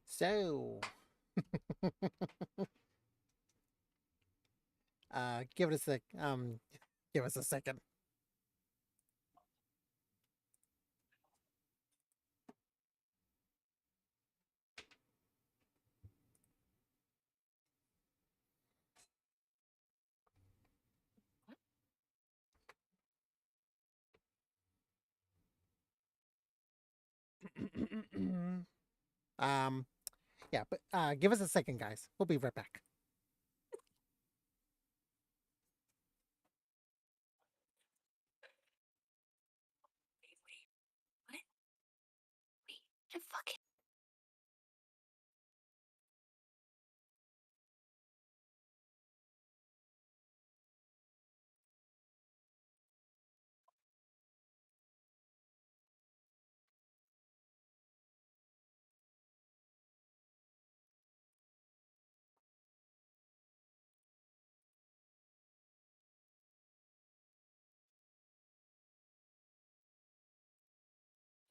So, give it a sec. Give us a second. um, yeah, but give us a second, guys. We'll be right back. The fucking.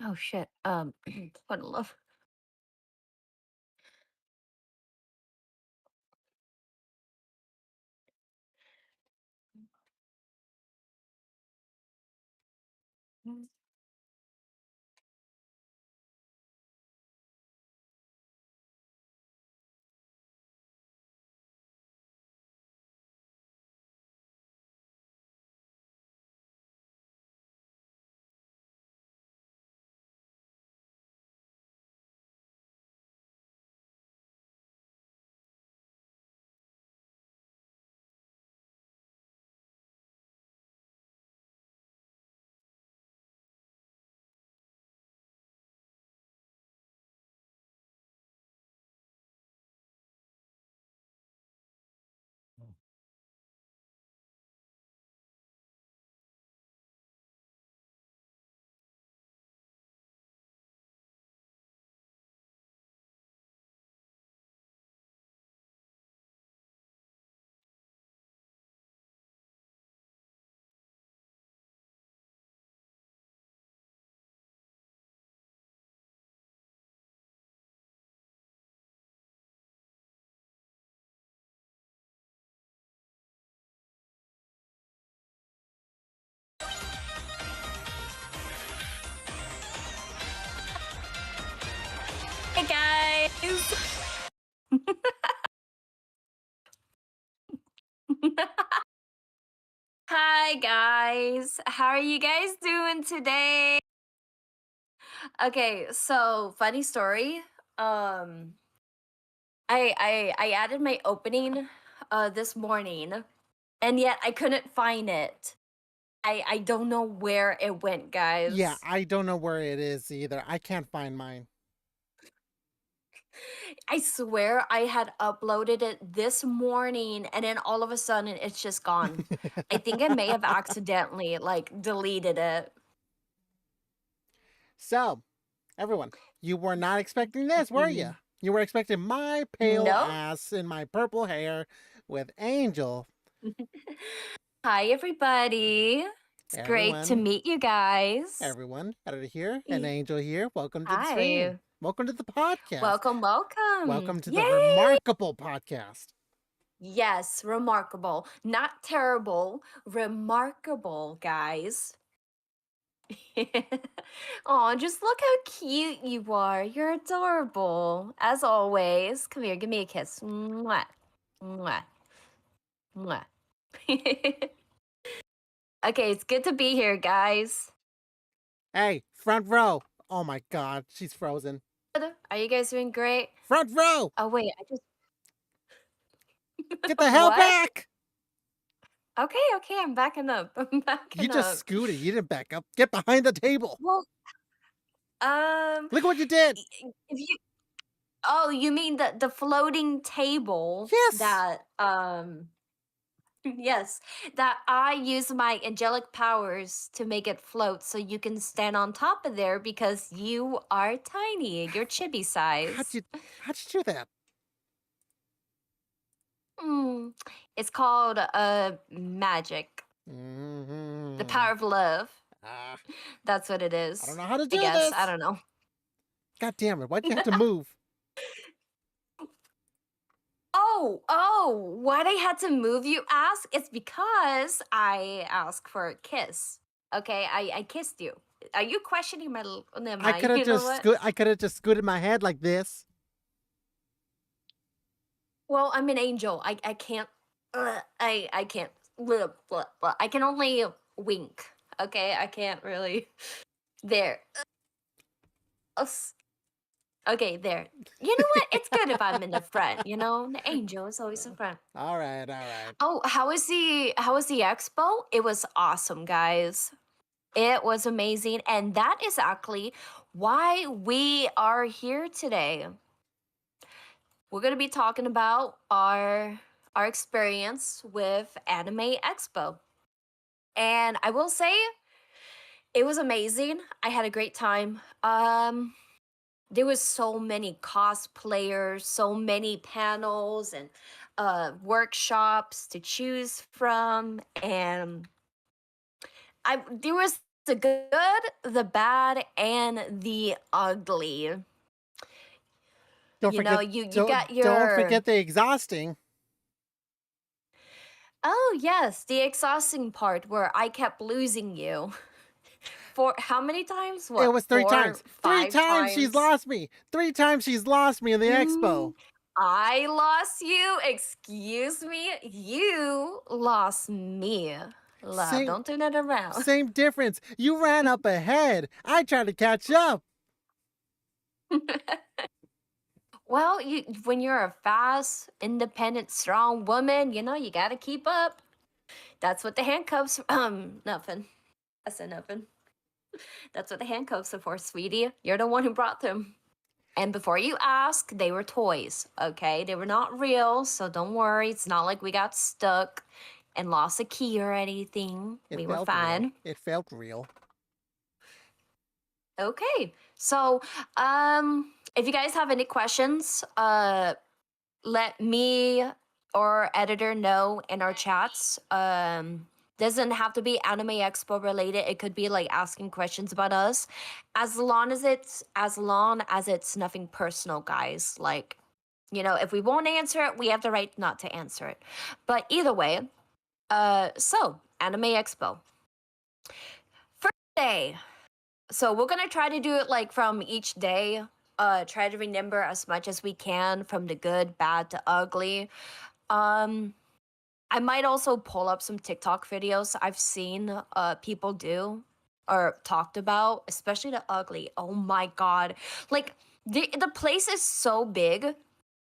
Oh shit. What love. Hey guys. Hi guys. How are you guys doing today? Okay, so funny story. Um I added my opening this morning and yet I couldn't find it. I don't know where it went, Yeah, guys. I don't know where it is either. I can't find mine. I swear I had uploaded it this morning and then all of a sudden it's just gone. I think I may have accidentally like deleted it. So, everyone, you were not expecting this, were you? Mm. You were expecting my pale Nope. ass in my purple hair with Angel. Hi everybody. It's great to Everyone, meet you guys. everyone, Editor here and Y- Angel here. Welcome to the stream. Hi. Welcome to the podcast. Welcome, welcome. Welcome to the Yay! remarkable podcast. Yes, remarkable. Not terrible, remarkable, guys. Oh, just look how cute you are. You're adorable. As always. Come here, give me a kiss. Mwah. Mwah. Mwah. Okay, it's good to be here, guys. Hey, front row. Oh my god, she's frozen. Are you guys doing great? Front row! Oh, wait, I just. Get the hell What? back! Okay, okay, I'm backing up. I'm You backing just up. scooted. You didn't back up. Get behind the table. Well, um, Look what you did. if you. Oh, you mean the floating table Yes. that Yes, that I use my angelic powers to make it float so you can stand on top of there because you are tiny. You're chibi How'd size. you how'd you do that? Mm, it's called magic. The Mhm. power of love. Ah, That's what it I don't is. know how to I do guess. I this. don't know. God damn it! Why'd you have to move? Why I had to move, you ask? It's because I asked for a kiss. Okay, I kissed you. Are you questioning my never I could mind. have You know just what? scooted my head like this. Well, I'm an angel. I can't I can't blah, blah, blah. I can only wink. Okay? I can't really there. Us. Okay, there. You know what? It's good if I'm in the front, you know? The angel is always in front. All right, all right. Oh, how was the expo? It was awesome, guys. It was amazing, and that is actually why we are here today. We're going to be talking about our experience with Anime Expo. And I will say it was amazing. I had a great time. There was so many cosplayers, so many panels and workshops to choose from, and there was the good, the bad, and the ugly. Don't You know, forget you got don't your forget the exhausting. oh yes, the exhausting part where I kept losing you. For how many times? It What, was three four, times. Three five times she's times? lost me. 3 times she's lost me in the expo. Mm, I lost you. Excuse me. You lost me. Love, Same don't turn it around. same difference. You ran up ahead. I tried to catch up. Well, when you're a fast, independent, strong woman, you know, you gotta keep up. That's what the handcuffs nothing. I said nothing. That's what the handcuffs are for, sweetie. You're the one who brought them. And before you ask, they were toys, okay? They were not real, so don't worry. It's not like we got stuck and lost a key or anything. It We were felt real. fine. It felt real. Okay. So, if you guys have any questions, let me or editor know in our chats. Doesn't have to be Anime Expo related. It could be like asking questions about us, as long as it's nothing personal, guys. Like, you know, if we won't answer it, we have the right not to answer it. But either way, so Anime Expo first day. So we're gonna try to do it like from each day. Try to remember as much as we can from the good, bad to ugly. Um, I might also pull up some TikTok videos I've seen people do or talked about, especially the ugly. Oh my god. Like the place is so big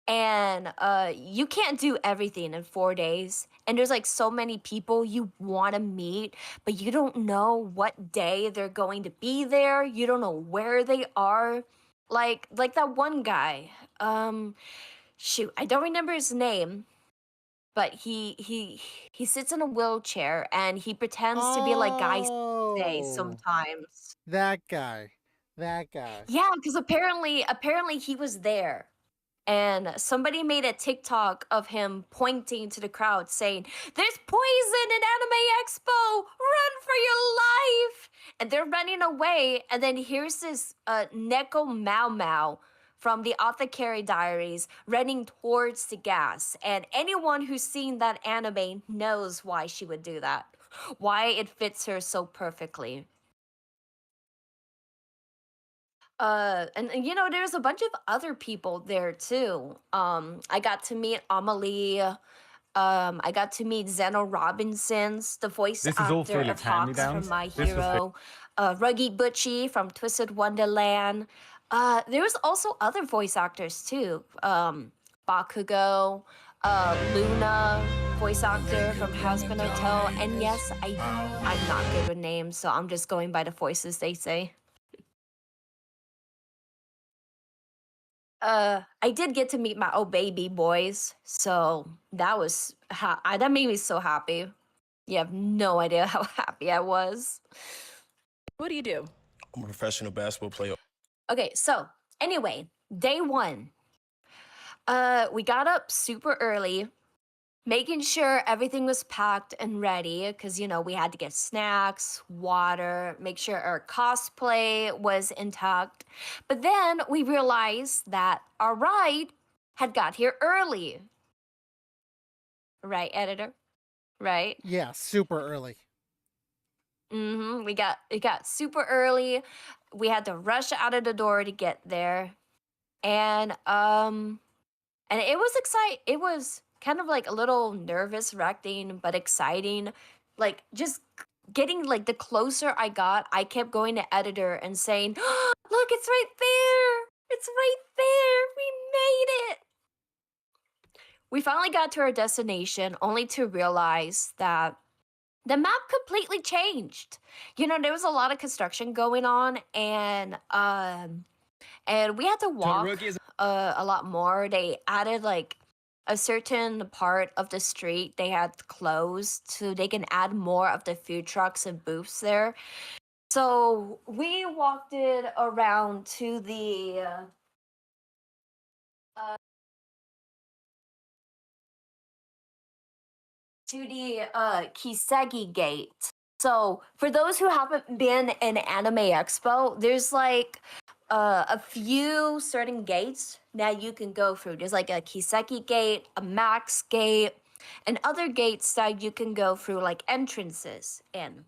and you can't do everything in 4 days. And there's like so many people you want to meet, but you don't know what day they're going to be there. You don't know where they are. Like that one guy. Shoot, I don't remember his name, but he sits in a wheelchair and he pretends to be like Guy Say Oh, sometimes. that guy. That guy. Yeah, because apparently he was there. And somebody made a TikTok of him pointing to the crowd saying, "There's poison in Anime Expo! Run for your life!" And they're running away. And then here's this Neko Mau Mau from the Atakari Diaries running towards the gas. And anyone who's seen that anime knows why she would do that, why it fits her so perfectly. And you know, there's a bunch of other people there too. I got to meet Amelie. I got to meet Zeno Robinsons, the voice This is all actor Felix of Hawks hand-me-downs. from My This was Hero, Ruggy Butchie from Twisted Wonderland. There was also other voice actors too. Bakugo, Luna, voice actor from Husband Hotel, and yes, I'm not good with names, so I'm just going by the voices they say. I did get to meet my oh baby boys, so that was that made me so happy. You have no idea how happy I was. What do you do? I'm a professional basketball player. Okay, so anyway, day one. We got up super early, making sure everything was packed and ready because we had to get snacks, water, make sure our cosplay was intact. But then we realized that our ride had got here early. Right, editor? Right? Yeah, super early. Mm-hmm. It got super early. We had to rush out of the door to get there. And it was it was kind of like a little nervous wracking but exciting. Like just getting like the closer I got, I kept going to editor and saying, oh, look, it's right there. It's right there. We made it. We finally got to our destination only to realize that the map completely changed. There was a lot of construction going on, and we had to walk a lot more. They added like a certain part of the street they had closed so they can add more of the food trucks and booths there. So we walked it around to the Kisegi Gate. So for those who haven't been in Anime Expo, there's like a few certain gates that you can go through. There's like a Kiseki Gate, a Max Gate, and other gates that you can go through, like entrances in.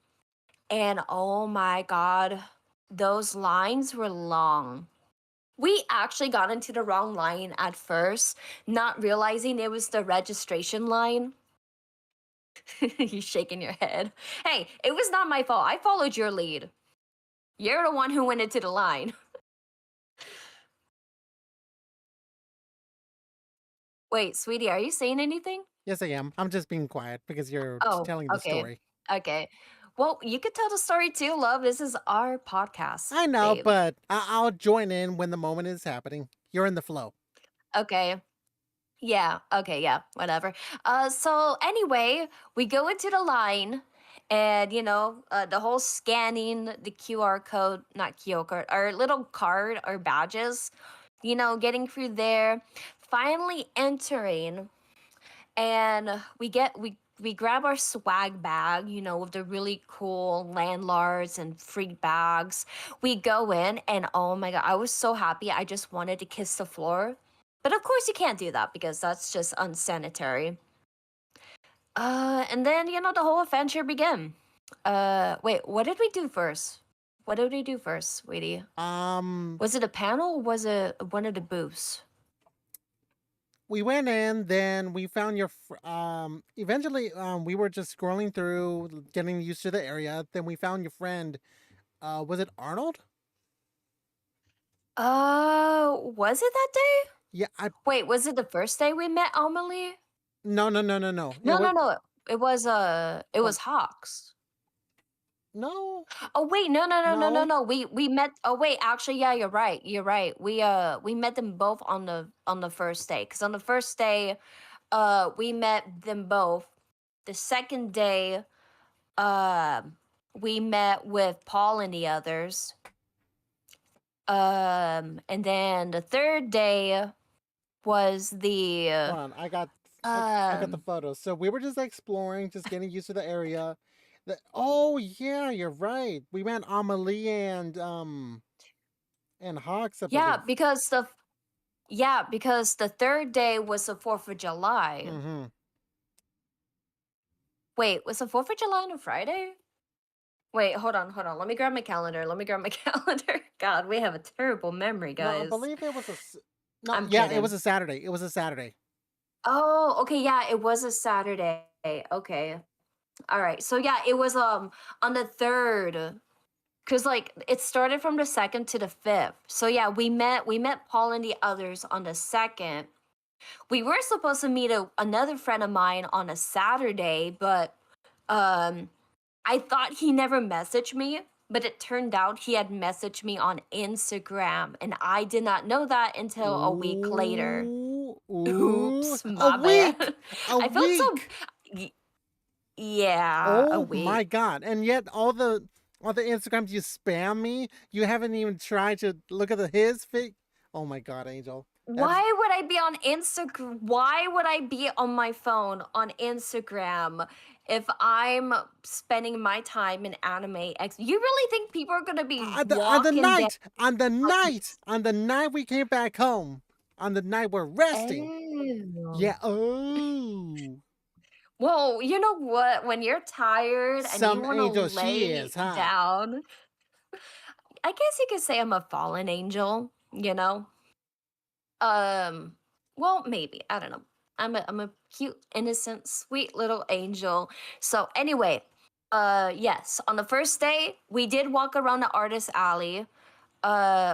And oh my god, those lines were long. We actually got into the wrong line at first, not realizing it was the registration line. You're shaking your head. Hey, it was not my fault. I followed your lead. You're the one who went into the line. Wait, sweetie, are you saying anything? Yes, I am. I'm just being quiet because you're Oh, telling the okay. story. Okay. Well, you could tell the story too, love. This is our podcast. I know, babe. but I'll join in when the moment is happening. You're in the flow. Okay. Yeah. Okay. Yeah. Whatever. So anyway, we go into the line, and the whole scanning the QR code, not QR code, our little card or badges. Getting through there, finally entering, and we grab our swag bag, with the really cool landlords and free bags. We go in, and oh my god, I was so happy. I just wanted to kiss the floor. But of course you can't do that because that's just unsanitary. And then, the whole adventure began. Wait, what did we do first? What did we do first, sweetie? Was it a panel or was it one of the booths? We went in, then we found your. Eventually, we were just scrolling through, getting used to the area. Then we found your friend. Was it Arnold? Was it that day? Yeah, Wait, was it the first day we met Amelie? No. No, no. It was Hawks. No. Oh wait, no. We met. Oh wait, actually, yeah, you're right. You're right. We met them both on the first day. Cause on the first day, we met them both. The second day, we met with Paul and the others. And then the third day was the. Hold on, I got the photos. So we were just exploring, just getting used to the area. Oh yeah, you're right. We met Amelie and Hawks. I Yeah, believe. because the third day was the 4th of July. Mm-hmm. Wait, was the 4th of July on a Friday? Wait, hold on. Let me grab my calendar. God, we have a terrible memory, No, guys. I believe it was no. I'm Yeah, kidding. it was a Saturday. It was a Saturday. Oh, okay, yeah, it was a Saturday. Okay. All right. So yeah, it was on the 3rd. Cause like it started from the 2nd to the 5th. So yeah, we met Paul and the others on the 2nd. We were supposed to meet another friend of mine on a Saturday, but I thought he never messaged me. but it turned out he had messaged me on Instagram, and I did not know that until a week later. Ooh, ooh, Oops, a my week, bad. a I felt so. week. y- Yeah, a Oh week. my god! And yet all the Instagrams you spam me, you haven't even tried to look at his feed. Oh my god, Angel, that is Why would I be on Instagram? Why would I be on my phone on Instagram if I'm spending my time in anime X? You really think people are gonna be on the walking down? night, on the night, on the night we came back home, on the night we're resting. Oh. Yeah. Oh, Well, you know what? When you're tired and you some want to angel she lay is, huh? down, I guess you could say I'm a fallen angel, you know? Um, well, maybe. I don't know. I'm a cute, innocent, sweet little angel. So anyway, yes, on the first day, we did walk around the artist alley.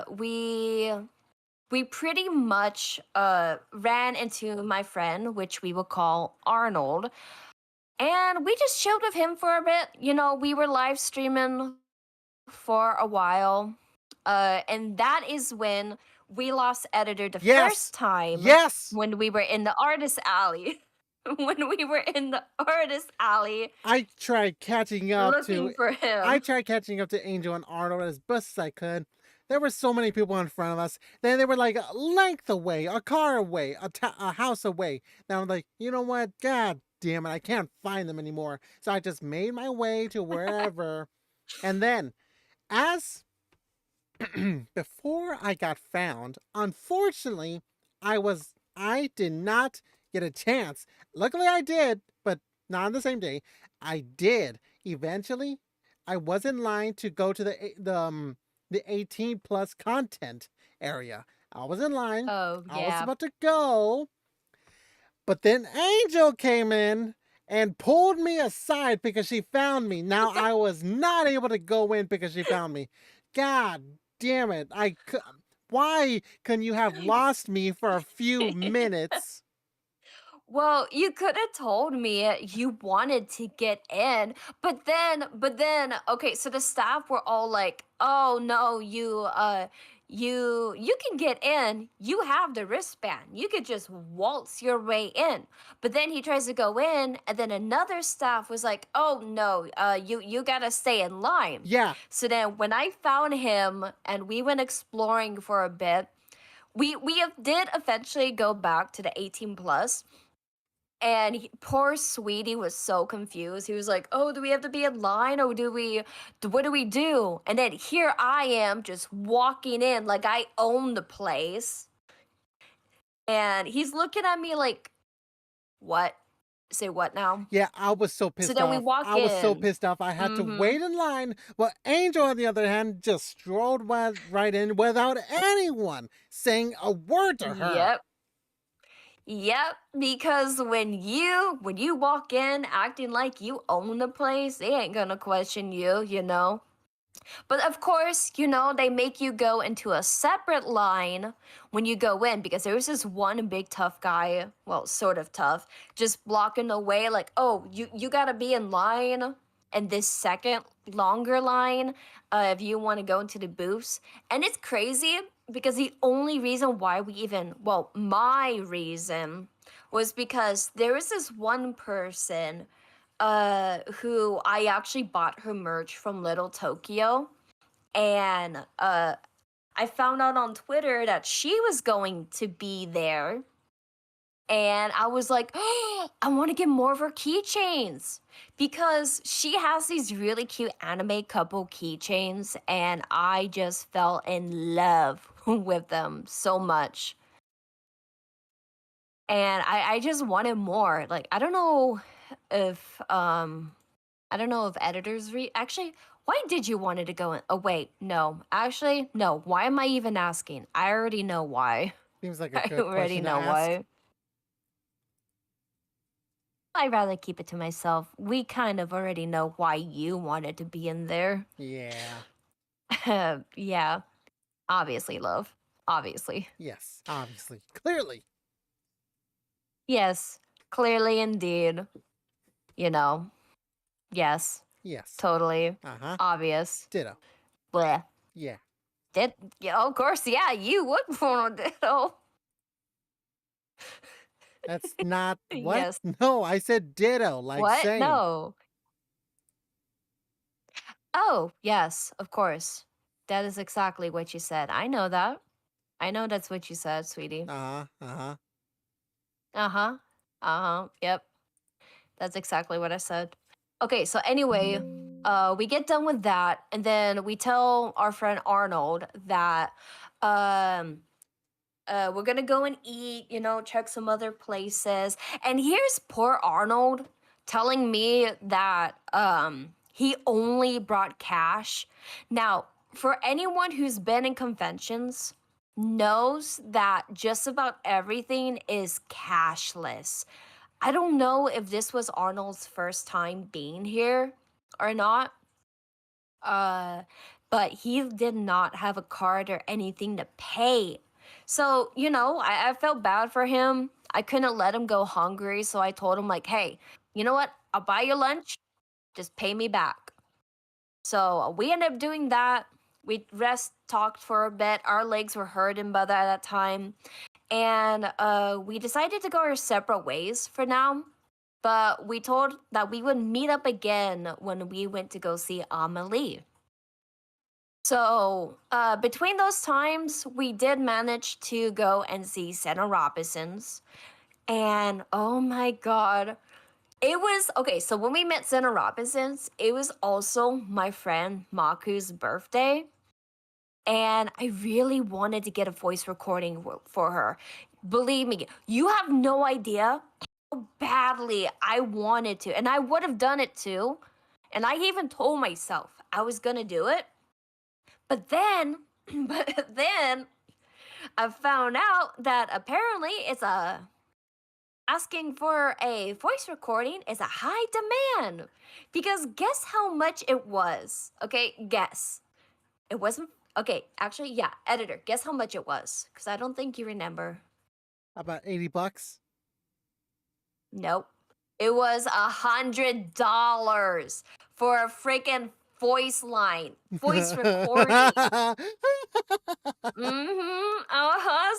We pretty much ran into my friend, which we will call Arnold. And we just chilled with him for a bit. You know, we were live streaming for a while. And that is when we lost editor the Yes, first time yes. when we were in the artist alley. When we were in the artist alley I tried catching up to looking for him. Angel and Arnold as best as I could. There were so many people in front of us. Then they were like a length away, a car away, a house away. Now I'm like, you know what? God damn it, I can't find them anymore. So I just made my way to wherever. And then, as before I got found, unfortunately, I did not get a chance. Luckily I did, but not on the same day. I did. Eventually, I was in line to go to the 18 plus content area. I was in line. Oh, I was yeah. about to go, but then Angel came in and pulled me aside because she found me. Now I was not able to go in because she found me. God damn it. Why couldn't you have lost me for a few minutes? Well, you could have told me you wanted to get in, but then, okay, so the staff were all like, "Oh no, you can get in. You have the wristband. You could just waltz your way in." But then he tries to go in, and then another staff was like, "Oh no, you gotta stay in line." Yeah, So then when I found him and we went exploring for a bit, did eventually go back to the 18 plus. And poor sweetie was so confused. He was like, "Oh, do we have to be in line, or what do we do?" And then here I am just walking in like I own the place. And he's looking at me like, "What? Say what now?" yeah, I was so So pissed then we off. walk I was so in. pissed off. I had to Mm-hmm. wait in line. Well, Angel, on the other hand, just strolled right in without anyone saying a word to her. Yep. Yep, because when you walk in acting like you own the place, they ain't gonna question you, you know. But of course, they make you go into a separate line when you go in because there was this one big tough guy, well, sort of tough, just blocking the way like, "Oh, you got to be in line and this second longer line if you want to go into the booths." And it's crazy because the only reason why well, my reason was because there was this one person who I actually bought her merch from Little Tokyo, and I found out on Twitter that she was going to be there, and I was like, "Oh, I want to get more of her keychains because she has these really cute anime couple keychains, and I just fell in love with them so much." And I just wanted more. Like, if I don't know if editors actually, why did you want it to go in? Oh wait, no. Actually, no. Why am I even asking? I already know why. Seems like a I good already question to know ask. why. I'd rather keep it to myself. We kind of already know why you wanted to be in there. Yeah. Yeah, obviously, love. Obviously. Yes, obviously. Clearly. Yes, clearly indeed. You know, yes. Yes. Totally. Uh-huh. Obvious. Ditto. Bleh. Yeah. Yeah, of course, yeah, you would want to ditto. That's not what? Yes. No, I said ditto, like What? same. No. Oh, yes, of course. That is exactly what you said. I know that. I know that's what you said, sweetie. Uh-huh. Uh-huh. Uh-huh. Uh-huh. Yep. That's exactly what I said. Okay, so anyway, we get done with that, and then we tell our friend Arnold that um we're gonna go and eat, check some other places. And here's poor Arnold telling me that he only brought cash. Now, for anyone who's been in conventions, knows that just about everything is cashless. I don't know if this was Arnold's first time being here or not. Uh, but he did not have a card or anything to pay. So, I felt bad for him. I couldn't let him go hungry, so I told him like, "Hey, you know what? I'll buy you lunch. Just pay me back." So, we ended up doing that. We talked for a bit. Our legs were hurting by that time. And we decided to go our separate ways for now. But we told that we would meet up again when we went to go see Amelie. So, between those times, we did manage to go and see Senna Robinson's. And oh my God, it was okay. So, when we met Senna Robinson's, it was also my friend Maku's birthday. And I really wanted to get a voice recording for her. Believe me, you have no idea how badly I wanted to. And I would have done it too. And I even told myself I was going to do it. But then, but then I found out that apparently asking for a voice recording is a high demand. Because guess how much it was? Okay, guess. It wasn't okay, actually, yeah, editor, guess how much it was? Because I don't think you remember. About 80 bucks. Nope. It was $100 for a freaking voice line, voice recording.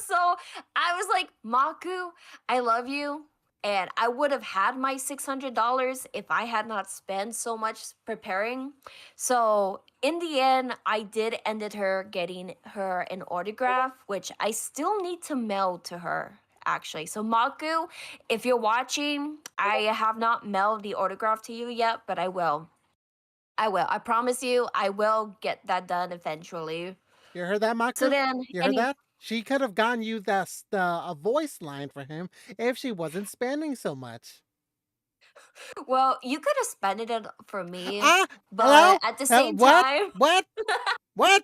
So I was like, Maku, I love you. And I would have had my $600 if I had not spent so much preparing. So in the end, I did ended her getting her an autograph, which I still need to mail to her, actually. So Maku, if you're watching, I have not mailed the autograph to you yet, but I will. I will. I promise you, I will get that done eventually. You heard that, So Maku? then, You heard that? She could have gotten you a voice line for him if she wasn't spending so much. well, you could have spent it for me, Ah, but hello? at the same What? time, What? What?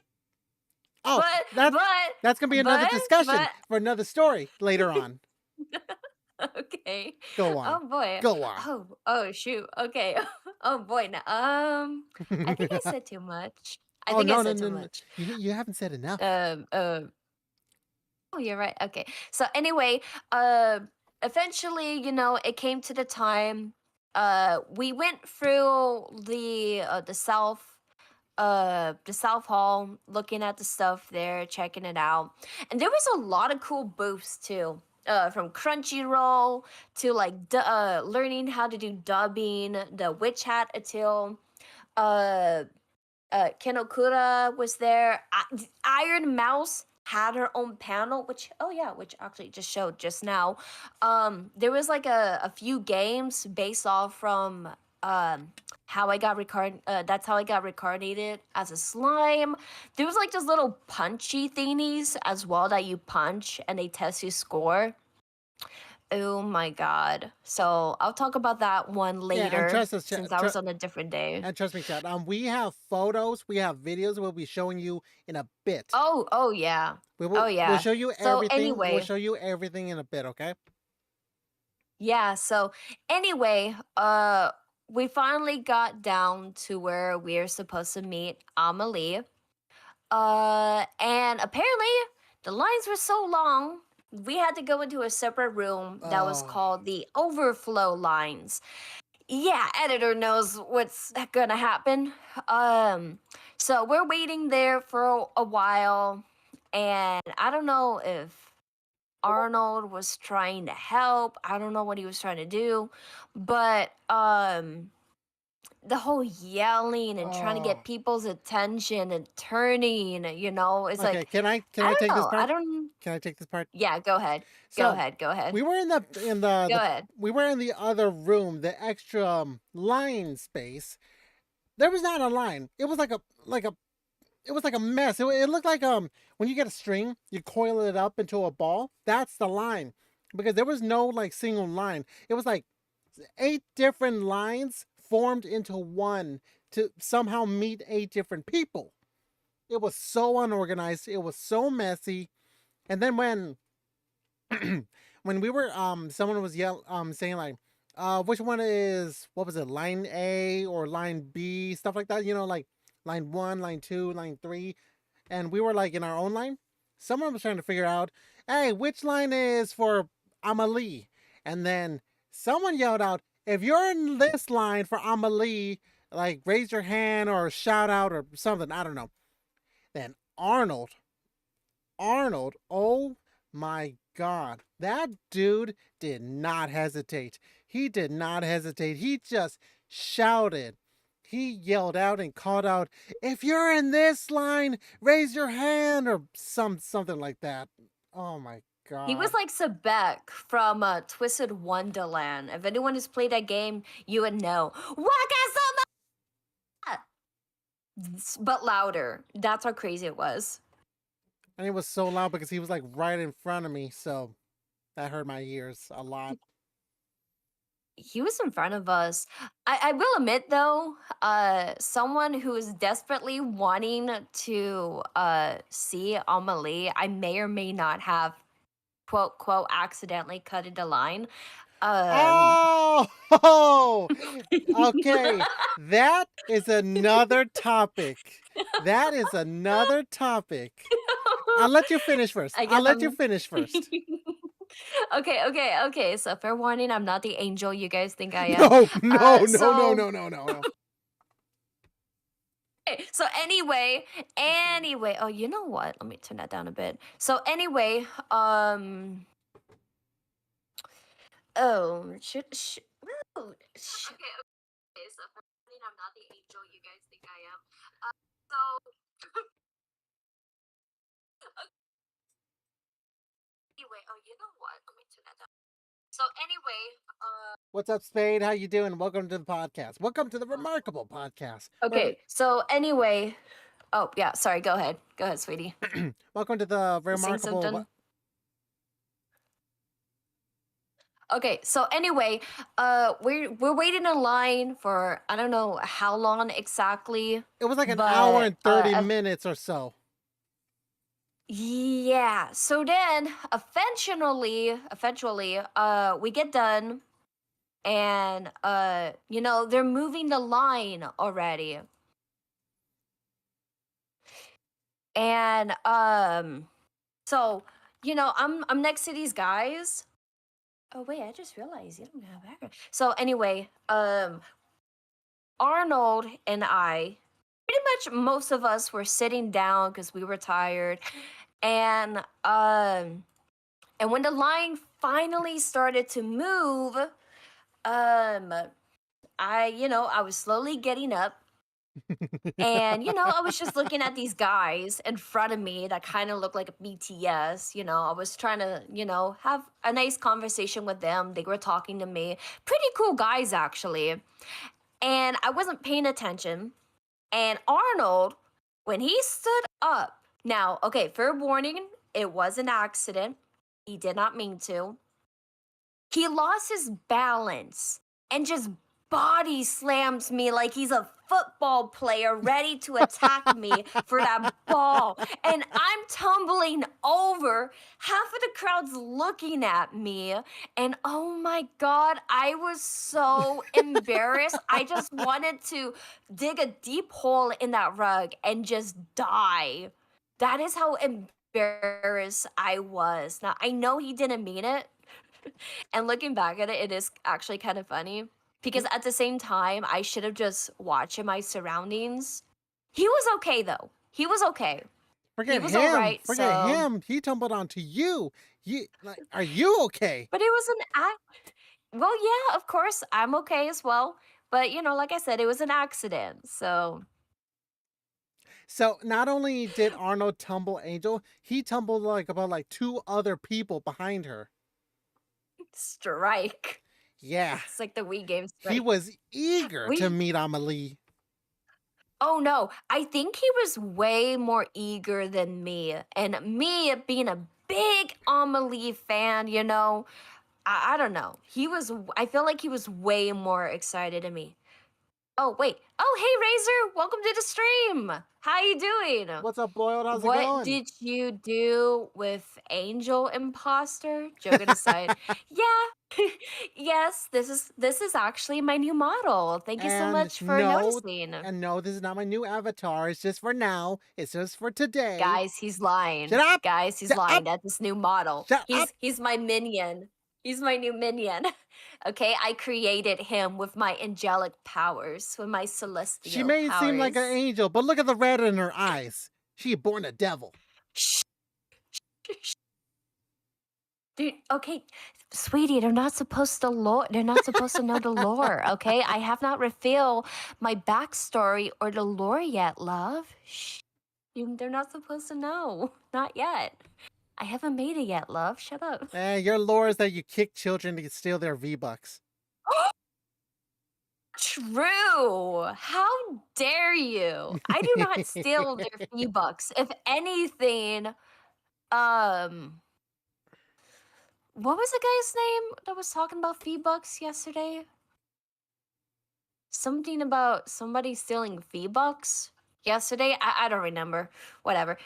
Oh, but that's but that's gonna be another but discussion but for another story later on. okay. Go on. Oh boy. Go on. Oh shoot. Okay. Oh boy. Now, I think I said too much. I Oh think I no, no, said no, too no. much. You haven't said enough. Um. Um. Oh, you're right. Okay. So anyway, eventually, it came to the time. We went through the South Hall, looking at the stuff there, checking it out, and there was a lot of cool booths too. From Crunchyroll to like learning how to do dubbing, the Witch Hat Atil, uh, Kenokura was there. Iron Mouse had her own panel, which actually just showed just now. There was like a few games based off from how I got that's how I got reincarnated as a slime. There was like those little punchy thingies as well that you punch and they test your score. Oh my god. So I'll talk about that one Yeah, and later since that was on a different day. trust me, Chad. We have photos, we have videos we'll be showing you in a bit. Oh yeah. We'll Yeah. show you So everything. We'll anyway, show you everything in a bit, okay? yeah, so anyway, we finally got down to where we're supposed to meet Amelie. And apparently the lines were so long, we had to go into a separate room that was Oh. called the overflow lines. yeah, editor knows what's gonna happen. So we're waiting there for a while, and I don't know if Arnold was trying to help. I don't know what he was trying to do, but the whole yelling and trying to Oh, get people's attention and turning, it's okay. like Can I I don't take this know. I part? don't. Can I take this part? Yeah, go ahead. Go So ahead. Go ahead. we were in Go ahead. we were in the other room, the extra line space. There was not a line. It was it was like a mess. It looked like when you get a string, you coil it up into a ball. That's the line, because there was no like single line. It was like 8 different lines formed into one to somehow meet 8 different people. It was so unorganized. It was so messy. And then when when we were someone was saying like which one is, what was it, line A or line B, stuff like that, like line 1, line 2, line 3, and we were like in our own line. Someone was trying to figure out, hey, which line is for Amelie? And then someone yelled out, if you're in this line for Amelie, like raise your hand or shout out or something, I don't know. Then Arnold, oh my God, that dude did not hesitate. He did not hesitate. He just shouted. He yelled out and called out, "If you're in this line, raise your hand," or something like that. Oh my He was God. like Sebek from Twisted Wonderland. If anyone has played that game, you would know. Wakasama! But louder. That's how crazy it was. And it was so loud because he was like right in front of me, so that hurt my ears a lot. He was in front of us. I will admit though, someone who is desperately wanting to see Amelie, I may or may not have quote quote accidentally cutted a line. Um Oh, okay. That is another topic. That is another topic. I'll let you finish first. I I'll guess let you I'm finish first. okay. So fair warning, I'm not the angel you guys think I am. No, no, no, no, So no, no, no, no. okay, so anyway, oh, you know what? Let me turn that down a bit. So anyway, oh, okay, so fair warning, I'm not the angel you guys think I am. So anyway, oh, you know what? Let me turn that down. So anyway, What's up, Spade? How you doing? Welcome to the podcast. Welcome to the Remarkable Podcast. okay, so anyway, oh yeah, sorry, go ahead, sweetie. Welcome to the Saying Remarkable. something. Okay, so anyway, we're waiting in line for I don't know how long exactly, It was like an hour but and 30 minutes or so. yeah. So then eventually, we get done, and they're moving the line already, and so I'm next to these guys. Oh wait, I just realized you don't have background. So anyway, Arnold and I, pretty much most of us were sitting down because we were tired, and when the line finally started to move, I was slowly getting up. And I was just looking at these guys in front of me that kind of looked like a BTS. I was trying to, have a nice conversation with them. They were talking to me. Pretty cool guys, actually. And I wasn't paying attention. And Arnold, when he stood up, now, okay, fair warning, it was an accident. He did not mean to. He lost his balance and just body slams me like he's a football player ready to attack me for that ball. And I'm tumbling over. Half of the crowd's looking at me. And oh my God, I was so embarrassed. I just wanted to dig a deep hole in that rug and just die. That is how embarrassed I was. Now, I know he didn't mean it. And looking back at it, it is actually kind of funny. because at the same time, I should have just watched my surroundings. He was okay though. He was okay. Forget was all him. right, Forget so- him. He tumbled onto you. Like, are you okay? But it was an act. Well, yeah, of course, I'm okay as well. But like I said, it was an accident. So So not only did Arnold tumble Angel, he tumbled about 2 other people behind her. strike. Yeah. It's like the Wii game strike. He was eager to We- meet Amelie. Oh no, I think he was way more eager than me. And me being a big Amelie fan, I don't know. I feel like he was way more excited than me. Oh, wait. Oh, hey, Razor. Welcome to the stream. How you doing? What's up, Boyle? How's it What going? did you do with Angel Imposter? Joking aside. Yeah. Yes, this is actually my new model. Thank you so And much for no, noticing. And no, this is not my new avatar. It's just for now. It's just for today. Guys, he's lying. Shut up! Guys, he's Shut lying. up! That's his new model. Shut up! He's my minion. He's my new minion. Okay, I created him with my angelic powers, with my celestial She may seem like an powers. angel, but look at the red in her eyes. She born a devil. Shh. Dude, okay, sweetie, they're not supposed to They're not supposed to know the lore. Okay, I have not revealed my backstory or the lore yet, love. Shh. They're not supposed to know. Not yet. I haven't made it yet, love. Shut up. Your lore is that you kick children to steal their V-Bucks. True. How dare you? I do not steal their V-Bucks. If anything, what was the guy's name that was talking about V-Bucks yesterday? Something about somebody stealing V-Bucks yesterday? I don't remember. Whatever.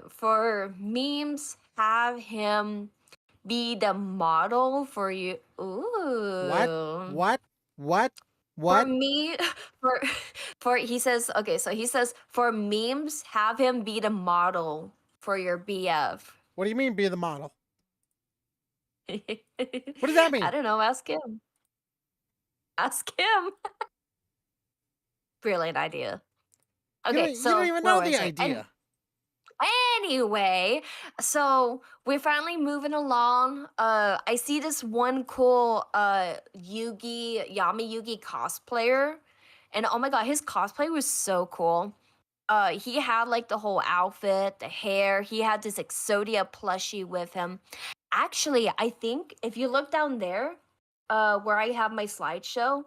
For memes, have him be the model for you. Ooh. What? For me, for he says, okay, so he says for memes, have him be the model for your BF. What do you mean be the model? What does that mean? I don't know. Ask him. Ask him. Brilliant idea. Okay, you so don't even what know was the I saying? idea. Anyway, so we're finally moving along. I see this one cool Yami Yugi cosplayer, and oh my god, his cosplay was so cool. He had like the whole outfit, the hair. He had this Exodia plushie with him. Actually, I think if you look down there, where I have my slideshow,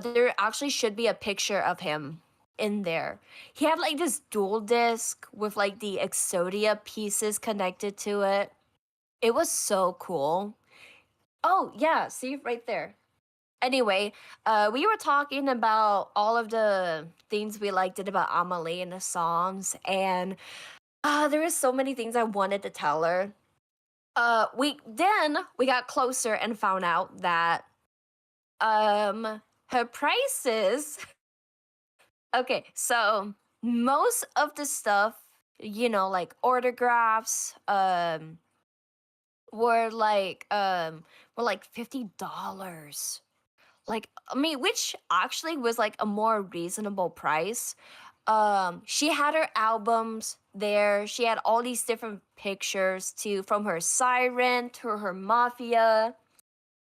there actually should be a picture of him in there. He had like this dual disc with like the Exodia pieces connected to it. It was so cool. Oh, yeah, see right there. Anyway, we were talking about all of the things we liked it about Amelie in the songs, and there were so many things I wanted to tell her. We got closer and found out that her prices. Okay, so most of the stuff, like autographs, were like $50. Like, I mean, which actually was like a more reasonable price. She had her albums there. She had all these different pictures from her Siren to her Mafia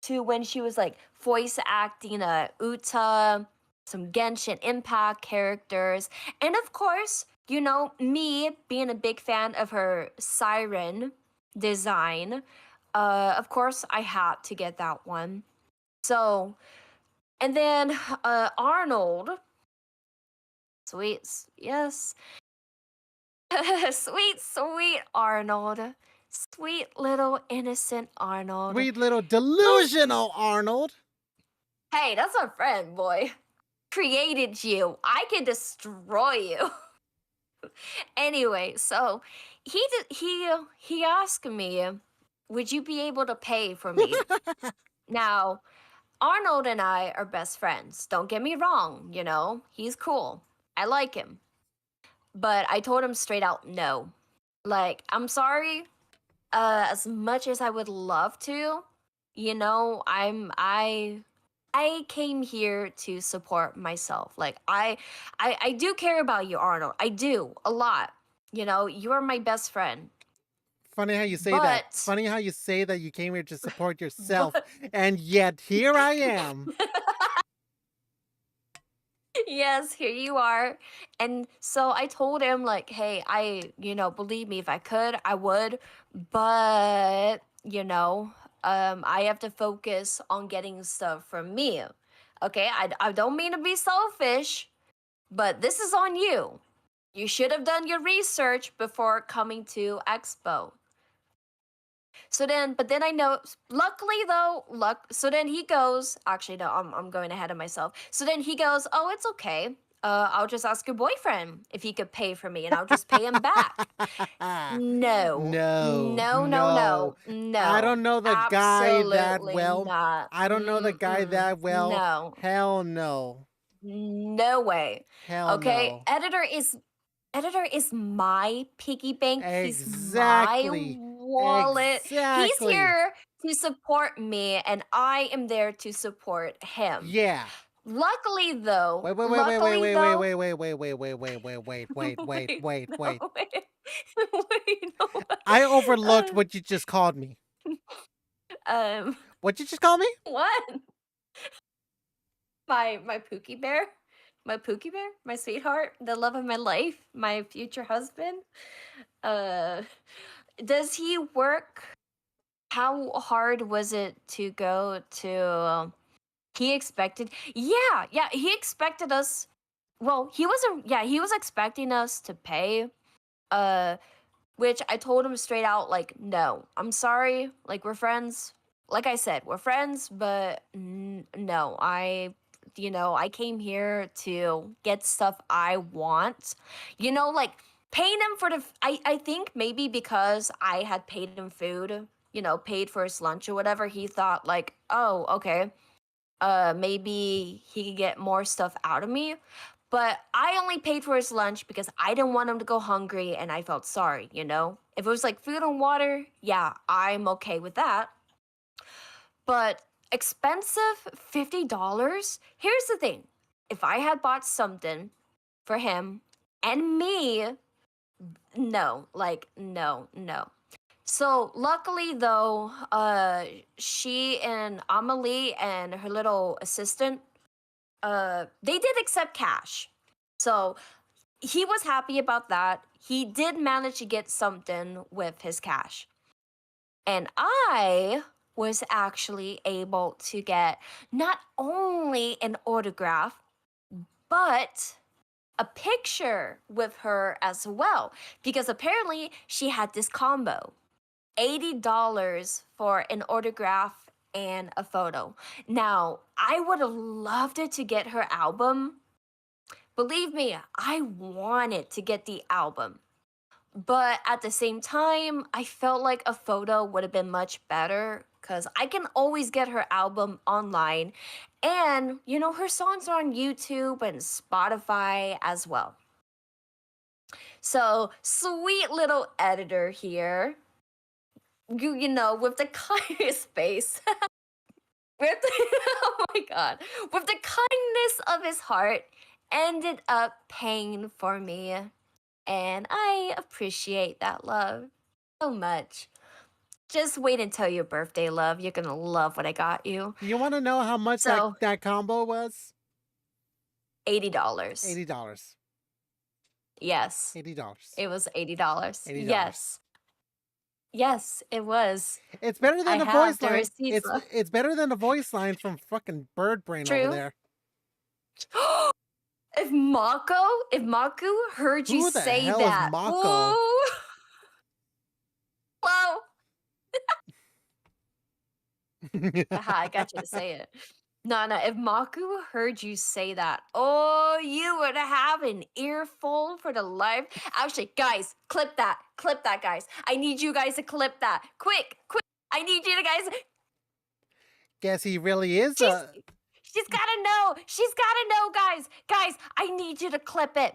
to when she was like voice acting Uta, some Genshin Impact characters, and of course, me being a big fan of her Siren design. Of course, I had to get that one. So, and then Arnold, sweet, yes, sweet Arnold, sweet little innocent Arnold. Sweet little delusional Arnold. Hey, that's our friend, boy. Created you. I can destroy you. Anyway, so he asked me, would you be able to pay for me? Now, Arnold and I are best friends. Don't get me wrong, he's cool. I like him. But I told him straight out no. Like, I'm sorry. As much as I would love to, I came here to support myself. Like I do care about you, Arnold. I do a lot. You know, you are my best friend. Funny how you say that. But Funny how you say that you came here to support yourself, but and yet here I am. yes, here you are. And so I told him like, "Hey, believe me, if I could, I would, but, I have to focus on getting stuff from me. Okay? I don't mean to be selfish, but this is on you. You should have done your research before coming to Expo." But then I know, luckily though, so then he goes, actually, no, I'm going ahead of myself. So then he goes, "Oh, it's okay. I'll just ask your boyfriend if he could pay for me and I'll just pay him back." No, No, no, no, no. no, I no, don't know the guy that absolutely well. not. I don't know the guy that well. No, Hell no. no way. Hell Okay, no. editor is my piggy bank. He's my Exactly. wallet. He's Exactly. here to support me, and I am there to support him. Yeah. Luckily, though, Wait, wait, wait, wait, wait, luckily wait, wait, though, wait, wait, wait, wait, wait, wait, wait, wait, wait, wait, wait, wait, no, wait. wait, wait, no. I overlooked Uh, what you just called me. um, What'd you just call me? what? My Pookie Bear, my sweetheart, the love of my life, my future husband. Uh, does he work? How hard was it to go to? He expected, yeah, he expected us. Well, he wasn't. Yeah, he was expecting us to pay. Uh, which I told him straight out, like, no, I'm sorry. Like, we're friends. Like I said, we're friends, but no, I came here to get stuff I want. Like paying him for I think maybe because I had paid him food, paid for his lunch or whatever, he thought like, oh, okay, maybe he could get more stuff out of me. But I only paid for his lunch because I didn't want him to go hungry and I felt sorry, If it was like food and water, yeah, I'm okay with that. But expensive $50? Here's the thing. If I had bought something for him and me, no, like no, no. So luckily though, she and Amelie and her little assistant, they did accept cash. So he was happy about that. He did manage to get something with his cash. And I was actually able to get not only an autograph, but a picture with her as well. Because apparently she had this combo $80 for an autograph and a photo. Now, I would have loved it to get her album. Believe me, I wanted to get the album. But at the same time, I felt like a photo would have been much better because I can always get her album online. And, her songs are on YouTube and Spotify as well. So, sweet little editor here, with the kindest face. Oh my God, with the kindness of his heart, ended up paying for me. And I appreciate that love so much. Just wait until your birthday, love. You're gonna love what I got you. You want to know how much So, that combo was? $80. $80. Yes, $80. it was $80. $80. Yes. Yes, it was. It's better I than the have voice the line. receipts. It's better than the voice lines from fucking Bird Brain over True. there. If Maku heard you Who the say hell that, is Mako? ooh. Hello. Haha, I got you to say it. No, if Maku heard you say that, oh, you would have an earful for the life. Actually, guys, clip that, guys. I need you guys to clip that, quick. I need you to guys. Guess he really is She's gotta know. Guys, I need you to clip it.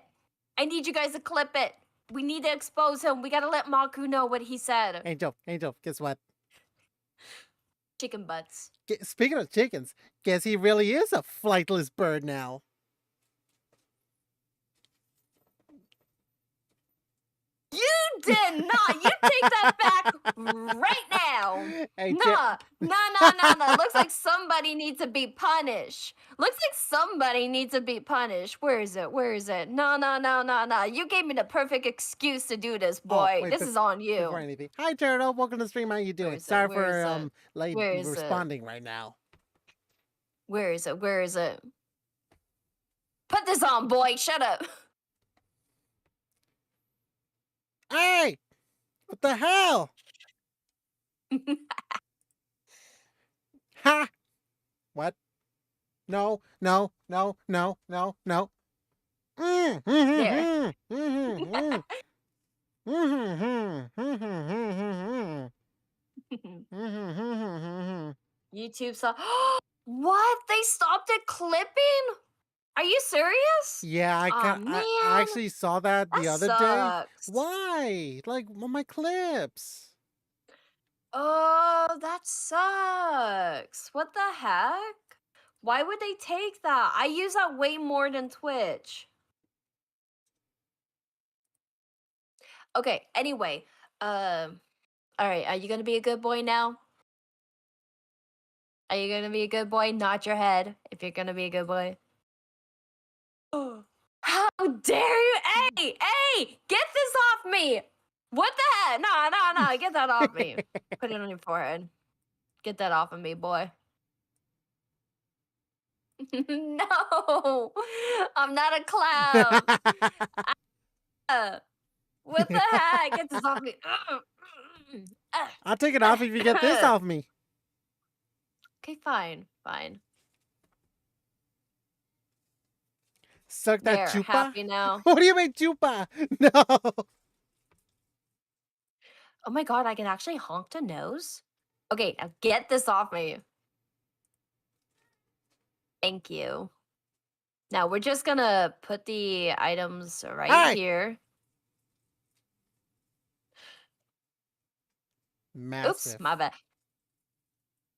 I need you guys to clip it. We need to expose him. We gotta let Maku know what he said. Angel, guess what? Chicken butts. Speaking of chickens, guess he really is a flightless bird now. You did not. You take that back right now. Hey, Nah. Looks like somebody needs to be punished. Looks like somebody needs to be punished. Where is it? No. You gave me the perfect excuse to do this, boy. wait, This is on before you. anything. Hi, Turtle. Welcome to the stream. How you Where doing? is it? Sorry Where is for it? late Where is it? responding right now. Where is it? Where is it? Put this on, boy. Shut up. Hey! What the hell? Ha! What? No. There. YouTube saw. What? They stopped it clipping? Are you serious? Yeah, Aw, I man. actually saw that the That other day. sucks. Why? Like on my clips. Oh, that sucks. What the heck? Why would they take that? I use that way more than Twitch. Okay, anyway. All right, are you gonna be a good boy now? Are you gonna be a good boy? Nod your head if you're gonna be a good boy. How dare you? Hey, get this off me! What the heck? No, get that off me. Put it on your forehead. Get that off of me, boy. No, I'm not a clown. What the heck? Get this off me. I'll take it off if you get this off me. Okay, fine. Suck that There, chupa? happy now. What do you mean chupa? No. Oh my god, I can actually honk the nose? Okay, now get this off me. Thank you. Now we're just gonna put the items right here. Massive. Oops, my bad.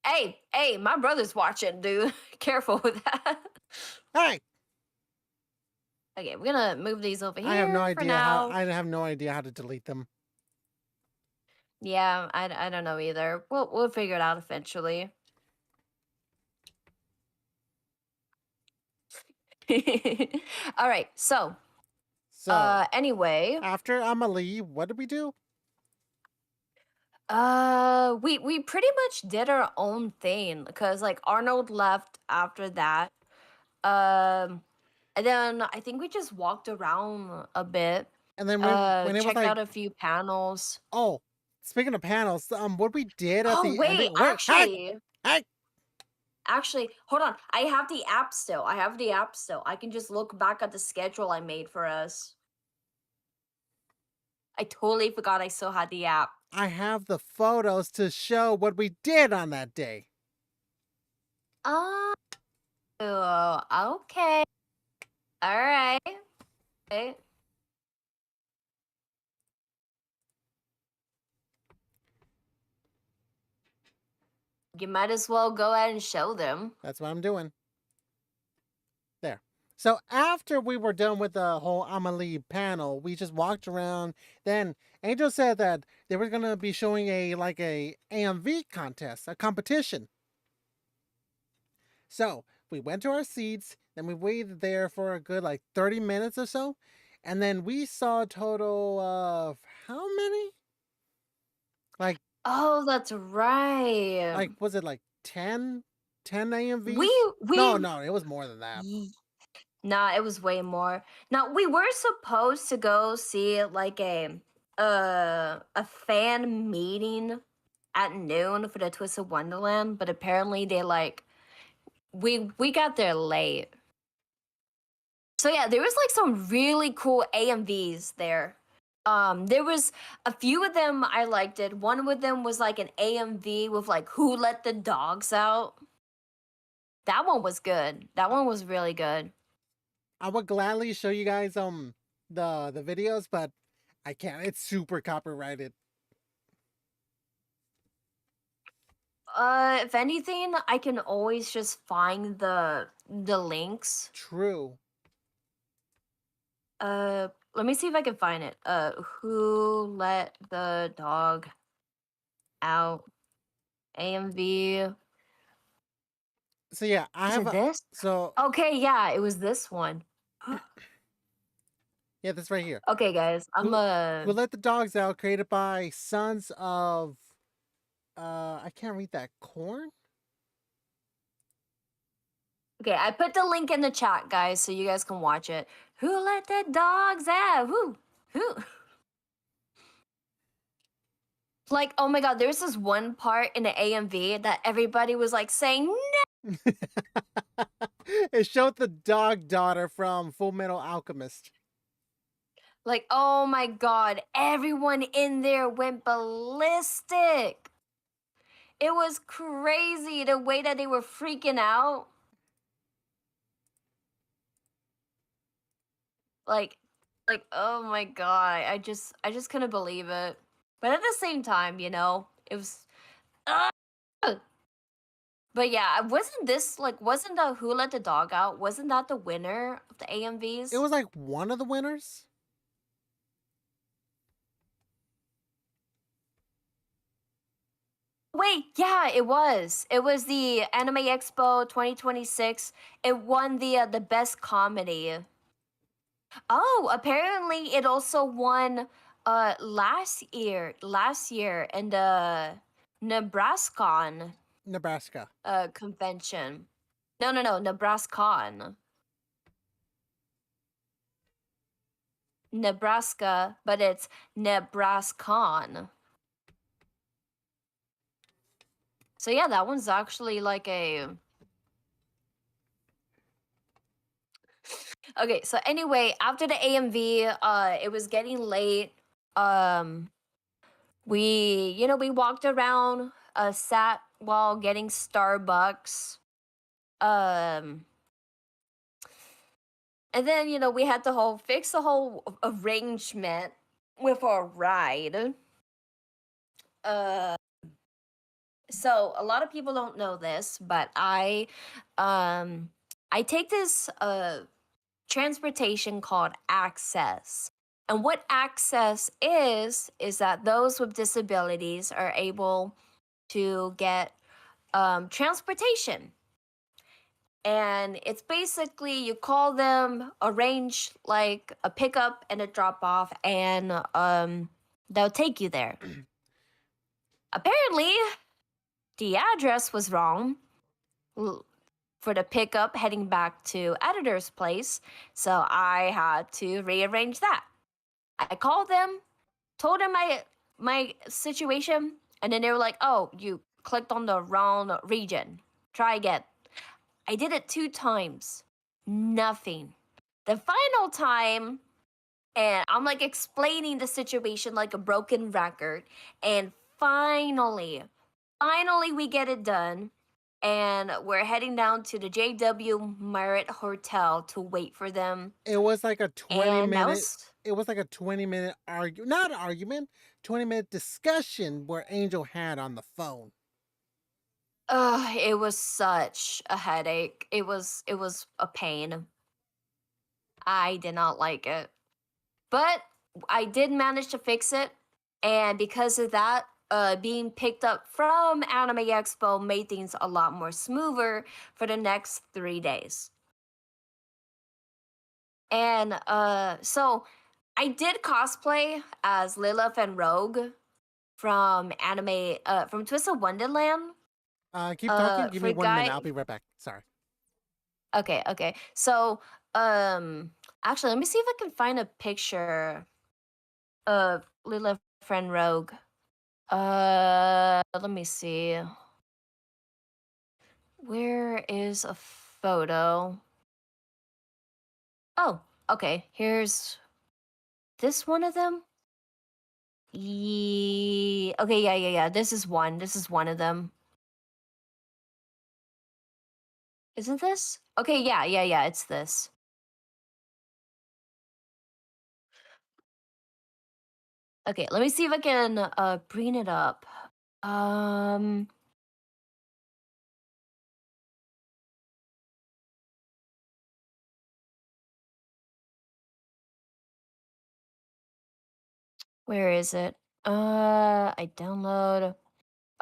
Hey, my brother's watching, dude. Careful with that. Hey! Okay, we're gonna move these over here. I have no for idea now. how. I have no idea how to delete them. Yeah, I don't know either. We'll figure it out eventually. All right, so anyway, after Amelie, what did we do? we pretty much did our own thing because like Arnold left after that. And then I think we just walked around a bit. And then when it was checked like, out a few panels. oh, speaking of panels, what we did at Oh the wait, ending. actually, hold on. I have the app still. I can just look back at the schedule I made for us. I totally forgot I still had the app. I have the photos to show what we did on that day. Oh, okay. All right. Okay. You might as well go ahead and show them. That's what I'm doing. There. So after we were done with the whole Amelie panel, we just walked around. Then Angel said that they were gonna be showing a AMV contest, a competition. So we went to our seats, then we waited there for a good 30 minutes or so, and then we saw a total of how many? Oh, that's right. Was it 10 AMVs? We No, it was more than that. Nah, it was way more. Now we were supposed to go see a fan meeting at noon for the Twisted Wonderland, but apparently they we got there late. So yeah, there was some really cool AMVs there. There was a few of them I liked it. One of them was an AMV with who let the dogs out. That one was good. That one was really good. I would gladly show you guys the videos, but I can't. It's super copyrighted. If anything, I can always just find the links. True. Let me see if I can find it. Who let the dog out? AMV. So yeah, I Is have it a this? so Okay, yeah, it was this one. yeah, this right here. Okay, guys, I'm Who Let the Dogs Out, created by Sons of I can't read that. Corn? okay. I put the link in the chat, guys, so you guys can watch it. Who let the dogs out? Who? Like, oh my god, there's this one part in the AMV that everybody was like saying no. It showed the dog daughter from Full Metal Alchemist. Like, oh my god, everyone in there went ballistic. It was crazy the way that they were freaking out. Like, oh my god, I just couldn't believe it. But at the same time, you know, it was. Uh, but yeah, wasn't the Who Let the Dog Out? Wasn't that the winner of the AMVs? It was like one of the winners. Wait, yeah, it was. It was the Anime Expo 2026. It won the best comedy. Oh, apparently it also won last year in the Nebraskan Nebraska. convention. No, Nebraskan. Nebraska, but it's Nebraskan. So yeah, that one's actually like a. Okay, so anyway, after the AMV, it was getting late. Um, we walked around, sat while getting Starbucks. Um, and then we had to fix the whole arrangement with our ride. Uh, so a lot of people don't know this, but I take this transportation called Access. And what Access is that those with disabilities are able to get transportation. And it's basically you call them, arrange like a pickup and a drop off, and they'll take you there. Apparently, the address was wrong for the pickup heading back to editor's place, so I had to rearrange that. I called them, told them my situation, and then they were like, "Oh, you clicked on the wrong region. Try again." I did it 2 times. Nothing. The final time, and I'm like explaining the situation like a broken record, and finally we get it done, and we're heading down to the JW Marriott Hotel to wait for them. It was like a 20 And that minute. was It was like a 20-minute not argument, 20-minute discussion where Angel had on the phone. it was such a headache. It was a pain. I did not like it. But I did manage to fix it, and because of that, being picked up from Anime Expo made things a lot more smoother for the next 3 days. And so I did cosplay as Lilith and Rogue from from Twisted Wonderland. Keep talking. Give me For 1 minute. guy. I'll be right back. Sorry. Okay. So actually, let me see if I can find a picture of Lilith and Rogue. Let me see. Where is a photo? Oh, okay. Here's this one of them. Okay, yeah. This is one. This is one of them. Isn't this? Okay, yeah. It's this. Okay, let me see if I can bring it up. Um Where is it? I download.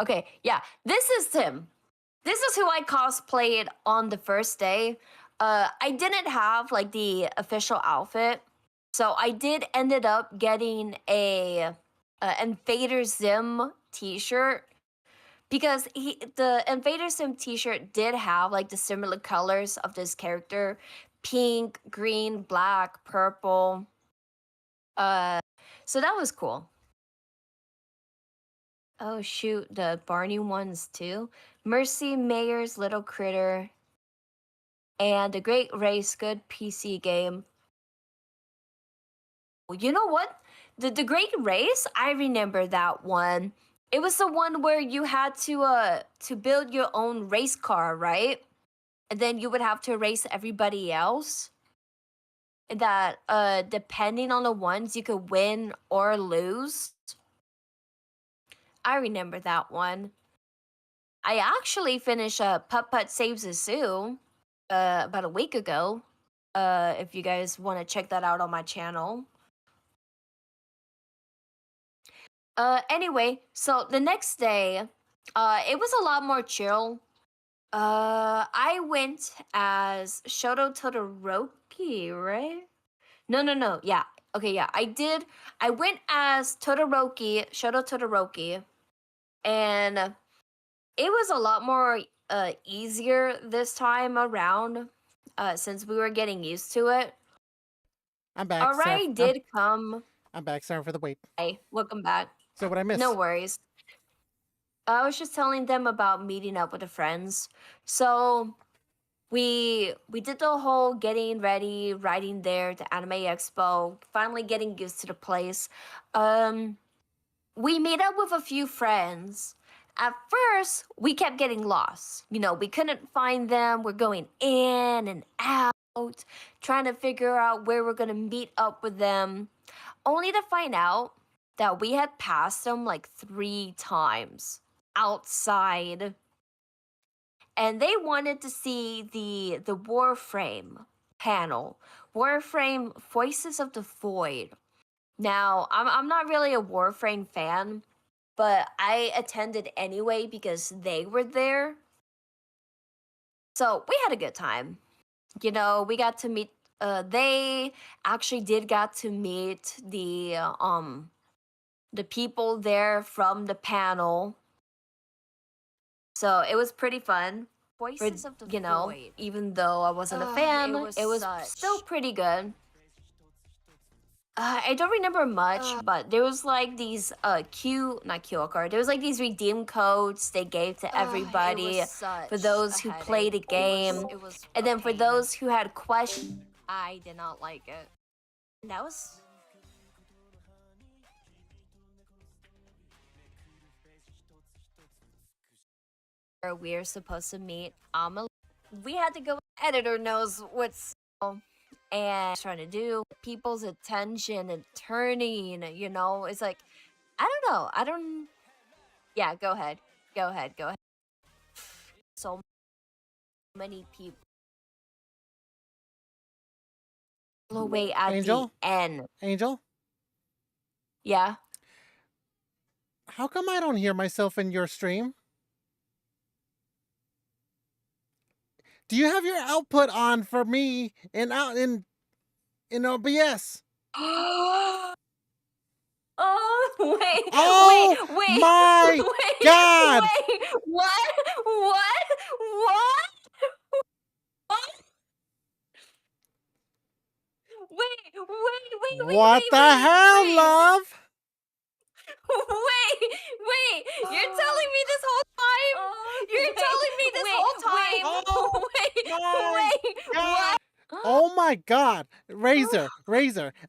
Okay, yeah, this is Tim. This is who I cosplayed on the first day. I didn't have like the official outfit, so I did ended up getting a Invader Zim T-shirt because the Invader Sim T-shirt did have like the similar colors of this character: pink, green, black, purple. So that was cool. Oh shoot, the Barney ones too. Mercy Mayer's Little Critter and The Great Race, good PC game. You know what? The Great Race, I remember that one. It was the one where you had to build your own race car, right? And then you would have to race everybody else. That depending on the ones you could win or lose. I remember that one. I actually finished Putt Putt Saves a Zoo about a week ago. If you guys want to check that out on my channel. Anyway, so the next day, it was a lot more chill. I went as Shoto Todoroki, right? No. Yeah. Okay, yeah. I did. I went as Todoroki, Shoto Todoroki, and it was a lot more easier this time around since we were getting used to it. I'm back. Sorry. Alright, did come. I'm back. Sorry for the wait. Hey, welcome back. So what I missed? No worries. I was just telling them about meeting up with the friends. So we did the whole getting ready, riding there to Anime Expo, finally getting used to the place. We met up with a few friends. At first, we kept getting lost. You know, we couldn't find them. We're going in and out, trying to figure out where we're gonna meet up with them, only to find out that we had passed them like 3 times outside. And they wanted to see the Warframe panel. Warframe Voices of the Void. Now, I'm not really a Warframe fan, but I attended anyway because they were there. So we had a good time. You know, we got to meet they actually did got to meet the people there from the panel. So it was pretty fun. Voices of the You know, Void. even though I wasn't a fan, it was still such- pretty good. I don't remember much, but there was like these not QR card. There was like these redeem codes they gave to everybody for those who played the game, and then for those who had questions. I did not like it. That was. We're supposed to meet we had to go. Editor knows what's and trying to do people's attention and turning. You know, it's like I don't know. I don't. Yeah, go ahead. Go ahead. So many people. Away at Angel? the end. Angel? Yeah. How come I don't hear myself in your stream? Do you have your output on for me in OBS? Oh wait! Oh wait! my wait! God! Wait! What? Wait! What the hell, love? Wait! You're telling me this whole time? You're telling me this whole time? Oh my Wait! God. Oh my God, Razor,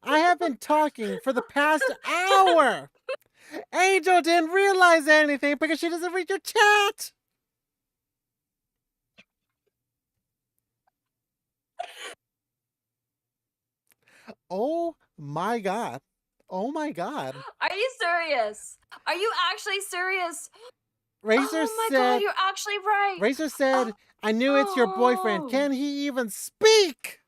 I have been talking for the past hour. Angel didn't realize anything because she doesn't read your chat. Oh my God. Oh my God. Are you serious? Are you actually serious? Razor oh my said, God, you're actually right. Razor said, I knew it's your boyfriend. Can he even speak?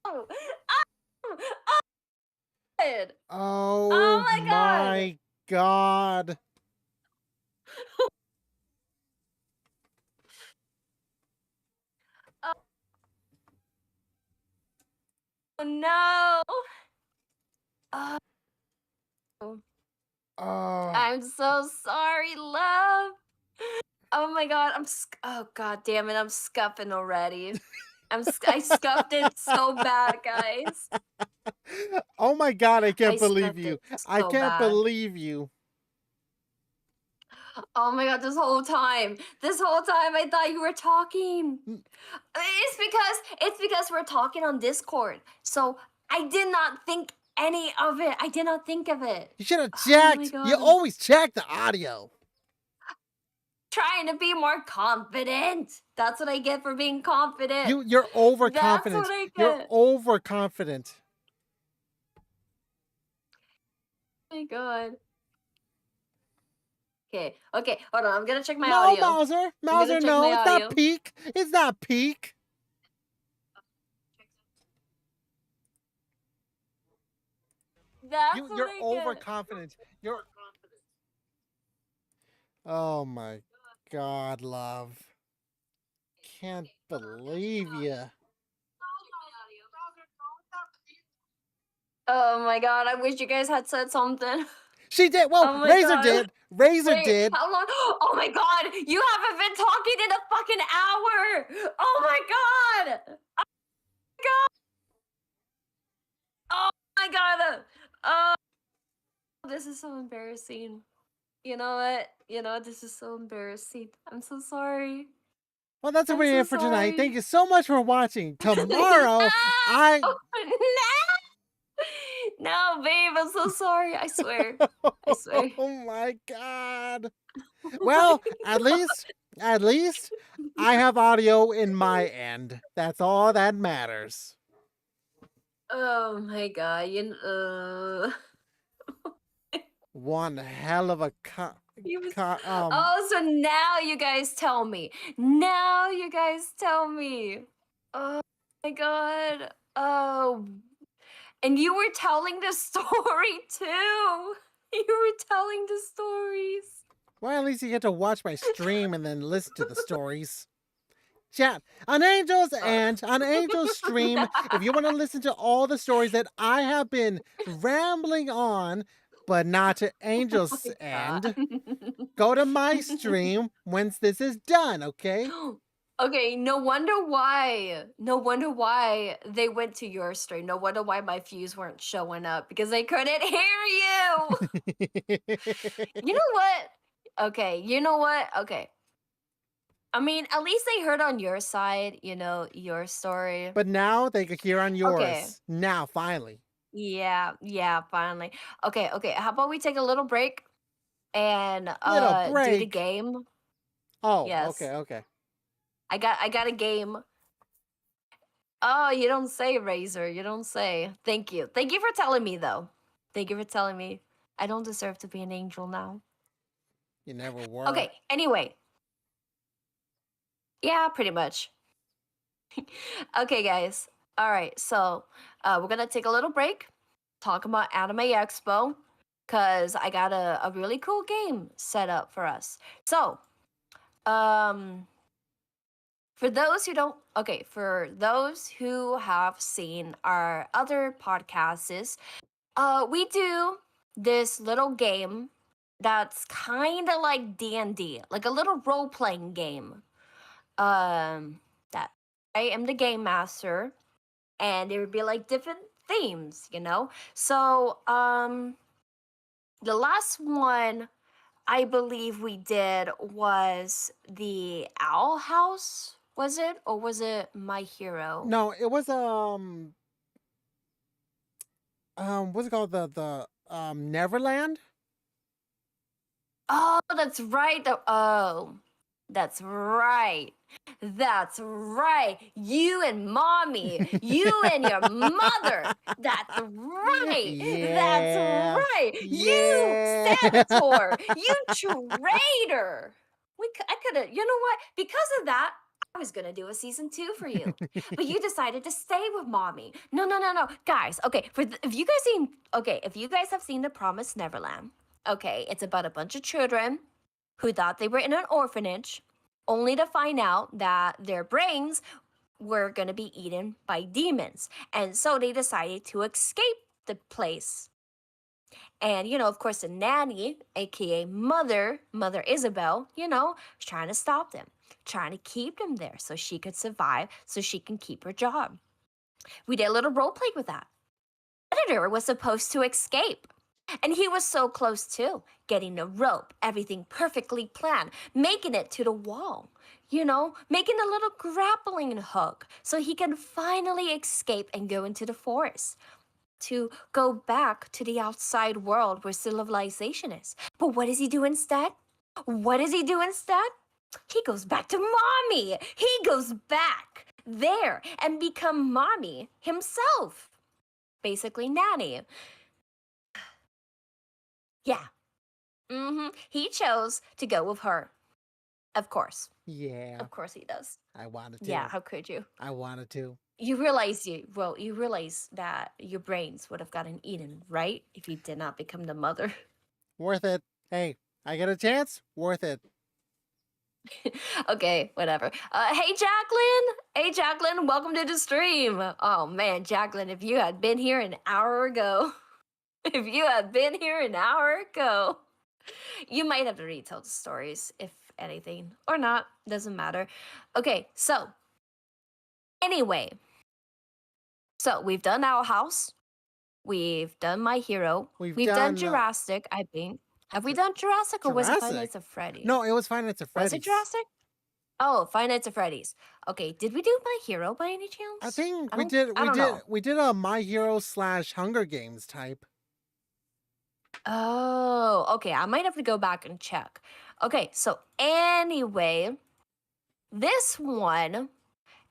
Oh! god! Oh my god! my god. Oh no! Oh, Oh. I'm so sorry, love. Oh my god, oh god damn it, I'm scuffing already. I scuffed it so bad, guys. Oh my god, I I can't believe scuffed you. it I so can't bad. believe you. Oh my god, this whole time I thought you were talking. It's because we're talking on Discord. So I did not think any of it. I did not think of it. You should have Oh my checked. You god. always check the audio. Trying to be more confident. That's what I get for being confident. You're That's overconfident. what I You're get. overconfident. Oh my god. Okay, hold on. I'm gonna check my No, audio. Mauser. I'm gonna Mauser, check no. my It's audio. not peak. It's not peak. That's You're what I get. overconfident. You're. Oh my god, love. Can't believe you. Oh my god, I wish you guys had said something. She did. Well, Oh my Razor god. did. Razor Wait, did. how long? Oh my god, you haven't been talking in a fucking hour. Oh my god. Oh my god. Oh, this is so embarrassing. You know what? This is so embarrassing. I'm so sorry. Well, that's what I'm we so have for tonight. Thank sorry. you so much for watching. Tomorrow, I. Oh, no, babe, I'm so sorry. I swear. I swear. Oh my god. Oh Well, my at least I have audio in my end. That's all that matters. Oh my god, One hell of a you was, oh, so now you guys tell me. Now you guys tell me. Oh my god. Oh, and you were telling the story too. You were telling the stories. well, at least you get to watch my stream and then listen to the stories. Chat on Angel's stream. If you want to listen to all the stories that I have been rambling on, but not to Angel's Oh my end, god. go to my stream once this is done, okay? Okay, no wonder why. No wonder why they went to your stream. No wonder why my views weren't showing up because they couldn't hear you. You know what? Okay, you know what? Okay. I mean, at least they heard on your side, your story. But now they could hear on Okay. yours. Now, finally. Yeah, finally. Okay. How about we take a little break and Little do the break. game? Oh, Yes. okay. I got a game. Oh, you don't say, Razor. You don't say. Thank you. Thank you for telling me, though. Thank you for telling me. I don't deserve to be an angel now. You never were. Okay, anyway. Yeah, pretty much. Okay, guys. All right, so we're going to take a little break, talk about Anime Expo, because I got a really cool game set up for us. So, for those who have seen our other podcasts, we do this little game that's kind of like D&D, like a little role-playing game. That I am the game master, and there would be like different themes, So, the last one I believe we did was the Owl House. Was it, or was it My Hero? No, it was what's it called? The Neverland? Oh, that's right. That's right. That's right. You and mommy. You and your mother. That's right. That's Yeah. right. Yeah. You saboteur. You traitor. I could have, you know what? Because of that, I was gonna do a season 2 for you, but you decided to stay with mommy. No, guys. Okay, if you guys have seen The Promised Neverland, okay, it's about a bunch of children who thought they were in an orphanage, only to find out that their brains were gonna be eaten by demons, and so they decided to escape the place. And of course, the nanny, aka Mother Isabel, is trying to stop them, trying to keep them there so she could survive, so she can keep her job. We did a little role play with that. Editor was supposed to escape. And he was so close too, getting the rope, everything perfectly planned, making it to the wall, making a little grappling hook so he can finally escape and go into the forest, to go back to the outside world where civilization is. But what does he do instead? He goes back to mommy. He goes back there and become mommy himself. Basically, nanny. Yeah. He chose to go with her. Of course. Yeah, Of course he does. I wanted to. Yeah, how could you? I wanted to. You realize that your brains would have gotten eaten, right? If you did not become the mother. Worth it. Hey, I get a chance? Worth it. Okay, whatever. Hey, Jacqueline! Hey, Jacqueline, welcome to the stream. Oh, man, Jacqueline, if you had been here an hour ago, you might have to retell the stories, if anything, or not. Doesn't matter. Okay, so, anyway. So, we've done Owl House. We've done My Hero. We've done done, Jurassic, I think. Have we done Jurassic, or was it Five Jurassic? Nights at Freddy's? No, it was Five Nights at Freddy's. Was it Jurassic? Oh, Five Nights at Freddy's. Okay, did we do My Hero by any chance? I think I we don't- did. I don't know. We did a My Hero / Hunger Games type. Oh, okay. I might have to go back and check. Okay, so anyway, this one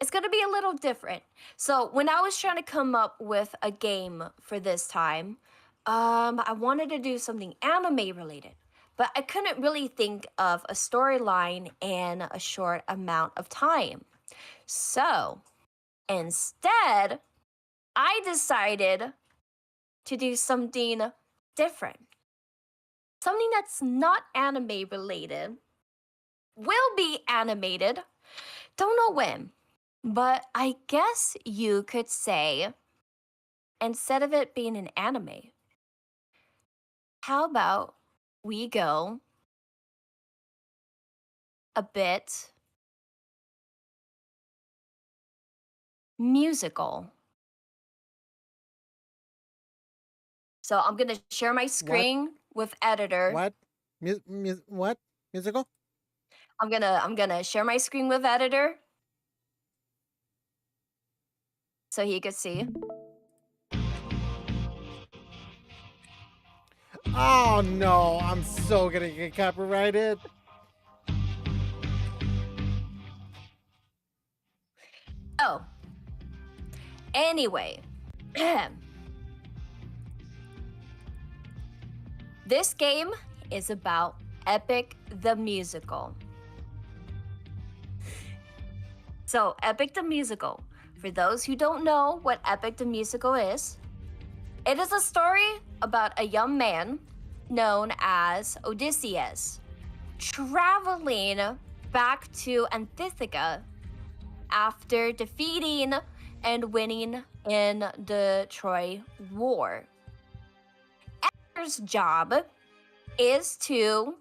is going to be a little different. So when I was trying to come up with a game for this time, I wanted to do something anime related, but I couldn't really think of a storyline in a short amount of time. So instead, I decided to do something different. Something that's not anime related, will be animated, don't know when, but I guess you could say, instead of it being an anime, how about we go a bit musical? So I'm gonna share my screen with editor. What? What? Musical? I'm gonna share my screen with editor so he could see. Oh no, I'm so gonna get copyrighted. Oh. Anyway. This game is about Epic the Musical. So, Epic the Musical, for those who don't know what Epic the Musical is, it is a story about a young man known as Odysseus traveling back to Ithaca after defeating and winning in the Troy War. Edgar's job is to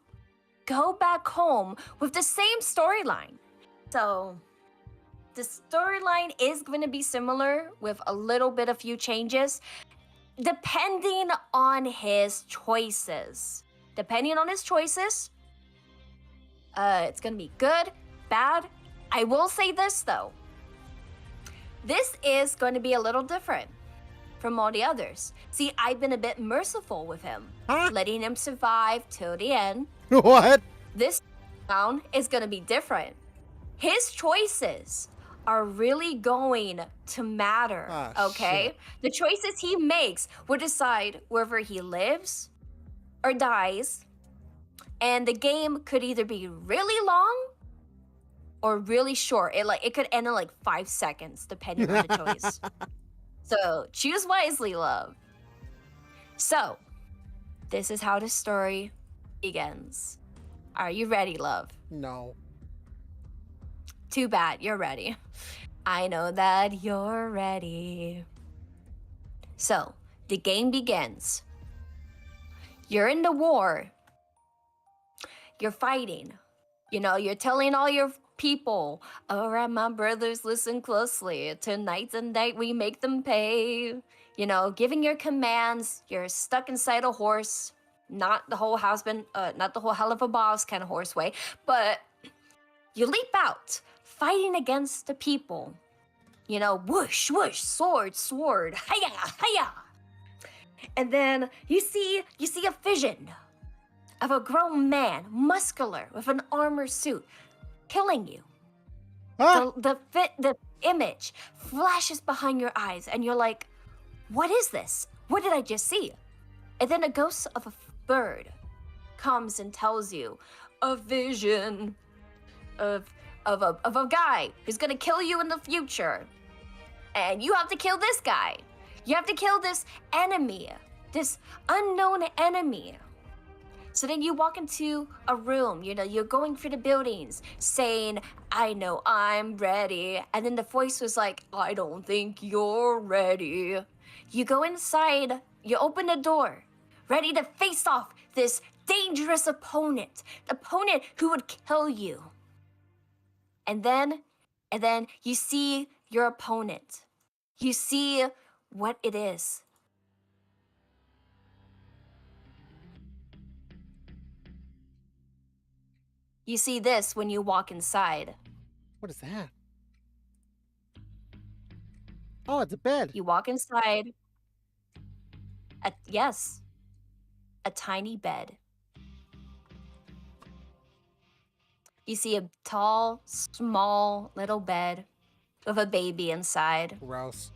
go back home with the same storyline. So the storyline is going to be similar with a little bit of few changes depending on his choices. Depending on his choices, it's going to be good, bad. I will say this though. This is going to be a little different from all the others. See, I've been a bit merciful with him, Huh? letting him survive till the end. What? This round is going to be different. His choices are really going to matter, Ah, okay? shit. The choices he makes will decide whether he lives or dies. And the game could either be really long or really short. It could end in like 5 seconds depending on the choice. So choose wisely, love. So this is how the story begins. Are you ready, love? No. Too bad, you're ready. I know that you're ready. So the game begins. You're in the war. You're fighting. You know, you're telling all your people, all right, my brothers, listen closely. Tonight's the night we make them pay. You know, giving your commands. You're stuck inside a horse. Not the whole not the whole hell of a boss kind of horse way, but you leap out, fighting against the people. You know, whoosh, whoosh, sword, sword, hiya, hiya. And then you see a vision of a grown man, muscular, with an armor suit, killing you. Ah! The image flashes behind your eyes, and you're like, "What is this? What did I just see?" And then a ghost of a bird comes and tells you a vision of a guy who's gonna kill you in the future, and you have to kill this guy. You have to kill this enemy, this unknown enemy. So then you walk into a room, you know, you're going through the buildings saying, I know I'm ready. And then the voice was like, I don't think you're ready. You go inside, you open the door, ready to face off this dangerous opponent, the opponent who would kill you. And then you see your opponent. You see what it is. You see this when you walk inside. What is that? Oh, it's a bed. You walk inside. Yes, a tiny bed. You see a tall, small little bed with a baby inside. Gross.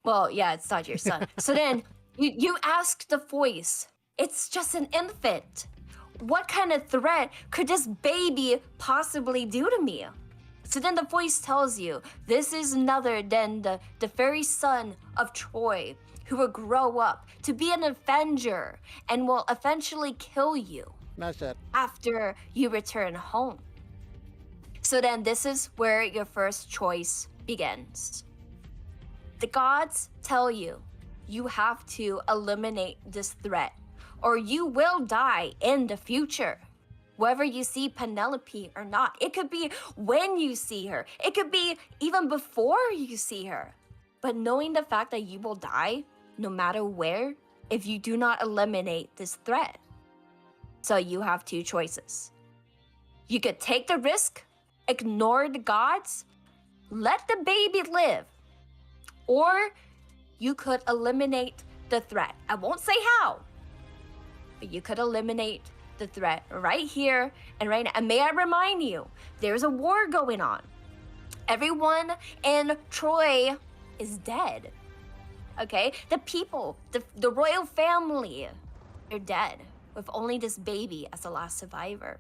Well, yeah, it's not your son. So then you ask the voice, it's just an infant. What kind of threat could this baby possibly do to me? So then the voice tells you, this is none other than the very son of Troy, who will grow up to be an Avenger and will eventually kill you Not yet. after you return home. So then this is where your first choice begins. The gods tell you, you have to eliminate this threat, or you will die in the future. Whether you see Penelope or not, it could be when you see her, it could be even before you see her. But knowing the fact that you will die, no matter where, if you do not eliminate this threat. So you have two choices. You could take the risk, ignore the gods, let the baby live, or you could eliminate the threat. I won't say how, but you could eliminate the threat right here and right now. And may I remind you, there's a war going on. Everyone in Troy is dead. Okay? The people, the royal family, they're dead with only this baby as the last survivor.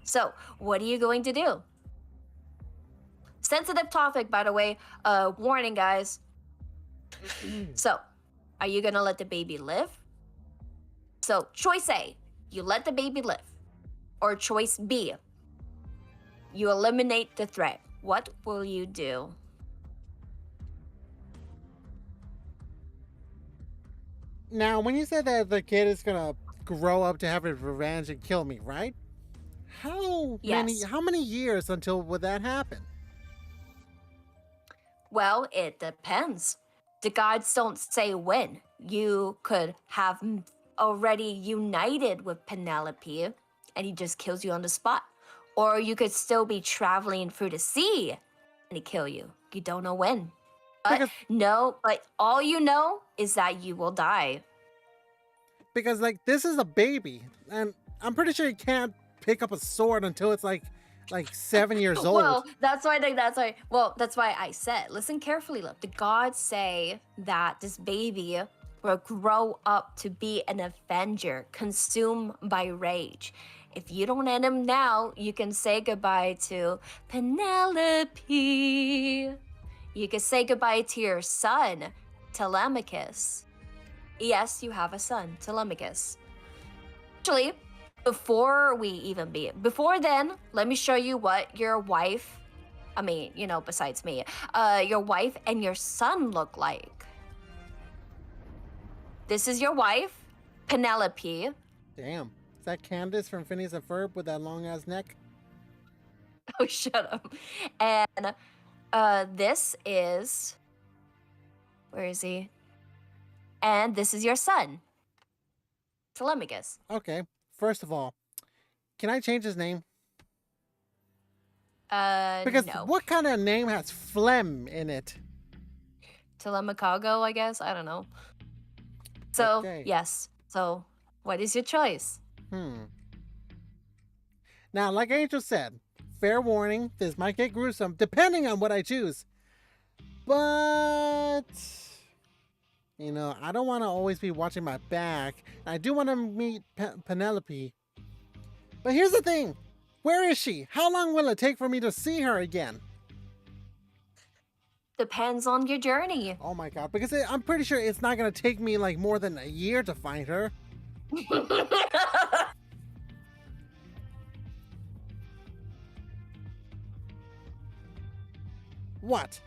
So, what are you going to do? Sensitive topic, by the way. Warning, guys. So, are you gonna let the baby live? So, choice A, you let the baby live. Or choice B, you eliminate the threat. What will you do? Now, when you said that the kid is gonna grow up to have his revenge and kill me, right? Yes. How many years until would that happen? Well, it depends. The gods don't say when. You could have already united with Penelope and he just kills you on the spot. Or you could still be traveling through the sea and he kill you. You don't know when. But but all you know is that you will die. Because like this is a baby, and I'm pretty sure you can't pick up a sword until it's like 7 years old. Well, that's why I said, listen carefully, look. The gods say that this baby will grow up to be an Avenger, consumed by rage. If you don't end him now, you can say goodbye to Penelope. You can say goodbye to your son, Telemachus. Yes, you have a son, Telemachus. Actually, before then, let me show you what your wife, besides me, your wife and your son look like. This is your wife, Penelope. Damn. Is that Candace from Phineas and Ferb with that long ass neck? Oh, shut up. And this is, where is he? And this is your son, Telemachus. Okay. First of all, can I change his name? Because No. what kind of name has phlegm in it? Telemacago, I guess. I don't know. So, Okay. yes. So, what is your choice? Now, like Angel said, fair warning, this might get gruesome depending on what I choose. But, I don't want to always be watching my back. I do want to meet Penelope. But here's the thing. Where is she? How long will it take for me to see her again? Depends on your journey. Oh my god, because I'm pretty sure it's not going to take me like more than a year to find her. What?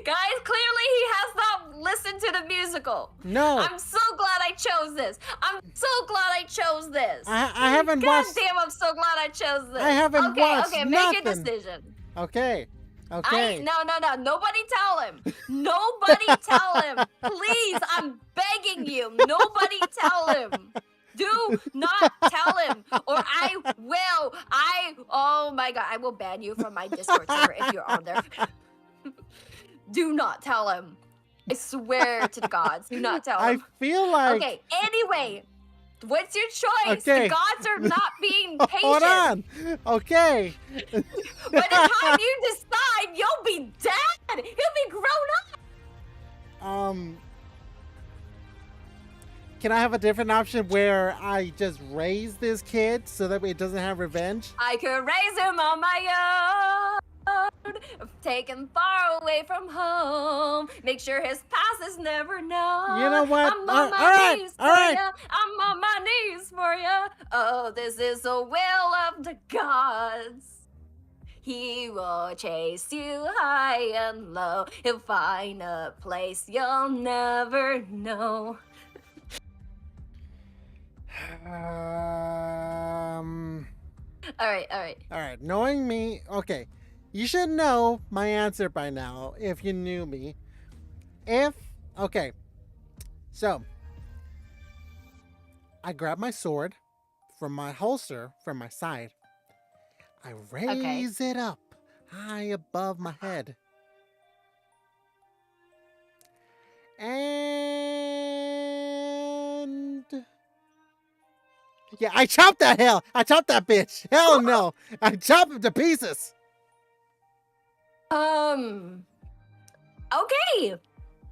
Guys, clearly he has not listened to the musical. No. I'm so glad I chose this. I'm so glad I chose this. I haven't God watched... damn, I'm so glad I chose this. I haven't watched Okay, make nothing. your decision. Okay. Okay. No. Nobody tell him. Nobody tell him. Please, I'm begging you. Nobody tell him. Do not tell him, or I will. Oh my god, I will ban you from my Discord server if you're on there. Do not tell him. I swear to the gods, do not tell I him. feel like... Okay, anyway, what's your choice? Okay. The gods are not being patient. Hold on. Okay. By the time you decide, you'll be dead. You'll be grown up. Can I have a different option where I just raise this kid so that it doesn't have revenge? I could raise him on my own, take him far away from home, make sure his past is never known. You know what? I'm on my All right, knees all for right. ya. I'm on my knees for ya. Oh, this is the will of the gods. He will chase you high and low. He'll find a place you'll never know. All right. Knowing me, okay. You should know my answer by now if you knew me. Okay. So, I grab my sword from my holster from my side. I raise it up high above my head. And yeah, I chopped that bitch. Hell no. I chopped him to pieces. Okay.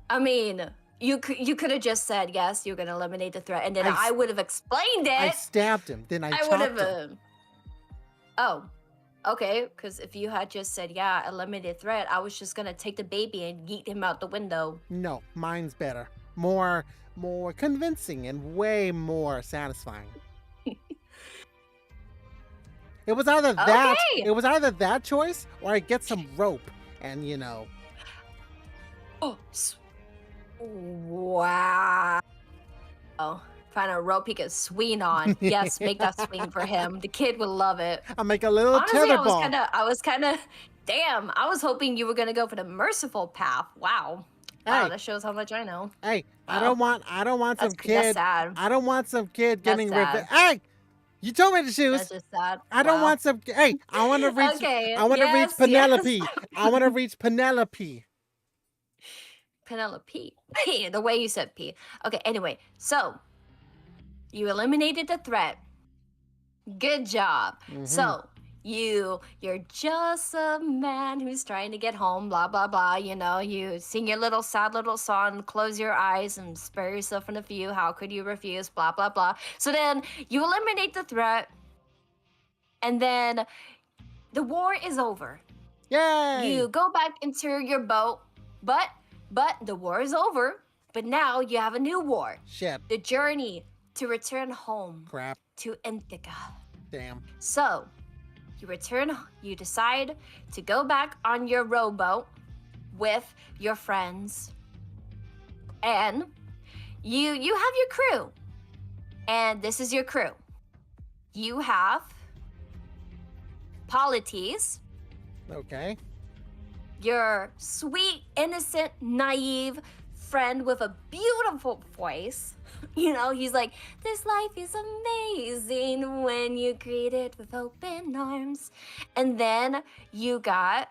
I mean, you could have just said yes, you're gonna eliminate the threat, and then I would have explained it. I stabbed him, then I would chopped have. him. Oh, okay. Because if you had just said yeah, eliminate threat, I was just gonna take the baby and yeet him out the window. No, mine's better. More convincing and way more satisfying. It was either that. Okay. It was either that choice, or I get some rope, and Oh, wow. Oh, find a rope he can swing on. Yes, make that swing for him. The kid would love it. I make a little Honestly, tether ball. I was kind of, damn. I was hoping you were gonna go for the merciful path. Wow. Wow, Hey. that shows how much I know. Hey, I Wow. don't want some That's kid. sad. I don't want some kid That's getting sad. revenge. Hey, you told me to choose. That's just sad. I don't Wow. want some. Hey, I want to reach. Okay, I want to reach yes, Penelope. yes. I want to reach Penelope. Penelope. P. The way you said P. Okay, anyway, so you eliminated the threat. Good job. Mhm. So You're just a man who's trying to get home, blah blah blah. You know, you sing your little sad little song, close your eyes and spare yourself in a few. How could you refuse? Blah blah blah. So then you eliminate the threat, and then the war is over. Yay! You go back into your boat, but the war is over. But now you have a new war. Shit. The journey to return home Crap. to Ithaca. Damn. So, you decide to go back on your rowboat with your friends. And you have your crew. And this is your crew. You have Polites, Okay. your sweet, innocent, naive friend with a beautiful voice. You know, he's like, this life is amazing when you greet it with open arms. And then you got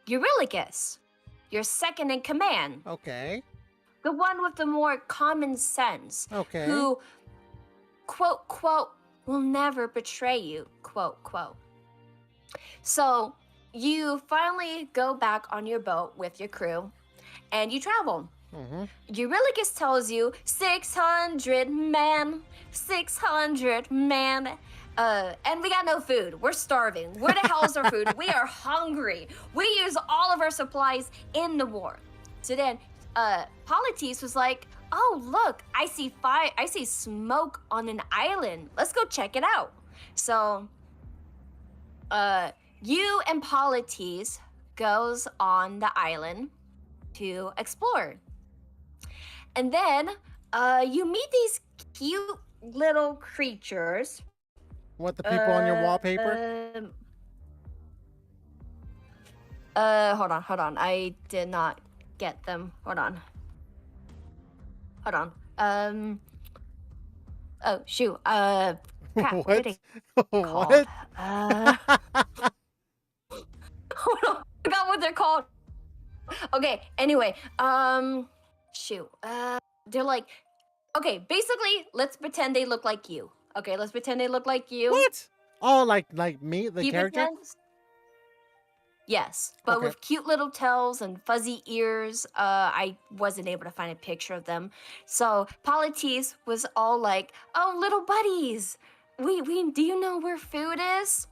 Eurylochus, your second in command, Okay. the one with the more common sense, Okay. who, quote, quote, will never betray you, quote, quote. So you finally go back on your boat with your crew and you travel. Mm-hmm. Eurylochus tells you 600 man, 600 man. And we got no food. We're starving. Where the hell is our food? We are hungry. We use all of our supplies in the war. So then, Polites was like, "Oh, look, I see fire. I see smoke on an island. Let's go check it out." So, you and Polites goes on the island to explore. And then you meet these cute little creatures. What, the people on your wallpaper? Hold on. I did not get them. Hold on. Oh, shoot. Crap, what What? did they call? What? Hold on. I forgot what they're called. Okay, anyway, shoot. They're like, okay, basically, let's pretend they look like you. Okay, let's pretend they look like you. What? Oh, like me, the He character? pretends. Yes, but Okay. with cute little tails and fuzzy ears. I wasn't able to find a picture of them. So Polites was all like, "Oh, little buddies, we do you know where food is?"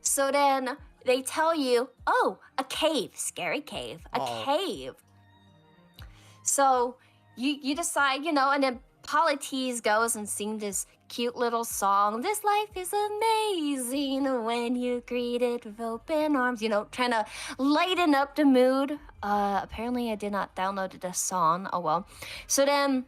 So then they tell you, "Oh, a cave, scary cave, a Oh. cave." So you decide, you know, and then Polites goes and sings this cute little song. This life is amazing when you greet it with open arms. You know, trying to lighten up the mood. Apparently I did not download the song. Oh well. So then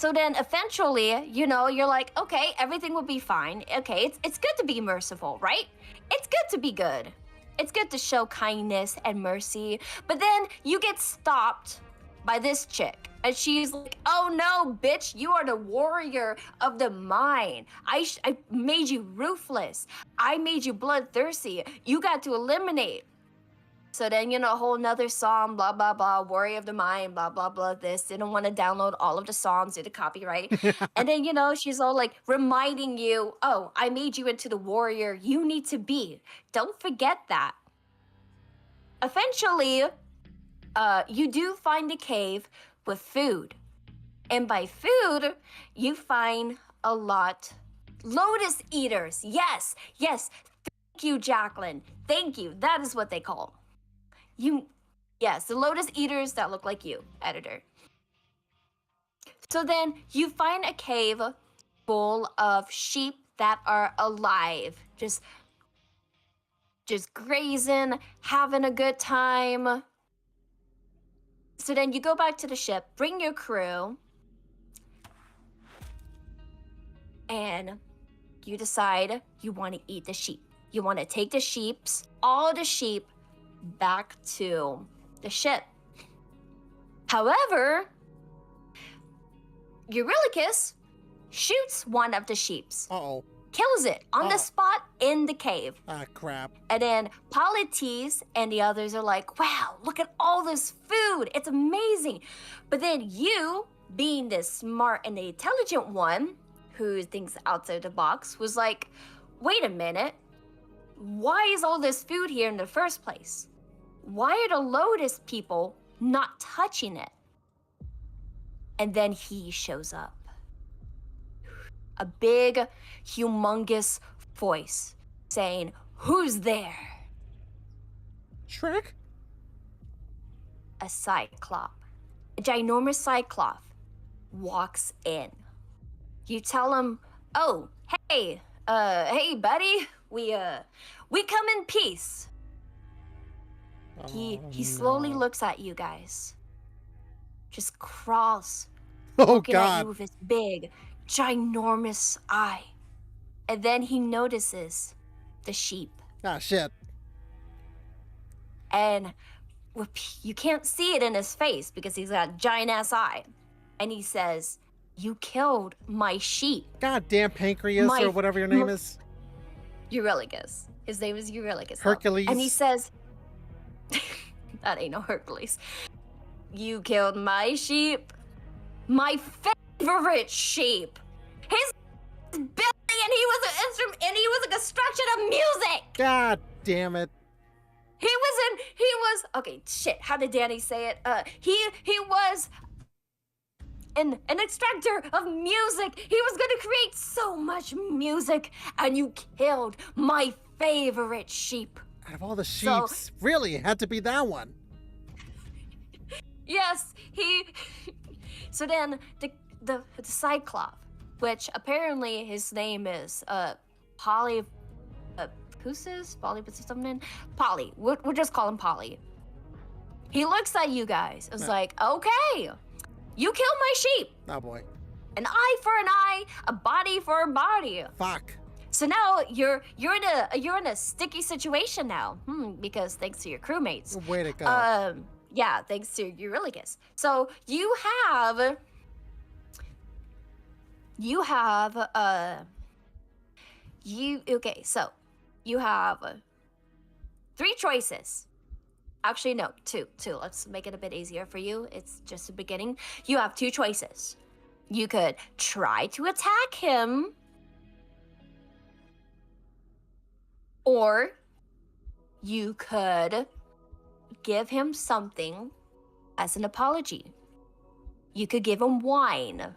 eventually, you know, you're like, okay, everything will be fine. Okay, it's good to be merciful, right? It's good to be good. It's good to show kindness and mercy. But then you get stopped by this chick. And she's like, "Oh no, bitch, you are the warrior of the mind. I made you ruthless. I made you bloodthirsty. You got to eliminate." So then, you know, a whole nother song, blah, blah, blah, warrior of the mind, blah, blah, blah, this. Didn't want to download all of the songs due to copyright. And then, you know, she's all like reminding you, "Oh, I made you into the warrior you need to be. Don't forget that." Eventually, you do find a cave with food. And by food, you find a lot lotus eaters. Yes. Thank you, Jacqueline. Thank you. That is what they call you. Yes, the lotus eaters that look like you, editor. So then you find a cave full of sheep that are alive, just grazing, having a good time. So then you go back to the ship, bring your crew, and you decide you want to eat the sheep. You want to take the all the sheep, back to the ship. However, Eurylochus shoots one of the sheep, Uh-oh. kills it on the Oh. spot in the cave. Ah, crap. And then Polites and the others are like, "Wow, look at all this food. It's amazing." But then you, being the smart and the intelligent one who thinks outside the box, was like, wait a minute. Why is all this food here in the first place? Why are the Lotus people not touching it? And then he shows up. A big, humongous voice saying, "Who's there?" Shrek? A cyclop, a ginormous cyclop, walks in. You tell him, "Oh, hey, buddy, we come in peace." He slowly looks at you guys. Just crawls, Oh looking at you God. with his big, ginormous eye. And then he notices the sheep. Ah shit. And you can't see it in his face because he's got a giant ass eye. And he says, "You killed my sheep." Goddamn Pancreas My- or whatever your name is. Eurylochus. His name is Eurylochus. Hercules. And he says, that ain't no Hercules. "You killed my sheep. My favorite sheep. His Billy, and he was an instrument, and he was a construction of music. God damn it. He was okay, shit, how did Danny say it? He was an extractor of music. He was gonna create so much music, and you killed my favorite sheep." Out of all the So- sheeps, really, it had to be that one. Yes, so then the Cyclop, which apparently his name is Polly, something? Polly. We'll just call him Polly. He looks at you guys. It's Yeah. like, "Okay, you killed my sheep. Oh boy. An eye for an eye, a body for a body." Fuck. So now you're in a sticky situation now, because thanks to your crewmates. Way to go. Yeah, thanks to Eurylochus. So you have so you have 3 choices. Actually, no, two. Let's make it a bit easier for you. It's just the beginning. You have 2 choices. You could try to attack him, or you could give him something as an apology. You could give him wine.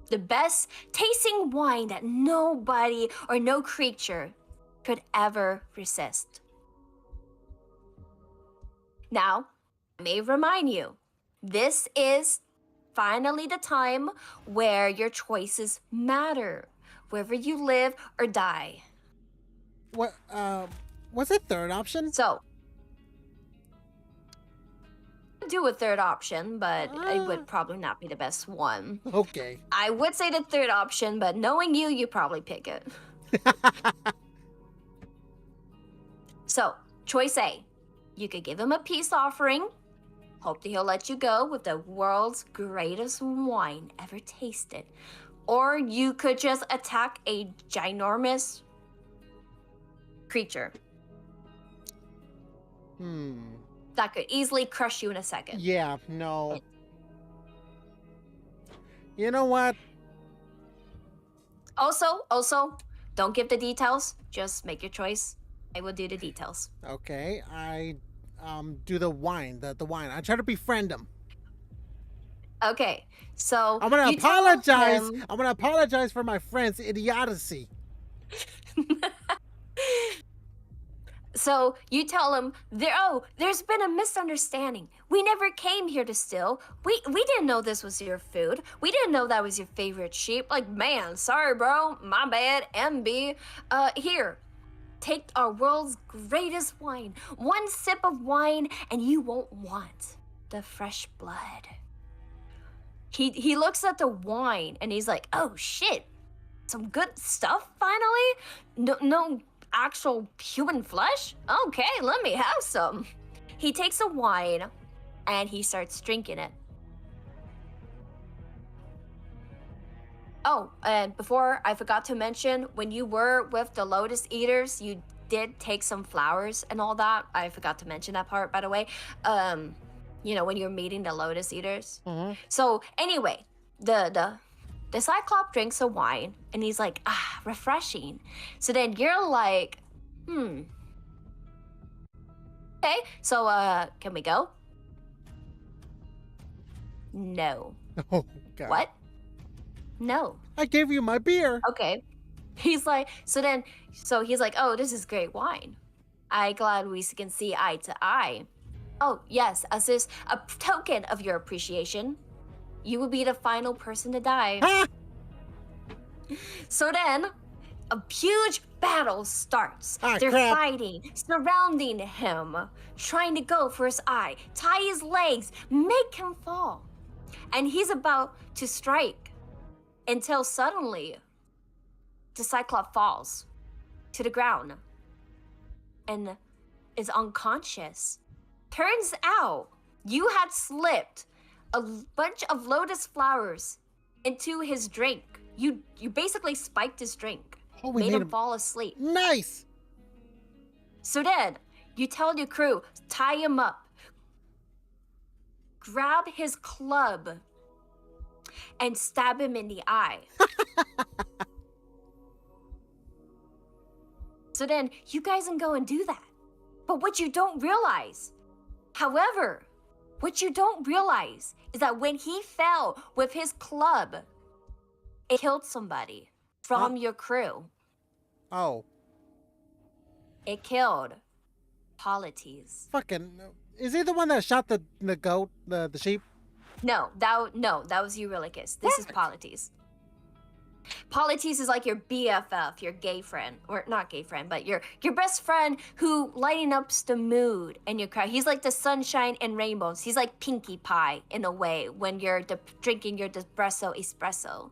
The best tasting wine that nobody or no creature could ever resist. Now, I may remind you, this is finally the time where your choices matter, wherever you live or die. What? What's the third option? So, do a third option, but it would probably not be the best one. Okay. I would say the third option, but knowing you, you probably pick it. So, choice A. You could give him a peace offering. Hope that he'll let you go with the world's greatest wine ever tasted. Or you could just attack a ginormous creature that could easily crush you in a second. Yeah, no. You know what? Also, don't give the details. Just make your choice. I will do the details. Okay, I do the wine. The wine. I try to befriend him. Okay, so I'm gonna you tell apologize. him- I'm gonna apologize for my friend's idiocy. So you tell him there's been a misunderstanding. We never came here to steal. We didn't know this was your food. We didn't know that was your favorite sheep. Like, man, sorry, bro. My bad. MB. Here. Take our world's greatest wine. 1 sip of wine and you won't want the fresh blood. He looks at the wine and he's like, "Oh shit. Some good stuff finally? No actual human flesh? Okay, let me have some." He takes the wine and he starts drinking it. Oh, and before I forgot to mention, when you were with the Lotus Eaters, you did take some flowers and all that. I forgot to mention that part, by the way. When you're meeting the Lotus Eaters. Mm-hmm. So anyway, the the Cyclops drinks a wine and he's like, ah, refreshing. So then you're like, okay, so can we go? No. Oh, God. What? No. I gave you my beer. Okay. He's like, so he's like, oh, this is great wine. I glad we can see eye to eye. Oh, yes, as this a token of your appreciation, you will be the final person to die. Ha! So then, a huge battle starts. Ah, They're crap. fighting, surrounding him, trying to go for his eye, tie his legs, make him fall. And he's about to strike until suddenly the Cyclops falls to the ground and is unconscious. Turns out you had slipped a bunch of lotus flowers into his drink. You basically spiked his drink, Oh, we made made him him fall asleep. nice. So then you tell your crew, tie him up, grab his club, and stab him in the eye. So then you guys can go and do that. But what you don't realize, however, what you don't realize is that when he fell with his club, it killed somebody from your crew. Oh, It killed Polites. fucking. Is he the one that shot the goat, the sheep? No, that was Eurylicus. This is Polites. Polites is like your BFF, your gay friend, or not gay friend, but your best friend who lighting up the mood in your crowd. He's like the sunshine and rainbows. He's like Pinkie Pie in a way when you're drinking your espresso.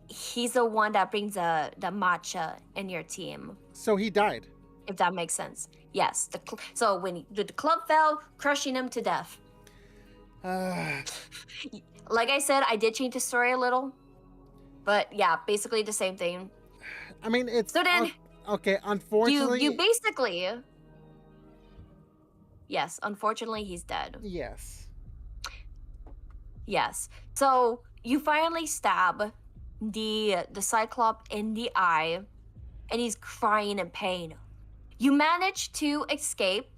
He's the one that brings the matcha in your team, So he died. if that makes sense. Yes. So when the club fell, crushing him to death. Like I said, I did change the story a little. But yeah, basically the same thing. I mean, it's So then, okay. Unfortunately, you basically... Yes, unfortunately, he's dead. yes. Yes. So you finally stab the Cyclops in the eye, and he's crying in pain. You manage to escape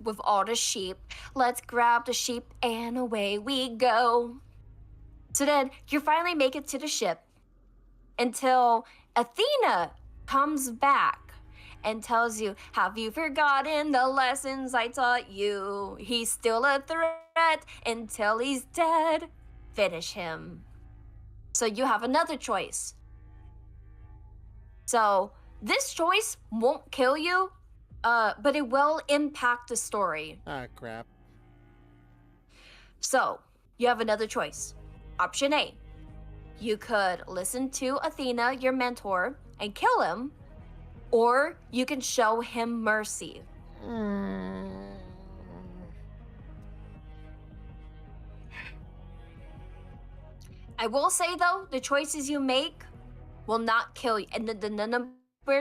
with all the sheep. Let's grab the sheep and away we go. So then you finally make it to the ship until Athena comes back and tells you, have you forgotten the lessons I taught you? He's still a threat until he's dead. Finish him. So you have another choice. So this choice won't kill you, but it will impact the story. Ah, crap. So you have another choice. Option A, you could listen to Athena, your mentor, and kill him, or you can show him mercy. I will say though, the choices you make will not kill you, and the number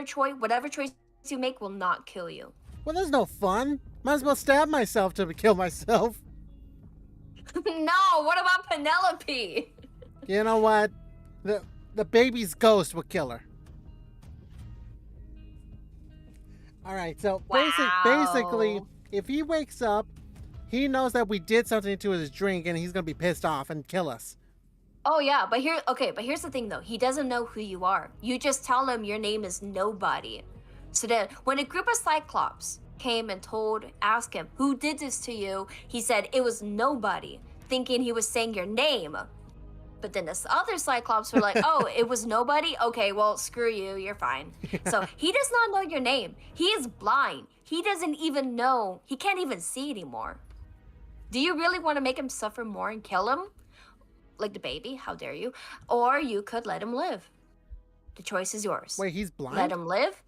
choice, whatever choice you make, will not kill you. Well, there's no fun. Might as well stab myself to kill myself. No, what about Penelope? You know what? The baby's ghost will kill her. All right, so basically, Wow. if he wakes up, he knows that we did something to his drink, and he's gonna be pissed off and kill us. Oh yeah, but here's the thing though. He doesn't know who you are. You just tell him your name is nobody. So then when a group of Cyclops came and asked him, who did this to you? He said it was nobody, thinking he was saying your name. But then this other Cyclops were like, oh, it was nobody? Okay, well, screw you, you're fine. So he does not know your name. He is blind. He doesn't even know, he can't even see anymore. Do you really want to make him suffer more and kill him? Like the baby, how dare you? Or you could let him live. The choice is yours. Wait, he's blind? Let him live?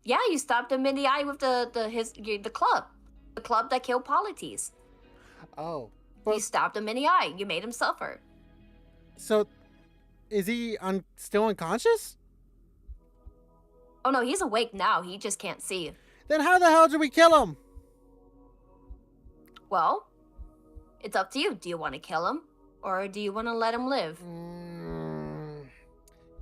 Yeah, you stabbed him in the eye with the club. The club that killed Polites. Oh. You But, stabbed him in the eye. You made him suffer. so, is he still unconscious? Oh no, he's awake now. He just can't see. Then how the hell did we kill him? Well, it's up to you. Do you want to kill him? Or do you want to let him live?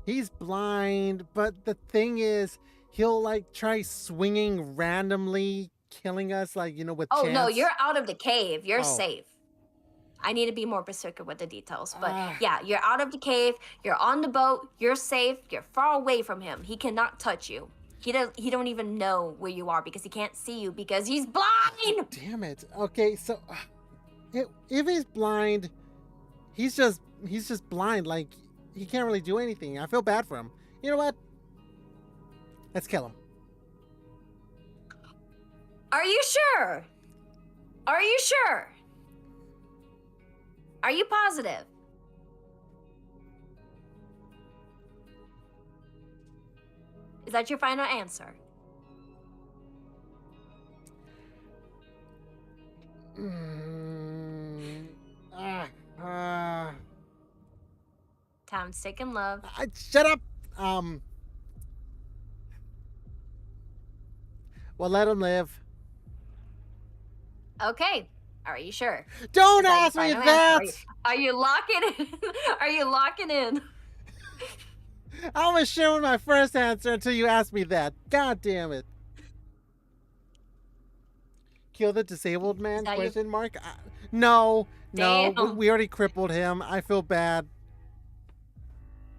He's blind, but the thing is, he'll like try swinging randomly, killing us, like, with Oh no, chance. you're out of the cave. You're Oh. safe. I need to be more berserker with the details, but Ah. yeah, you're out of the cave. You're on the boat. You're safe. You're far away from him. He cannot touch you. He don't even know where you are because he can't see you because he's blind. Damn it. Okay, so if he's blind, he's just blind. Like, he can't really do anything. I feel bad for him. You know what? Let's kill him. Are you sure? Are you sure? Are you positive? Is that your final answer? Time's taking love. Shut up. Well, let him live. Okay. Are you sure? Don't Is that your ask me final that. answer? Are you locking in? Are you locking in? I was sure with my first answer until you asked me that. God damn it. Kill the disabled man? that your- Question mark? No, no. Damn. We already crippled him. I feel bad.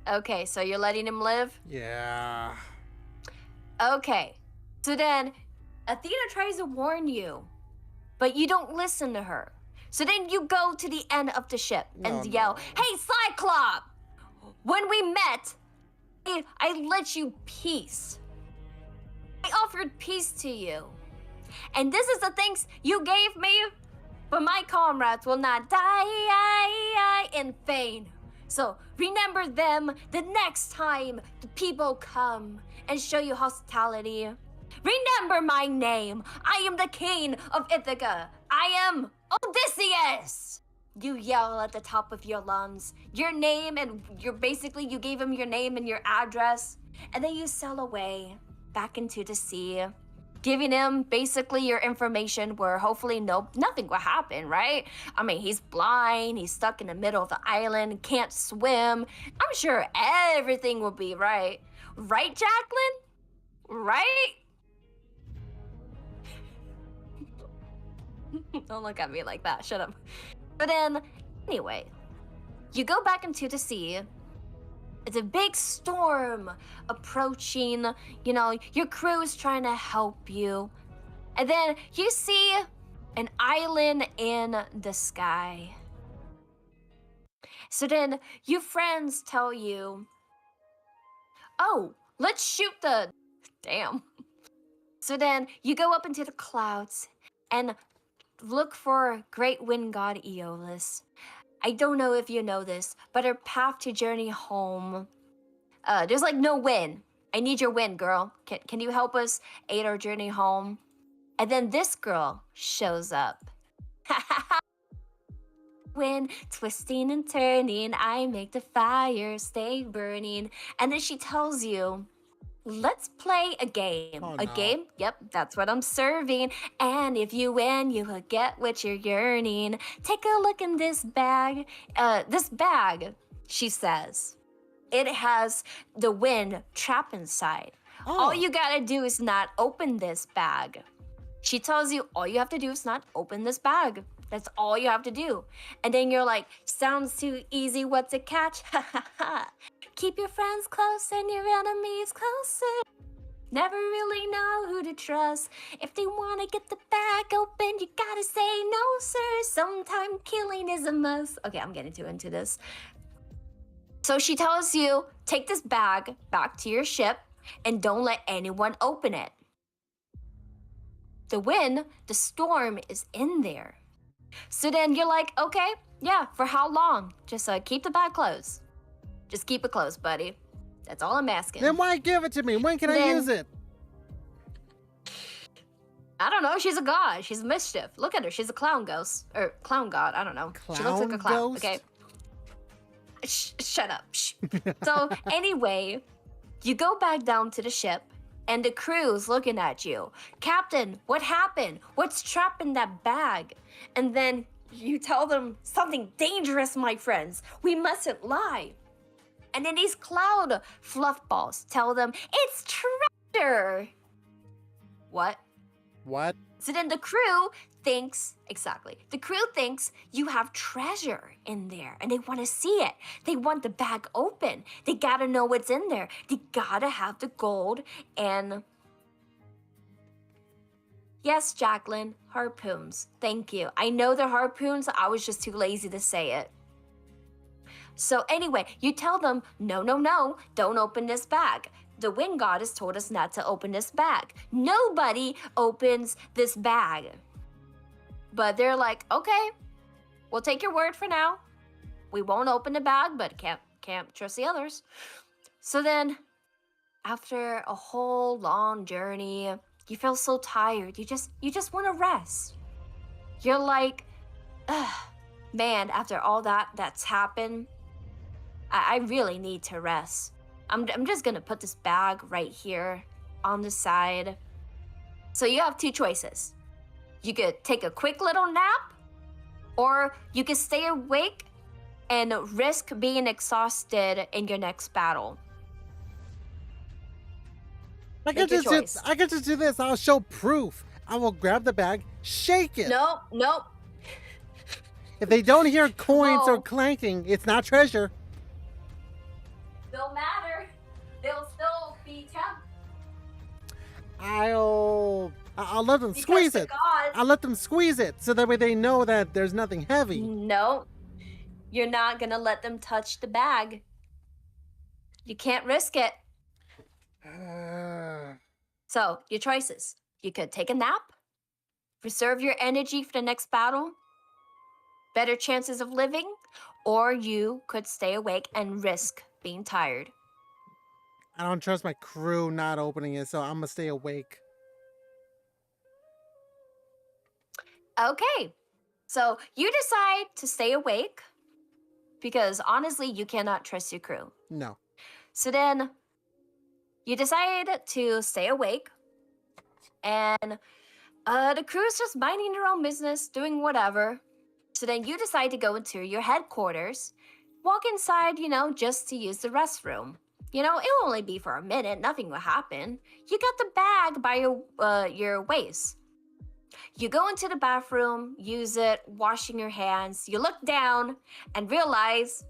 Okay, so you're letting him live? Yeah. Okay. So then, Athena tries to warn you, but you don't listen to her. So then you go to the end of the ship and yell, no. "Hey, Cyclops! When we met, I let you peace. I offered peace to you. And this is the things you gave me, but my comrades will not die in vain. So remember them the next time the people come and show you hospitality. Remember my name. I am the king of Ithaca. I am Odysseus." You yell at the top of your lungs your name, and you gave him your name and your address, and then you sail away back into the sea, giving him basically your information where hopefully nothing will happen, right? I mean, he's blind, he's stuck in the middle of the island, can't swim. I'm sure everything will be right. Right, Jacqueline? Right? Don't look at me like that, shut up. But then, anyway, you go back into the sea. It's a big storm approaching. You know, your crew is trying to help you. And then you see an island in the sky. So then your friends tell you, "Oh, let's shoot the..." Damn. So then you go up into the clouds and look for great wind god Aeolus. I don't know if you know this, but our path to journey home, there's like no wind. I need your wind, girl. Can you help us aid our journey home? And then this girl shows up. Wind twisting and turning, I make the fire stay burning. And then she tells you, "Let's play a game." Oh, A no. game? Yep, that's what I'm serving. And if you win, you will get what you're yearning. Take a look in this bag. This bag, she says, it has the wind trapped inside. Oh. All you gotta do is not open this bag. She tells you all you have to do is not open this bag. That's all you have to do. And then you're like, "Sounds too easy, what's a catch?" Ha ha ha. Keep your friends close and your enemies closer. Never really know who to trust. If they want to get the bag open, you gotta say no, sir. Sometime killing is a must. Okay, I'm getting too into this. So she tells you, take this bag back to your ship and don't let anyone open it. The wind, the storm is in there. So then you're like, "Okay, yeah, for how long? Just keep the bag closed. Just keep it closed, buddy. That's all I'm asking." Then why give it to me? When can I Then- use it? I don't know. She's a god. She's mischief. Look at her. She's a clown ghost. Or clown god. I don't know. She looks like a Clown clown. ghost? Okay. Shut up. Shh. So anyway, you go back down to the ship and the crew's looking at you. "Captain, what happened? What's trapped in that bag?" And then you tell them, "Something dangerous, my friends. We mustn't lie." And then these cloud fluff balls tell them it's treasure. What? What? So then the crew thinks, exactly, the crew thinks you have treasure in there and they want to see it. They want the bag open. They gotta know what's in there. They gotta have the gold and, yes, Jacqueline, harpoons. Thank you. I know they're harpoons. I was just too lazy to say it. So anyway, you tell them, no, no, no, don't open this bag. The wind goddess told us not to open this bag. Nobody opens this bag. But they're like, okay, we'll take your word for now. We won't open the bag, but can't trust the others. So then, after a whole long journey, you feel so tired. You just want to rest. You're like, man, after all that's happened, I really need to rest. I'm just gonna put this bag right here on the side. So you have two choices. You could take a quick little nap, or you could stay awake and risk being exhausted in your next battle. I Make your choice. I can just do this. I'll show proof. I will grab the bag, shake it. Nope. If they don't hear coins or No. clanking, it's not treasure. Don't matter. They'll still be tempted. I'll let them squeeze it. I'll let them squeeze it so that way they know that there's nothing heavy. No, you're not gonna let them touch the bag. You can't risk it. So, your choices. You could take a nap, reserve your energy for the next battle, better chances of living, or you could stay awake and risk being tired. I don't trust my crew not opening it, so I'm gonna stay awake. Okay, so you decide to stay awake because honestly, you cannot trust your crew. No. So then you decide to stay awake, and the crew is just minding their own business, doing whatever. So then you decide to go into your headquarters, walk inside, just to use the restroom. It'll only be for a minute, nothing will happen. You got the bag by your waist. You go into the bathroom, use it, washing your hands. You look down and realize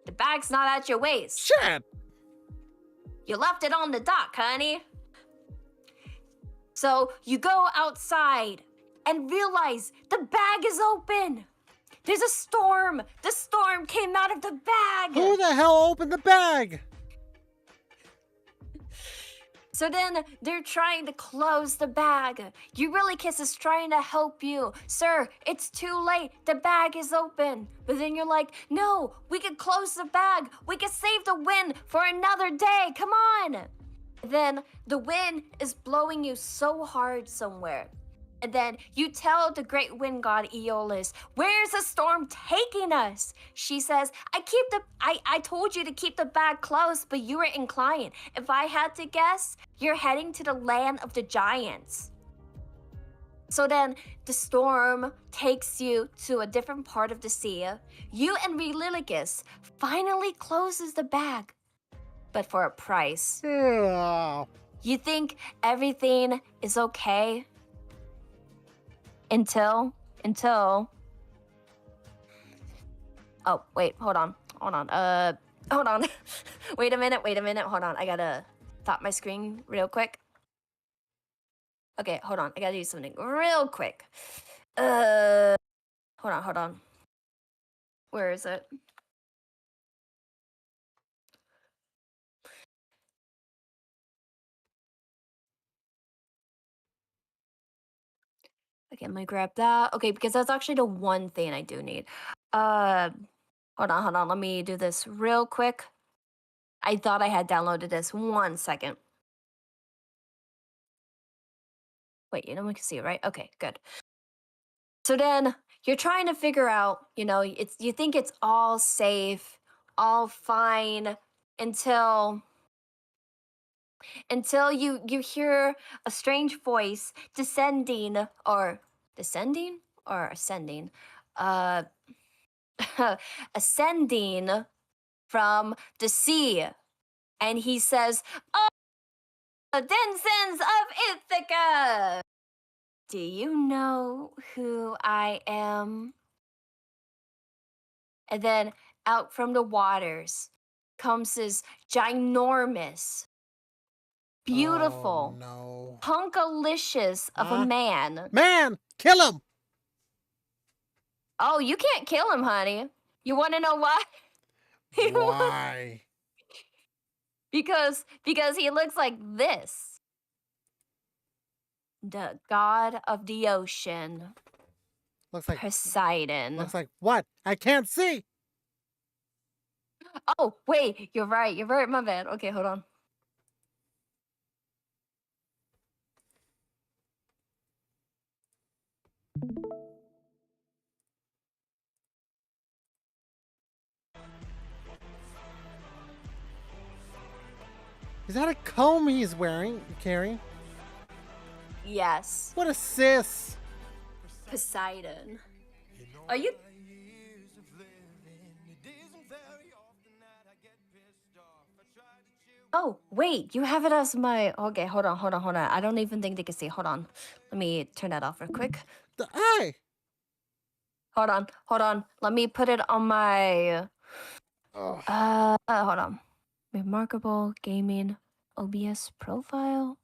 the bag's not at your waist. Shit! You left it on the dock, honey. So you go outside and realize the bag is open. There's a storm. The storm came out of the bag. Who the hell opened the bag? So then they're trying to close the bag. Eurylochus is trying to help you. Sir, it's too late. The bag is open. But then you're like, no, we can close the bag. We can save the wind for another day. Come on. Then the wind is blowing you so hard somewhere. And then you tell the great wind god Aeolus, where's the storm taking us? She says, I told you to keep the bag closed, but you were inclined. If I had to guess, you're heading to the land of the giants. So then the storm takes you to a different part of the sea. You and Eurylochus finally closes the bag, but for a price. Oh. You think everything is okay? Until oh wait, hold on hold on wait a minute, hold on, I gotta stop my screen real quick. Okay, hold on, I gotta do something real quick. Hold on, where is it? Okay, let me grab that. Okay, because that's actually the one thing I do need. Hold on. Let me do this real quick. I thought I had downloaded this. 1 second. Wait, we can see it, right? Okay, good. So then you're trying to figure out, you think it's all safe, all fine until you hear a strange voice ascending ascending from the sea. And he says, "Oh, denizens of Ithaca, do you know who I am?" And then out from the waters comes this ginormous, beautiful, Oh, no. punkalicious of a Huh? man. Man, kill him! Oh, you can't kill him, honey. You want to know why? Why? because he looks like this. The god of the ocean, Looks like Poseidon. looks like what? I can't see. Oh, wait, you're right. You're right. My bad. Okay, hold on. Is that a comb he's carrying? Yes, What a sis! Poseidon. Are you? Oh, wait, you have it as my. Okay, hold on. I don't even think they can see. Hold on. Let me turn that off real quick. Hey! Hold on. Let me put it on my. Oh. Hold on. Remarkable gaming OBS profile.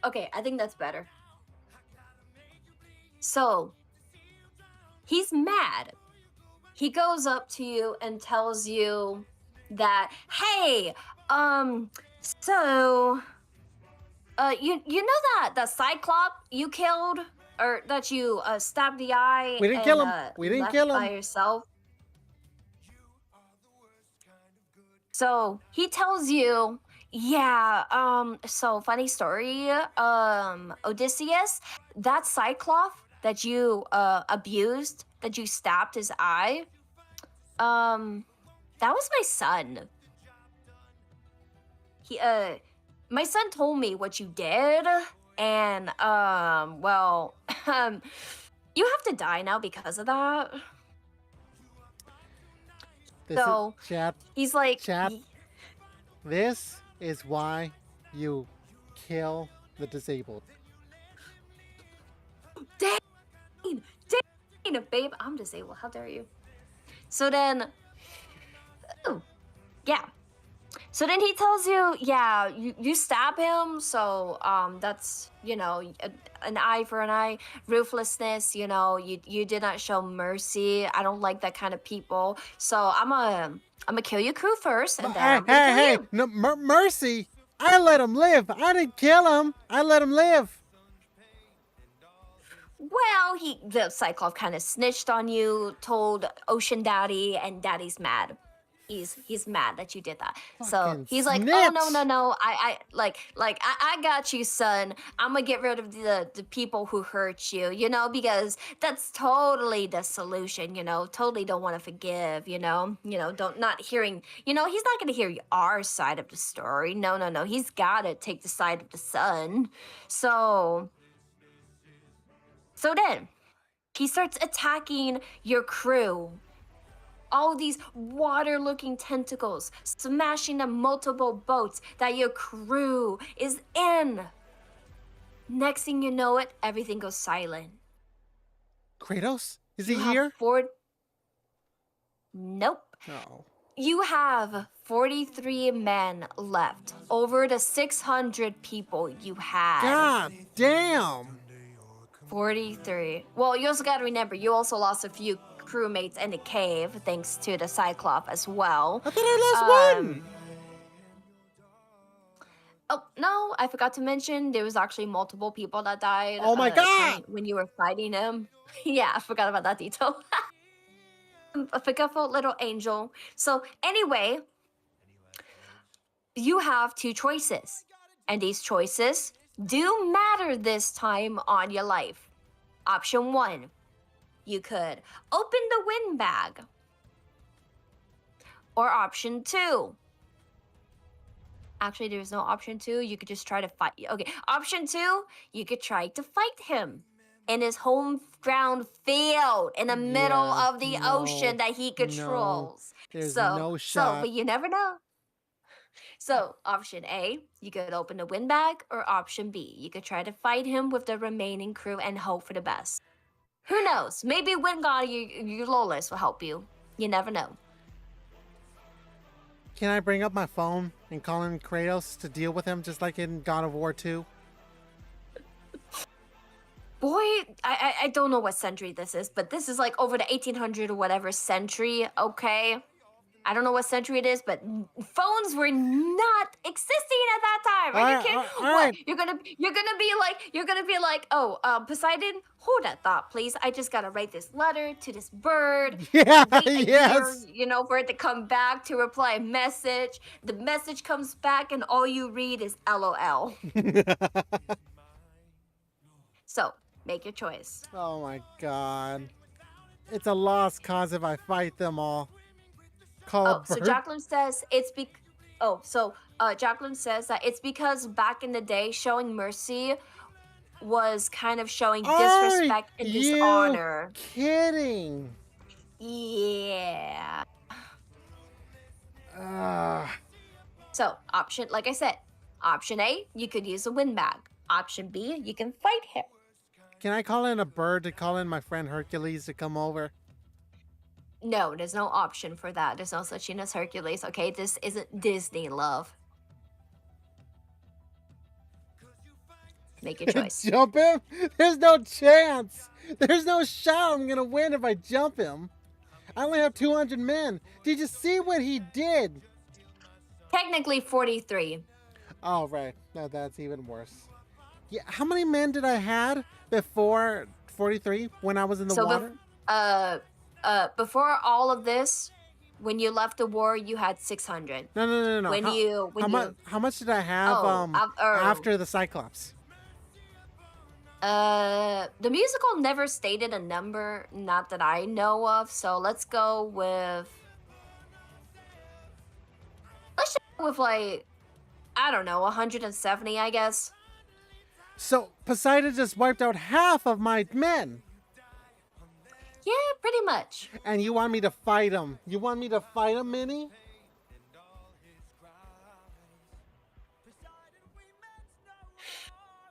Okay, I think that's better. So, he's mad. He goes up to you and tells you that, hey, so, you know that Cyclop you killed, or that you stabbed the eye We didn't and kill him. We didn't left kill by him. yourself? So he tells you, yeah, so funny story, Odysseus, that Cyclops that you abused, that you stabbed his eye, that was my son. He my son told me what you did, and well, you have to die now because of that. This So is chat. he's like, Chat. This is why you kill the disabled. Dane, babe, I'm disabled. How dare you? So then, oh, yeah. So then he tells you, yeah, you stab him. So that's, you know, an eye for an eye, ruthlessness. You know, you did not show mercy. I don't like that kind of people. So I'm gonna kill your crew first, and then I'm gonna kill you. No, mercy! I let him live. I didn't kill him. I let him live. Well, the Cyclops kind of snitched on you, told Ocean Daddy, and Daddy's mad. He's mad that you did that. So Fucking he's like, oh no, snitch. I got you, son. I'm gonna get rid of the people who hurt you, you know, because that's totally the solution, you know. Totally don't want to forgive, you know, don't not hearing, you know, he's not gonna hear our side of the story. No. He's gotta take the side of the son. So then he starts attacking your crew. All these water-looking tentacles smashing the multiple boats that your crew is in. Next thing you know it, everything goes silent. Kratos? Is he You have here? Nope. No. You have 43 men left over the 600 people you had. God damn. 43. Well, you also got to remember, you also lost a few crewmates in the cave thanks to the Cyclops as well. I thought I lost one. Oh, no, I forgot to mention there was actually multiple people that died. Oh my God. When you were fighting him. Yeah, I forgot about that detail. A forgetful little angel. So anyway, you have two choices. And these choices do matter this time on your life. Option 1, you could open the wind bag. Or option 2, Actually, there's no option 2. You could just try to fight. Okay, option 2, you could try to fight him in his home ground field in the middle Yeah, of the ocean that he no, controls. there's no So, shot. but you never know. So, option A, you could open the windbag, or option B, you could try to fight him with the remaining crew and hope for the best. Who knows? Maybe Wind God, your Lolis will help you. You never know. Can I bring up my phone and call in Kratos to deal with him just like in God of War 2? Boy, I don't know what century this is, but this is like over the 1800 or whatever century, okay? I don't know what century it is, but phones were not existing at that time. Are you kidding? all What? right. You're gonna be like, oh, Poseidon, hold that thought, please. I just gotta write this letter to this bird. Yeah, Wait a yes. year, for it to come back to reply a message. The message comes back, and all you read is LOL. So make your choice. Oh my god. It's a lost cause if I fight them all. Call a So bird. Jacqueline says Jacqueline says that it's because back in the day, showing mercy was kind of showing disrespect and dishonor. Kidding. Yeah. Uh, So like I said, option A, you could use a windbag. Option B, you can fight him. can I call in a bird to call in my friend Hercules to come over? No, there's no option for that. There's no such thing as Hercules, okay? This isn't Disney, love. Make your choice. Jump him? There's no chance. There's no shot I'm gonna win if I jump him. I only have 200 men. Did you see what he did? Technically 43. Oh, right. No, that's even worse. Yeah, how many men did I had before 43 when I was in the water? Before all of this, when you left the war, you had 600. No. How much did I have after the Cyclops? The musical never stated a number, not that I know of. So let's go with like, I don't know, 170, I guess. So Poseidon just wiped out half of my men. Yeah, pretty much. And you want me to fight him? You want me to fight him, Minnie?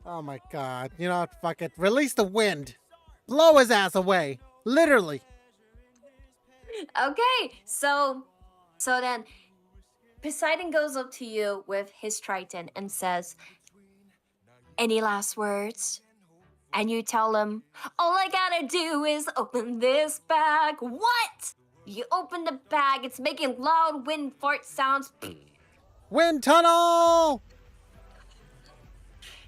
Oh my god. You know what? Fuck it. Release the wind. Blow his ass away. Literally. Okay, so then Poseidon goes up to you with his Triton and says, "Any last words?" And you tell him, "All I gotta do is open this bag." What? You open the bag, it's making loud wind fart sounds. Wind tunnel!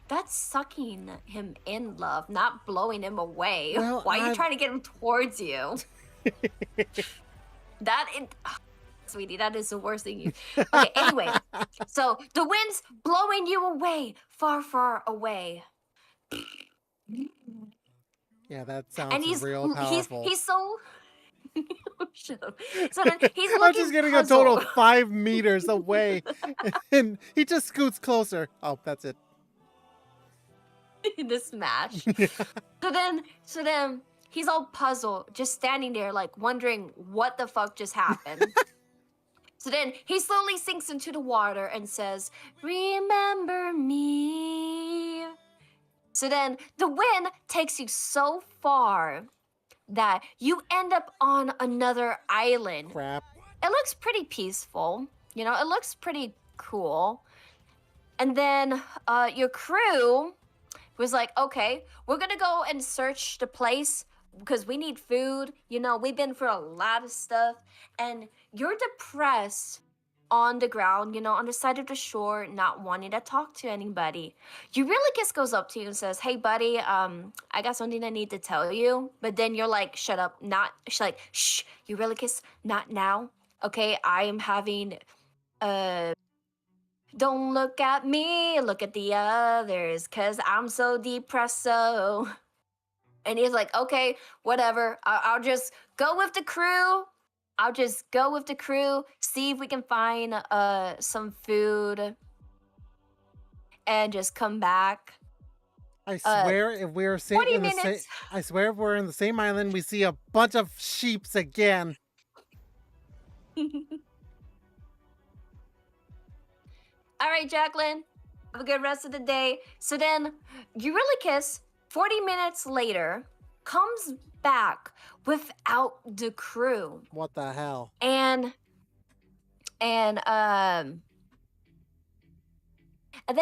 That's sucking him in, love, not blowing him away. Well, Why are you trying to get him towards you? Sweetie, that is the worst thing you... Okay, anyway. So the wind's blowing you away, far, far away. Yeah, that sounds And real powerful. he's so... Shut up. So then he's looking I'm just getting puzzled. a total of 5 meters away. And he just scoots closer. Oh, that's it. The smash. So then he's all puzzled, just standing there like wondering what the fuck just happened. So then he slowly sinks into the water and says, "Remember me." So then the wind takes you so far that you end up on another island. Crap. It looks pretty peaceful, it looks pretty cool. And then your crew was like, "Okay, we're gonna go and search the place because we need food. We've been through a lot of stuff." And you're depressed on the ground, on the side of the shore, not wanting to talk to anybody. Eurylochus goes up to you and says, "Hey, buddy, I got something I need to tell you." But then you're like, "Shut up, she's like, "Shh, Eurylochus, not now. Okay, I am having, don't look at me, look at the others, cause I'm so depressed, so." And he's like, "Okay, whatever. I'll just go with the crew. See if we can find some food and just come back. I swear, if we're 40 in the same, minutes. I swear, if we're in the same island, we see a bunch of sheeps again. All right, Jacqueline. Have a good rest of the day. So then, Eurylochus, 40 minutes later, comes back without the crew. What the hell? And then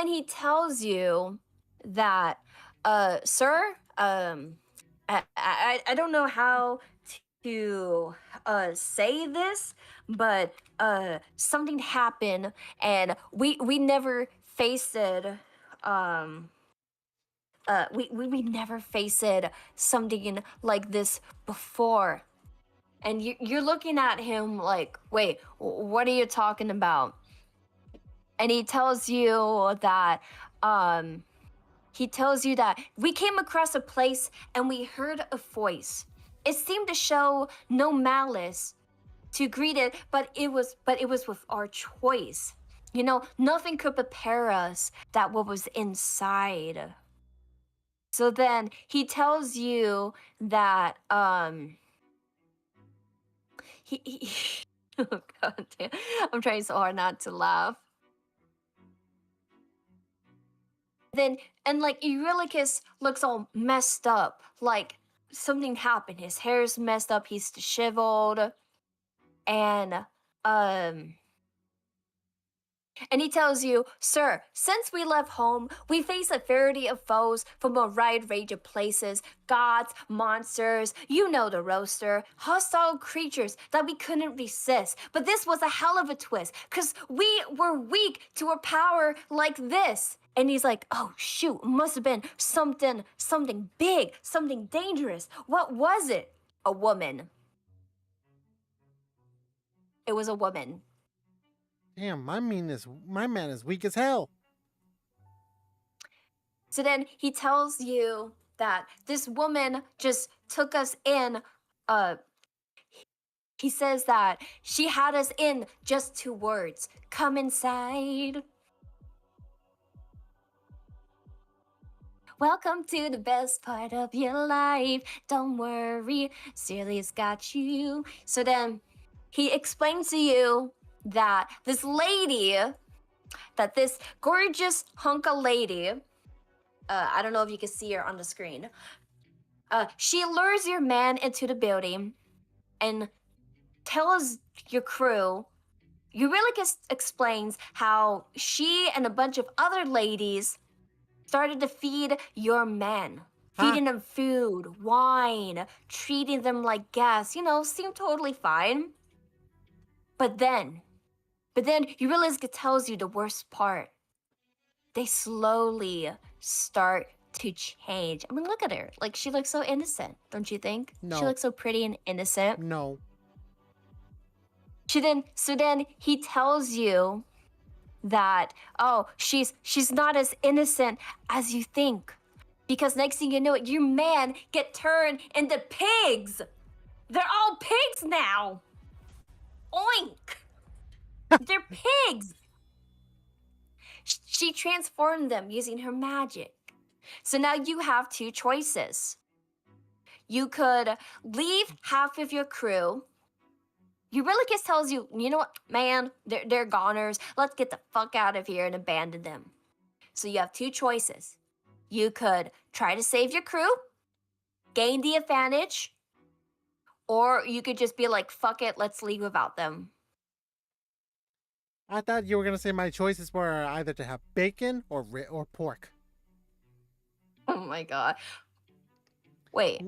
he tells you that, sir, I don't know how to say this, but something happened, and we never faced it. We never faced something like this before. And you're looking at him like, wait, what are you talking about? And he tells you that we came across a place and we heard a voice. It seemed to show no malice to greet it, but it was with our choice. You know, nothing could prepare us that what was inside. So then he tells you that he oh god damn. I'm trying so hard not to laugh. Then and like Eurylochus looks all messed up, like something happened. His hair's messed up, he's disheveled, and he tells you, sir, since we left home, we face a variety of foes from a wide range of places. Gods, monsters, you know the roaster, hostile creatures that we couldn't resist. But this was a hell of a twist, because we were weak to a power like this. And he's like, oh shoot, it must have been something big, something dangerous. What was it? A woman. It was a woman. Damn, my man is weak as hell. So then he tells you that this woman just took us in. He says that she had us in just 2 words. Come inside. Welcome to the best part of your life. Don't worry, Celia's got you. So then he explains to you that this gorgeous hunk of lady, I don't know if you can see her on the screen. She lures your man into the building and tells your crew. Eurylochus explains how she and a bunch of other ladies started to feed your men. Feeding them food, wine, treating them like guests, you know, seemed totally fine. But then Eurylochus tells you the worst part. They slowly start to change. I mean, look at her. Like, she looks so innocent, don't you think? No. She looks so pretty and innocent. No. So then he tells you that, oh, she's not as innocent as you think. Because next thing you know, your man get turned into pigs. They're all pigs now. Oink. They're pigs. She transformed them using her magic. So now you have 2 choices. You could leave half of your crew. Eurylochus tells you, you know what, man, they're goners. Let's get the fuck out of here and abandon them. So you have 2 choices. You could try to save your crew, gain the advantage, or you could just be like, fuck it, let's leave without them. I thought you were gonna say my choices were either to have bacon or pork. Oh my god. Wait.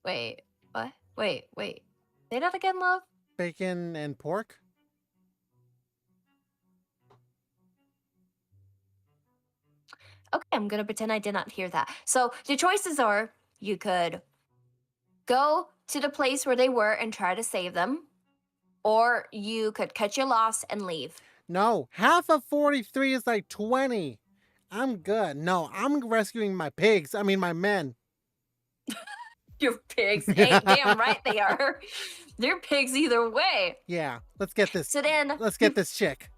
What? Wait. Say that again, love? Bacon and pork? Okay, I'm gonna pretend I did not hear that. So the choices are, you could go to the place where they were and try to save them, or you could cut your loss and leave. No, half of 43 is like 20. I'm good. No, I'm rescuing my pigs. I mean, my men. Your pigs. Ain't damn right they are. They're pigs either way. Yeah, let's get this. So then Let's get this chick.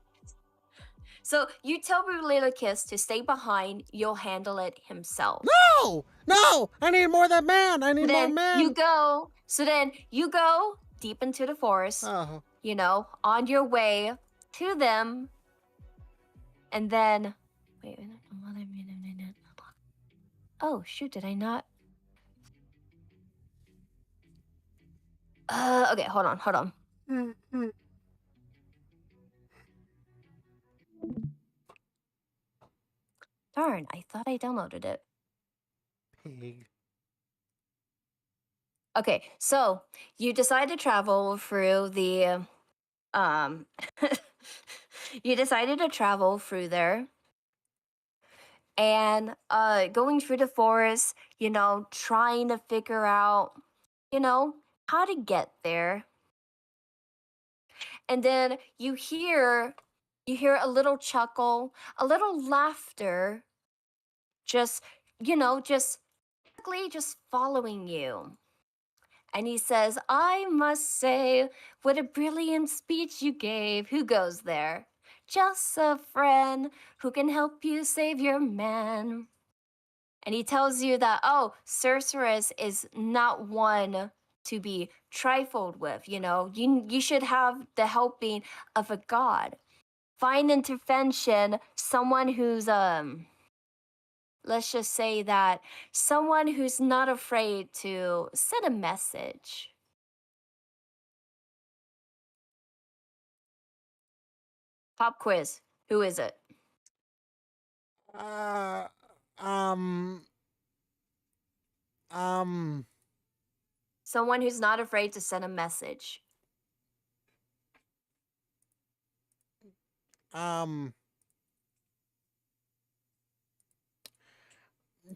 So you tell Brulelicus to stay behind. You'll handle it himself. No! No! I need more than man! I need more men! So then you go deep into the forest, Oh. you know, on your way to them. And then, wait, oh shoot, did I not? Okay, hold on. Darn, I thought I downloaded it. Pig. Okay, so you decide to travel through the you decided to travel through there and going through the forest, you know, trying to figure out, you know, how to get there. And then you hear a little chuckle, a little laughter, just, you know, just following you. And he says, I must say, what a brilliant speech you gave. Who goes there? Just a friend who can help you save your man. And he tells you that, oh, Sorceress is not one to be trifled with. You know, you should have the helping of a god. Find intervention, someone who's, let's just say that someone who's not afraid to send a message. Pop quiz. Who is it? Uh, um, um, Someone who's not afraid to send a message.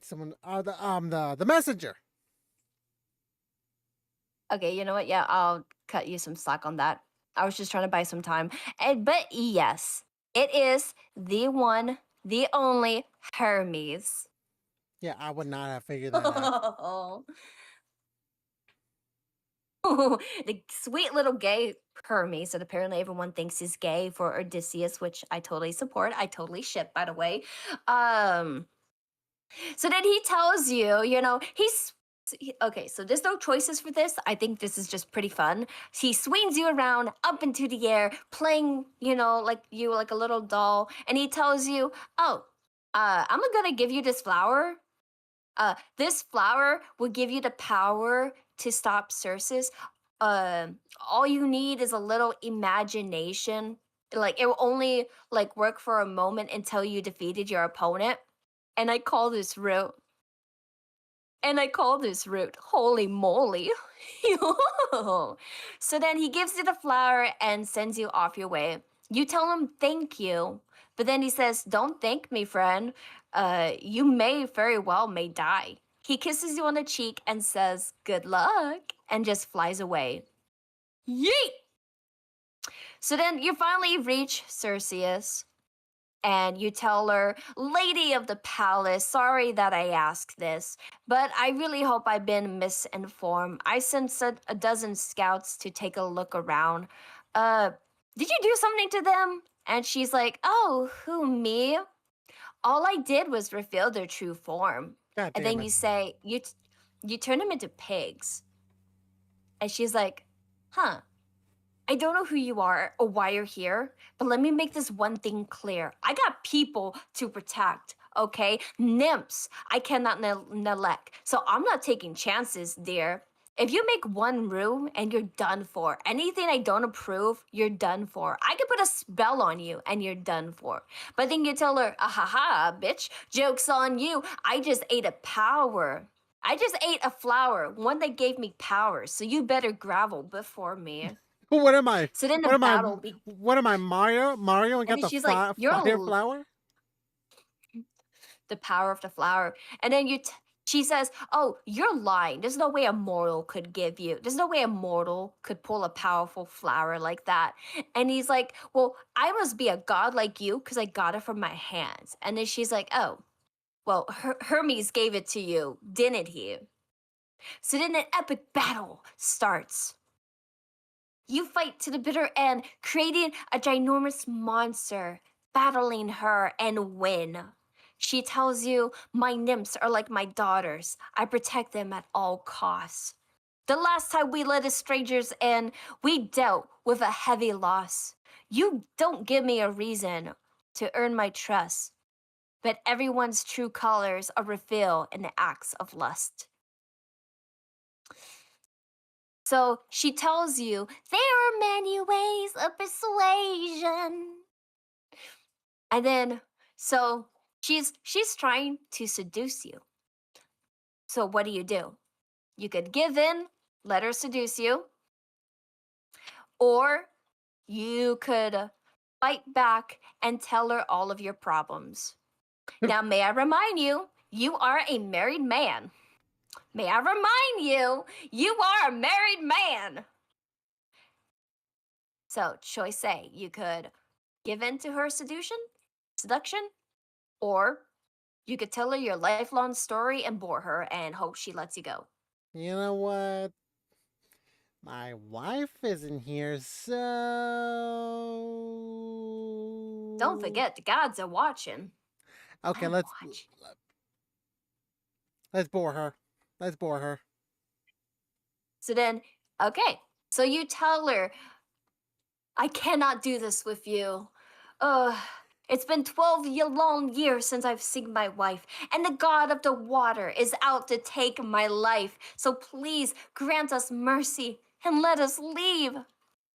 someone, the messenger. Okay, you know what? Yeah, I'll cut you some slack on that. I was just trying to buy some time. But yes, it is the one, the only Hermes. Yeah, I would not have figured that out. The sweet little gay Hermes that apparently everyone thinks is gay for Odysseus, which I totally support. I totally ship, by the way. So then he tells you, you know, okay, so there's no choices for this. I think this is just pretty fun. He swings you around up into the air, playing, you know, like a little doll, and he tells you, oh, I'm gonna give you this flower. This flower will give you the power to stop Circe. All you need is a little imagination. Like it will only like work for a moment until you defeated your opponent. And I call this route. Holy moly. So then he gives you the flower and sends you off your way. You tell him thank you, but then he says, don't thank me, friend. You very well may die. He kisses you on the cheek and says, good luck, and just flies away. Yeet! So then you finally reach Circeus, and you tell her, Lady of the Palace, sorry that I asked this, but I really hope I've been misinformed. I sent a dozen scouts to take a look around. Did you do something to them? And she's like, oh, who, me? All I did was reveal their true form. God And damn then it. you say, you turn them into pigs. And she's like, huh. I don't know who you are or why you're here, but let me make this one thing clear. I got people to protect, okay? Nymphs, I cannot neglect. So I'm not taking chances, dear. If you make one room and you're done for, anything I don't approve, you're done for. I could put a spell on you and you're done for. But then you tell her, ha, bitch, joke's on you. I just ate a power. I just ate a flower, one that gave me power. So you better gravel before me. What am I? So then What the am I? battle What am I, Mario? Mario and got then the she's like, "You're fire flower? the power of the flower." And then she says, "Oh, you're lying. There's no way a mortal could give you. There's no way a mortal could pull a powerful flower like that." And he's like, "Well, I must be a god like you because I got it from my hands." And then she's like, "Oh, well, Hermes gave it to you, didn't he?" So then an epic battle starts. You fight to the bitter end, creating a ginormous monster battling her and win. She tells you, my nymphs are like my daughters. I protect them at all costs. The last time we let strangers in, we dealt with a heavy loss. You don't give me a reason to earn my trust, but everyone's true colors are revealed in the acts of lust. So she tells you, there are many ways of persuasion. And then, so she's trying to seduce you. So what do? You could give in, let her seduce you, or you could fight back and tell her all of your problems. Now, may I remind you, you are a married man. May I remind you, you are a married man. So, choice A, you could give in to her seduction, or you could tell her your lifelong story and bore her and hope she lets you go. You know what? My wife isn't here, so... Don't forget, the gods are watching. Okay, I'm let's bore her. Let's bore her. So then, okay, so you tell her, I cannot do this with you. It's been 12 long years since I've seen my wife, and the god of the water is out to take my life. So please grant us mercy and let us leave.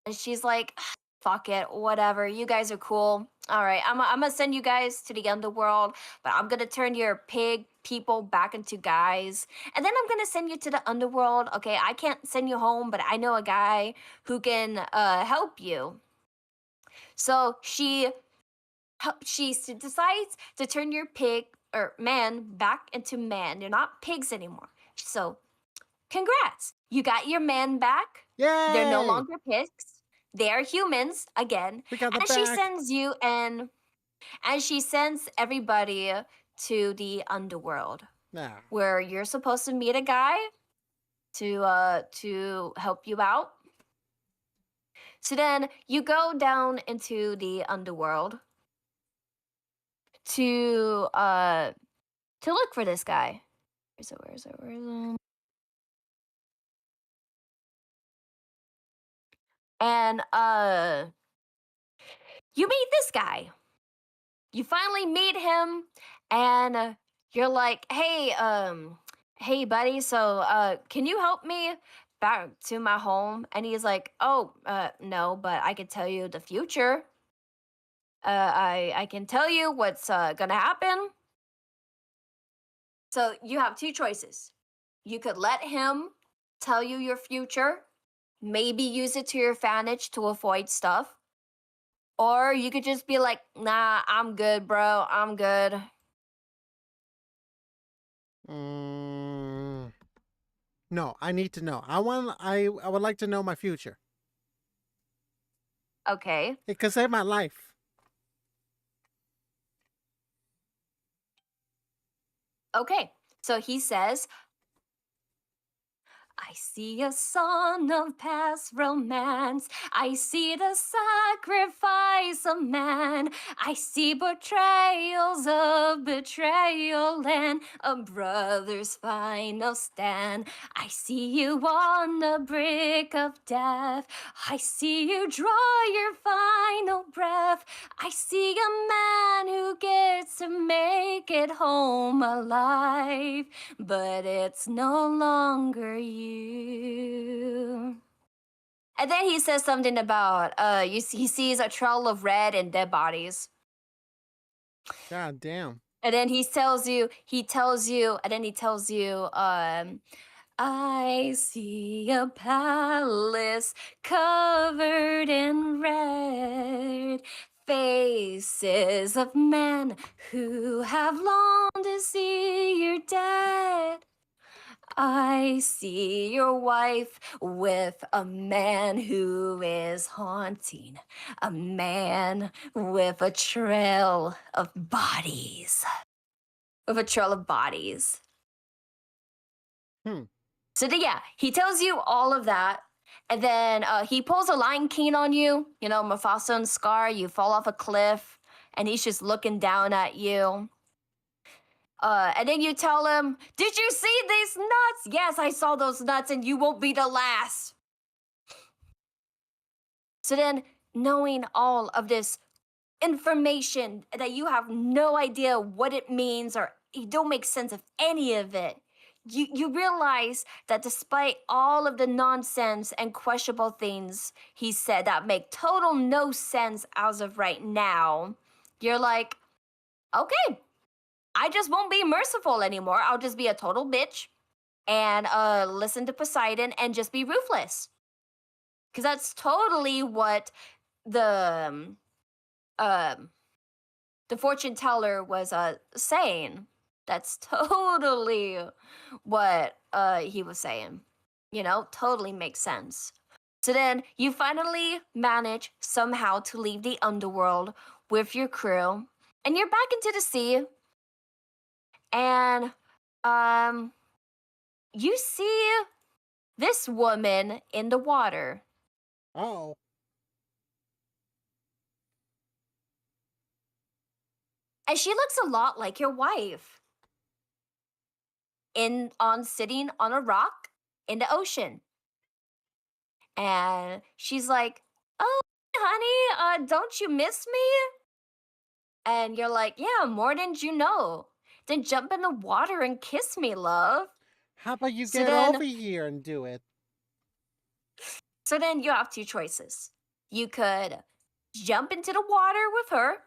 And she's like, fuck it, whatever. You guys are cool. All right, I'm gonna send you guys to the underworld, but I'm gonna turn your pig people back into guys. And then I'm gonna send you to the underworld. Okay, I can't send you home, but I know a guy who can help you. So she decides to turn your pig or man back into man. You're not pigs anymore. So congrats, you got your man back. Yay! They're no longer pigs. They're humans again. We got the And back. she sends you and she sends everybody to the underworld, Nah. where you're supposed to meet a guy to help you out. So then you go down into the underworld to look for this guy. Where is it? And you meet this guy. You finally meet him, and you're like, hey buddy, so can you help me back to my home? And he's like, oh, no, but I could tell you the future. I can tell you what's gonna happen. So you have two choices. You could let him tell you your future, maybe use it to your advantage to avoid stuff. Or you could just be like, nah, I'm good, bro. I'm good. No, I need to know. I would like to know my future. Okay. It could save my life. Okay. So he says, I see a son of past romance. I see the sacrifice of man. I see betrayals of betrayal and a brother's final stand. I see you on the brink of death. I see you draw your final breath. I see a man who gets to make it home alive, but it's no longer you. And then he says something about he sees a trail of red and dead bodies. God damn. And then he tells you, I see a palace covered in red, faces of men who have longed to see you dead. I see your wife with a man who is haunting, a man with a trail of bodies. So yeah, he tells you all of that, and then he pulls a Lion King on you. You know, Mufasa and Scar. You fall off a cliff, and he's just looking down at you. And then you tell him, "Did you see these nuts? Yes, I saw those nuts, and you won't be the last." So then, knowing all of this information that you have no idea what it means or you don't make sense of any of it, you realize that despite all of the nonsense and questionable things he said that make total no sense as of right now, you're like, okay, I just won't be merciful anymore. I'll just be a total bitch and listen to Poseidon and just be ruthless. Because that's totally what the um the fortune teller was saying. That's totally what he was saying. You know, totally makes sense. So then you finally manage somehow to leave the underworld with your crew, and you're back into the sea, and um you see this woman in the water. Oh. And she looks a lot like your wife. Sitting on a rock in the ocean. And she's like, "Oh, honey, don't you miss me?" And you're like, "Yeah, more than you know. Then jump in the water and kiss me, love." How about you So get over then, here and do it? so then you have two choices. You could jump into the water with her.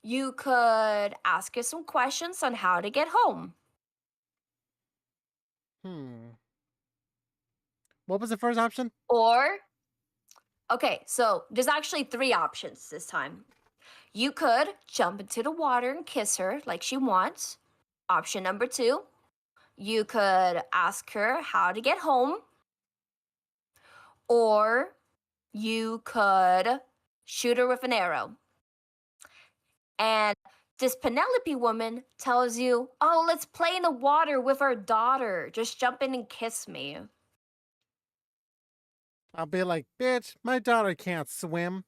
You could ask her some questions on how to get home. What was the first option? Or, okay, so there's actually three options this time. You could jump into the water and kiss her like she wants. Option number two, you could ask her how to get home. Or you could shoot her with an arrow. And this Penelope woman tells you, "Oh, let's play in the water with our daughter. Just jump in and kiss me." I'll be like, bitch, my daughter can't swim.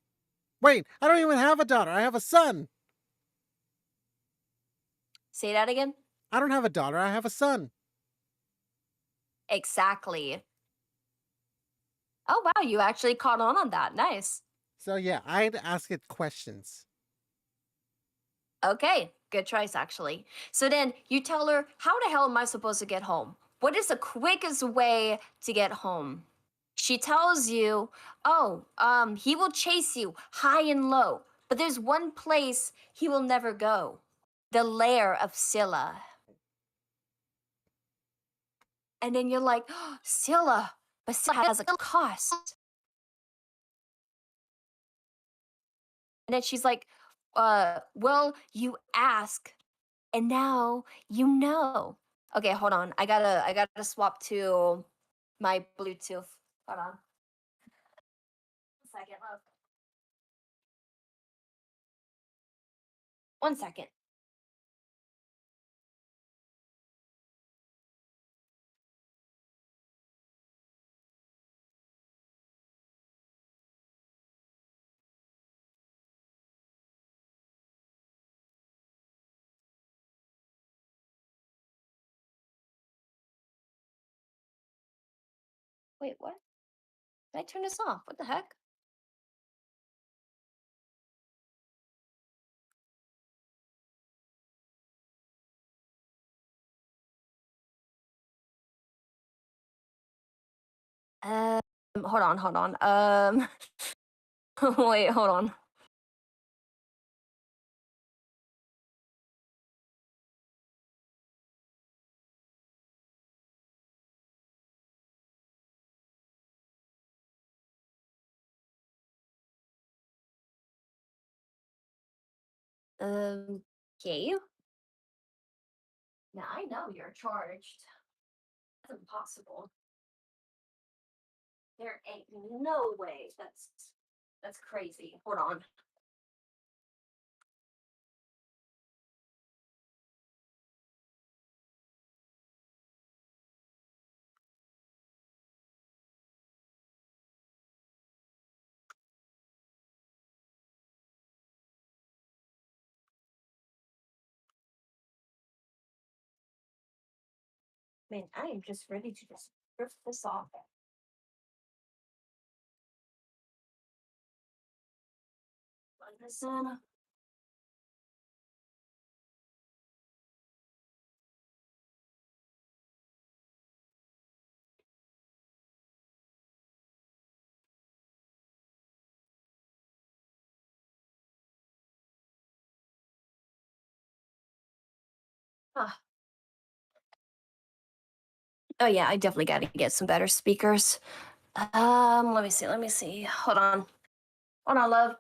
Wait, I don't even have a daughter. I have a son. Say that again? I don't have a daughter. I have a son. Exactly. Oh, wow, you actually caught on that. Nice. So yeah, I'd ask it questions. Okay, good choice, actually. So then you tell her, "How the hell am I supposed to get home? What is the quickest way to get home?" She tells you, "Oh, he will chase you high and low, but there's one place he will never go, the lair of Scylla." And then you're like, "Oh, Scylla, but Scylla has a cost." And then she's like, "Well, you ask, and now you know." Okay, hold on. I gotta swap to my Bluetooth. Hold on. 1 second, love. 1 second. Wait, what? Did I turn this off? What the heck? Hold on, hold on. Wait, hold on. Okay. Now I know you're charged. That's impossible. There ain't no way. That's crazy. Hold on. Man, I am just ready to just rip this off. Plug this in. Ah. Oh yeah, I definitely got to get some better speakers. Let me see. Let me see. Hold on. Hold on, love.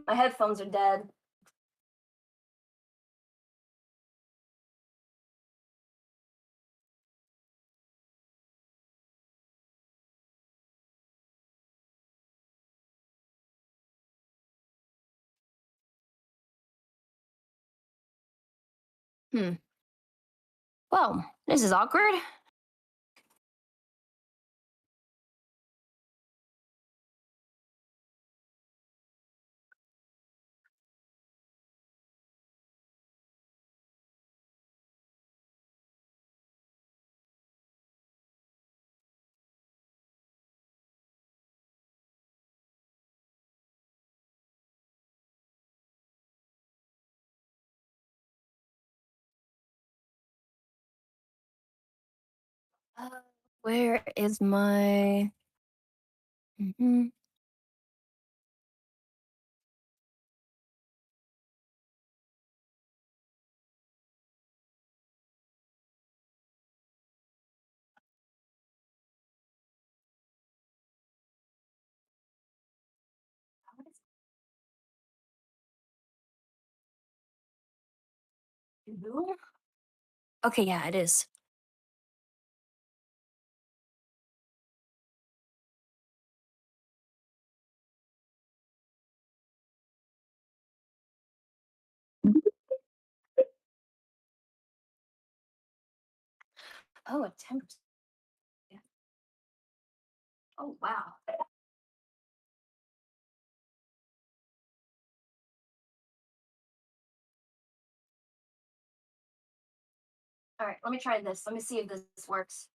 My headphones are dead. Well, this is awkward. Uh, where is my? Mhm. Okay, yeah, it is. Oh, a 10%. Oh, wow. All right, let me try this. Let me see if this works.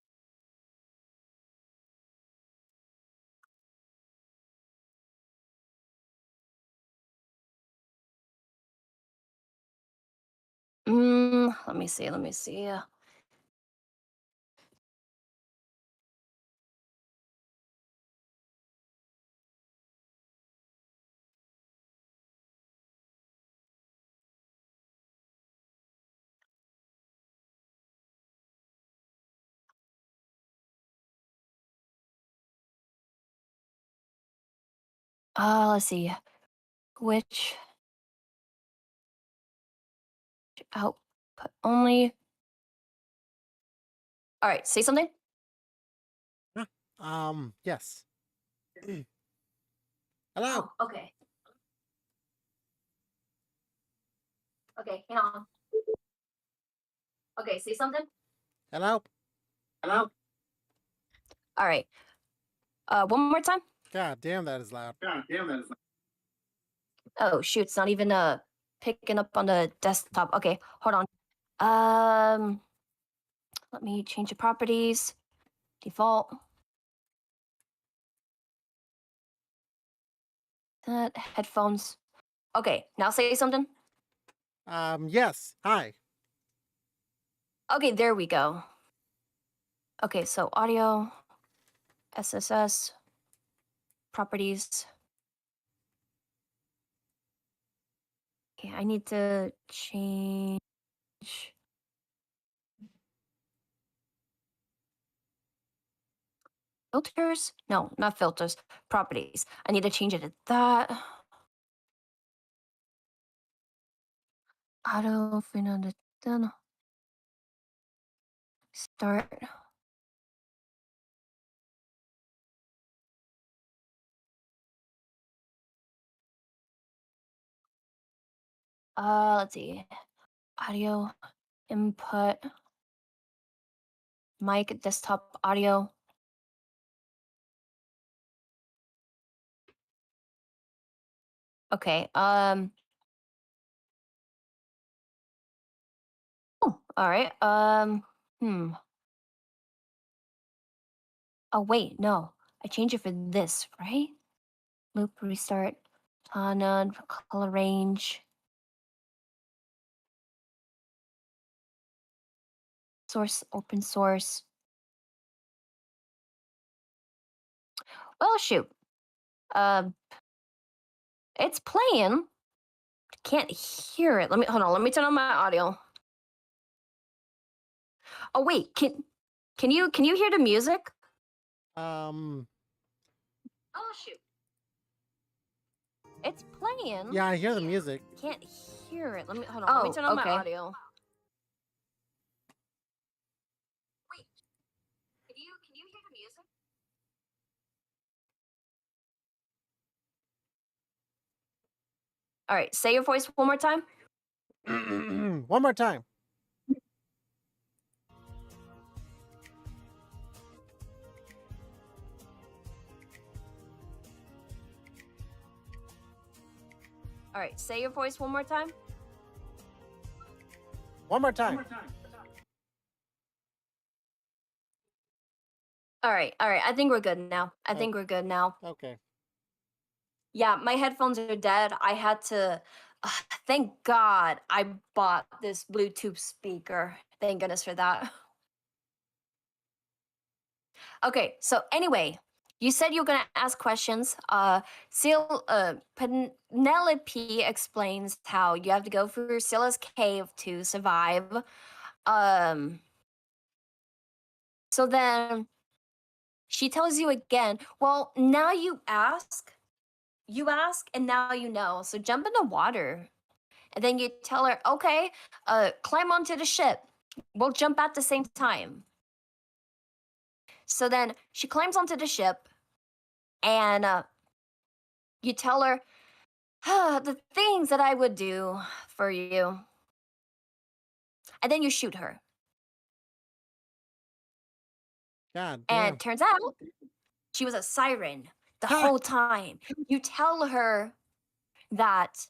Let me see. Let me see. Let's see. Which output only? All right, say something. Yes. Hello. Oh, okay. Okay, hang on. Okay, say something. Hello. Hello. All right. One more time. God damn, that is loud. God damn that is. Oh shoot, it's not even picking up on the desktop. Okay, hold on. Let me change the properties. Default. That headphones. Okay, now say something. Yes. Hi. Okay, there we go. Okay, so audio, SSS, properties. Okay, I need to change filters. No, not filters. Properties. I need to change it to that. Auto final done. Start. Let's see. Audio input. Mic, desktop audio. Okay. Oh, all right. Hmm. Oh, wait, no. I changed it for this, right? Loop restart, none, color range, source, open source. Well, shoot. Um, it's playing. Can't hear it. Hold on. Let me turn on my audio. Oh wait, can you hear the music? Um, Oh shoot. It's playing. yeah, I hear the music. Can't hear it. Hold on. Let me turn on my audio. Wait. Can you hear the music? All right, say your voice one more time. One more time. All right, say your voice one more time. One more time. All right. I think we're good now. I think we're good now. Okay. Yeah, my headphones are dead. I had to. Thank God I bought this Bluetooth speaker. Thank goodness for that. Okay, so anyway, you said you were gonna ask questions. Penelope explains how you have to go through Scylla's cave to survive. Um, so then she tells you again. Well, now you ask, and now you know. So jump in the water, and then you tell her, okay, climb onto the ship. We'll jump at the same time. So then she climbs onto the ship, and you tell her the things that I would do for you. And then you shoot her. God And damn. it turns out she was a siren the Ha! whole time. You tell her that,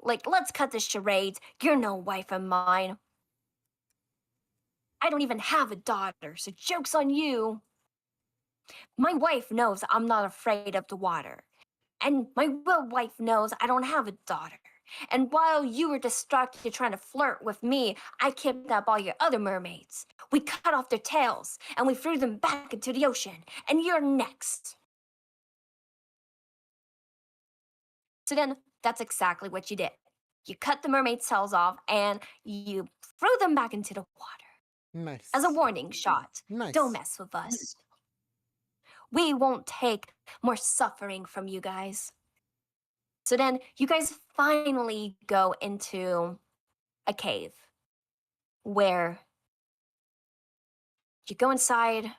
like, let's cut the charades. You're no wife of mine. I don't even have a daughter, so joke's on you. My wife knows I'm not afraid of the water. And my real wife knows I don't have a daughter. And while you were distracted trying to flirt with me, I kidnapped all your other mermaids. We cut off their tails and we threw them back into the ocean. And you're next. So then that's exactly what you did. You cut the mermaid's tails off and you threw them back into the water. Nice. As a warning shot. Nice. Don't mess with us. We won't take more suffering from you guys. So then you guys finally go into a cave where you go inside,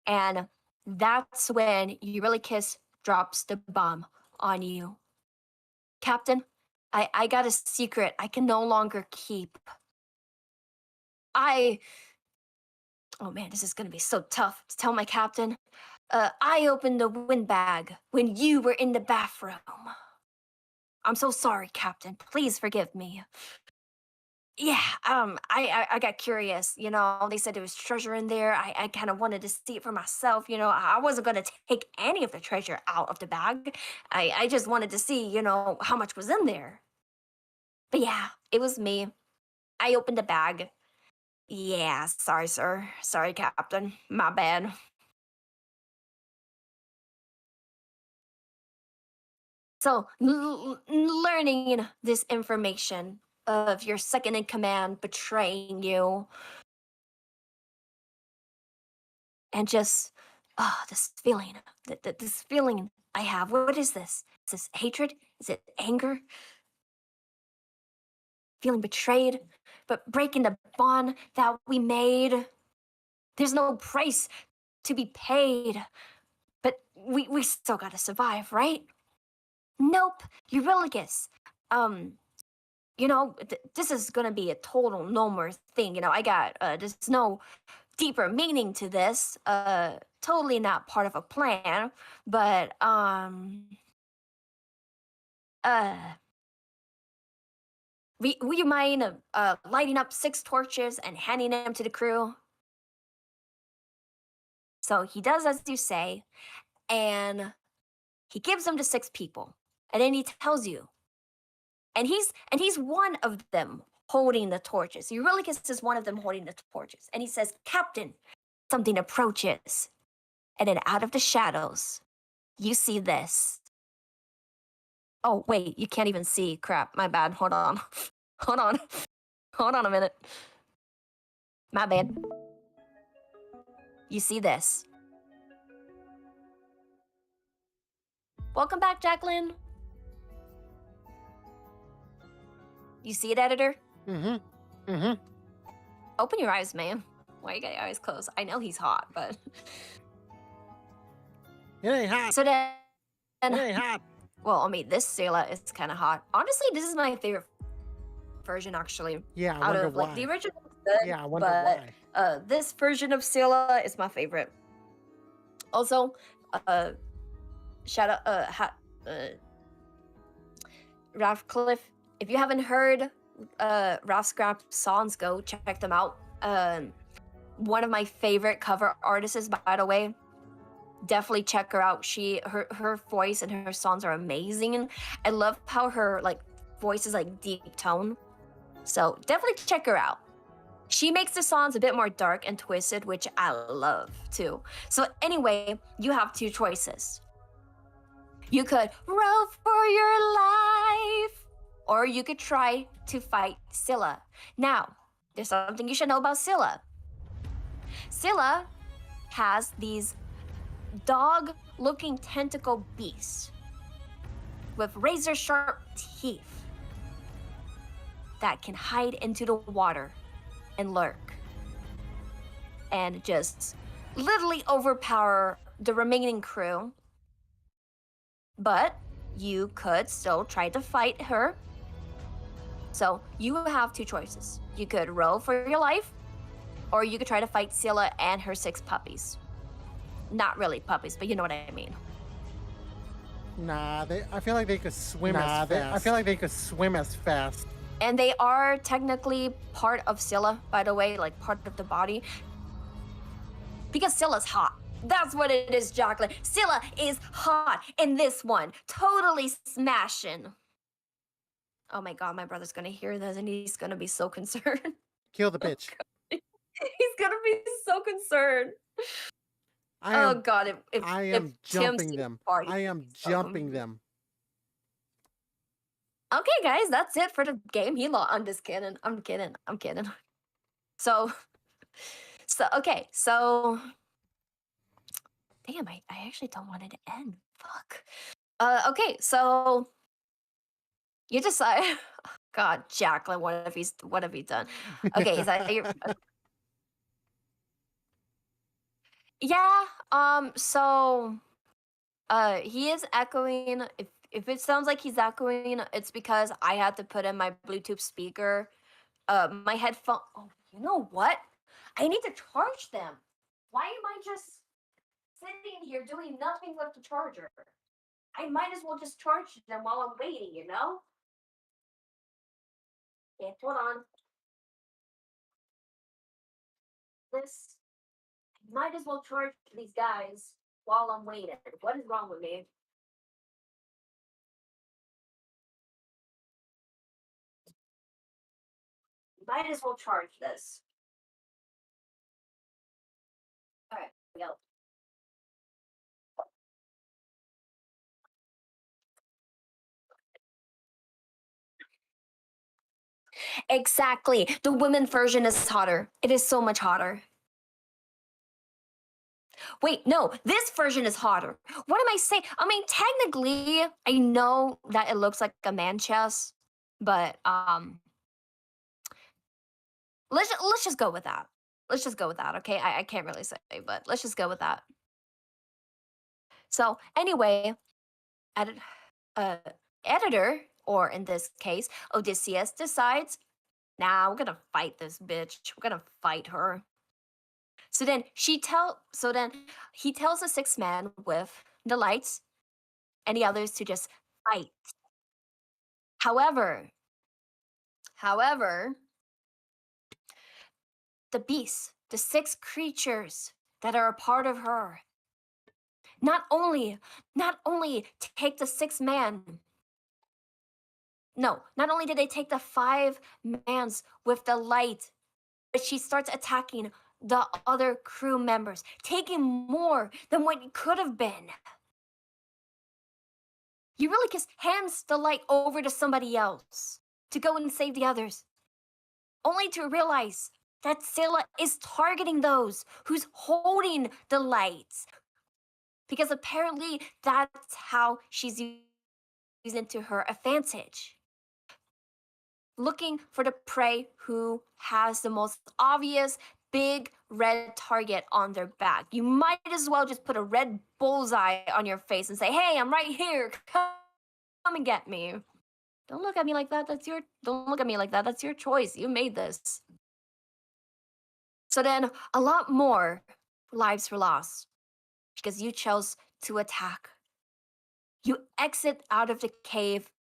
and that's when Eurylochus drops the bomb on you. Captain, I got a secret I can no longer keep. Oh man, this is gonna be so tough to tell my captain. I opened the windbag when you were in the bathroom. I'm so sorry, Captain. Please forgive me. Yeah, I got curious, they said there was treasure in there. I kind of wanted to see it for myself, I wasn't gonna take any of the treasure out of the bag. I just wanted to see, how much was in there. But yeah, it was me. I opened the bag. Yeah, sorry, sir. Sorry, Captain. My bad. So, learning this information of your second in command betraying you, and just this feeling, this feeling I have. What is this? Is this hatred? Is it anger? Feeling betrayed, but breaking the bond that we made. There's no price to be paid, but we still gotta survive, right? Nope, Eurylochus. This is gonna be a total no more thing. I got there's no deeper meaning to this. Totally not part of a plan, but uh will you mind lighting up 6 torches and handing them to the crew? So he does as you say, and he gives them to 6 people. And then he tells you, and he's one of them holding the torches. Eurylochus is one of them holding the torches. And he says, Captain, something approaches. And then out of the shadows, you see this. Oh, wait, you can't even see. Crap, my bad. Hold on. Hold on. Hold on a minute. My bad. You see this. Welcome back, Jacqueline. You see it, editor? Mm-hmm. Mm-hmm. Open your eyes, man. Why you got your eyes closed? I know he's hot, but... It ain't hot. So then... It ain't hot. Well, I mean, this Sela is kind of hot. Honestly, this is my favorite version, actually. Yeah, I Out wonder of, why. like, the original is good, Yeah, I wonder but, why. this version of Sela is my favorite. Also, shout out, Ralph Cliff. If you haven't heard Ralph Scrap's songs, go check them out. One of my favorite cover artists, by the way. Definitely check her out. Her voice and her songs are amazing. I love how her like voice is like deep tone. So definitely check her out. She makes the songs a bit more dark and twisted, which I love too. So anyway, you have 2 choices. You could row for your life, or you could try to fight Scylla. Now, there's something you should know about Scylla. Scylla has these dog-looking tentacle beasts with razor-sharp teeth that can hide into the water and lurk and just literally overpower the remaining crew. But you could still try to fight her. So you have 2 choices. You could row for your life, or you could try to fight Scylla and her 6 puppies. Not really puppies, but you know what I mean. Nah, I feel like they could swim as fast. I feel like they could swim as fast. And they are technically part of Scylla, by the way, like part of the body. Because Scylla's hot. That's what it is, Jacqueline. Scylla is hot in this one. Totally smashing. Oh my god, my brother's gonna hear this and he's gonna be so concerned. Kill the bitch. He's gonna be so concerned. Oh god, if I am jumping Tim's them. party, I am jumping them. Okay, guys, that's it for the game. I'm just kidding. I'm kidding. So, okay, so... Damn, I actually don't want it to end. Fuck. Okay, so... You decide... God, Jacqueline, what have you done? Okay, is that your... Yeah, so... he is echoing. If it sounds like he's echoing, it's because I had to put in my Bluetooth speaker. My headphone. Oh, you know what? I need to charge them. Why am I just sitting here doing nothing with the charger? I might as well just charge them while I'm waiting, you know? Okay, hold on. This. I might as well charge these guys while I'm waiting. What is wrong with me? Might as well charge this. All right, go. Exactly. The women version is hotter. It is so much hotter. Wait, no, this version is hotter. What am I saying? I mean, technically, I know that it looks like a man chest, but let's just go with that. Let's just go with that, okay? I can't really say, but let's just go with that. So anyway, editor, or in this case, Odysseus decides, nah, we're gonna fight this bitch. We're gonna fight her. So then he tells the 6 men with the lights and the others to just fight. However, the beasts, the 6 creatures, that are a part of her. Not only take the 6-man. No, not only did they take the 5 mans with the light, but she starts attacking the other crew members, taking more than what it could have been. Eurylochus hands the light over to somebody else to go and save the others, only to realize that Scylla is targeting those who's holding the lights, because apparently that's how she's using to her advantage. Looking for the prey who has the most obvious big red target on their back. You might as well just put a red bullseye on your face and say, "Hey, I'm right here. Come and get me." Don't look at me like that. Don't look at me like that. That's your choice. You made this. So then a lot more lives were lost because you chose to attack. You exit out of the cave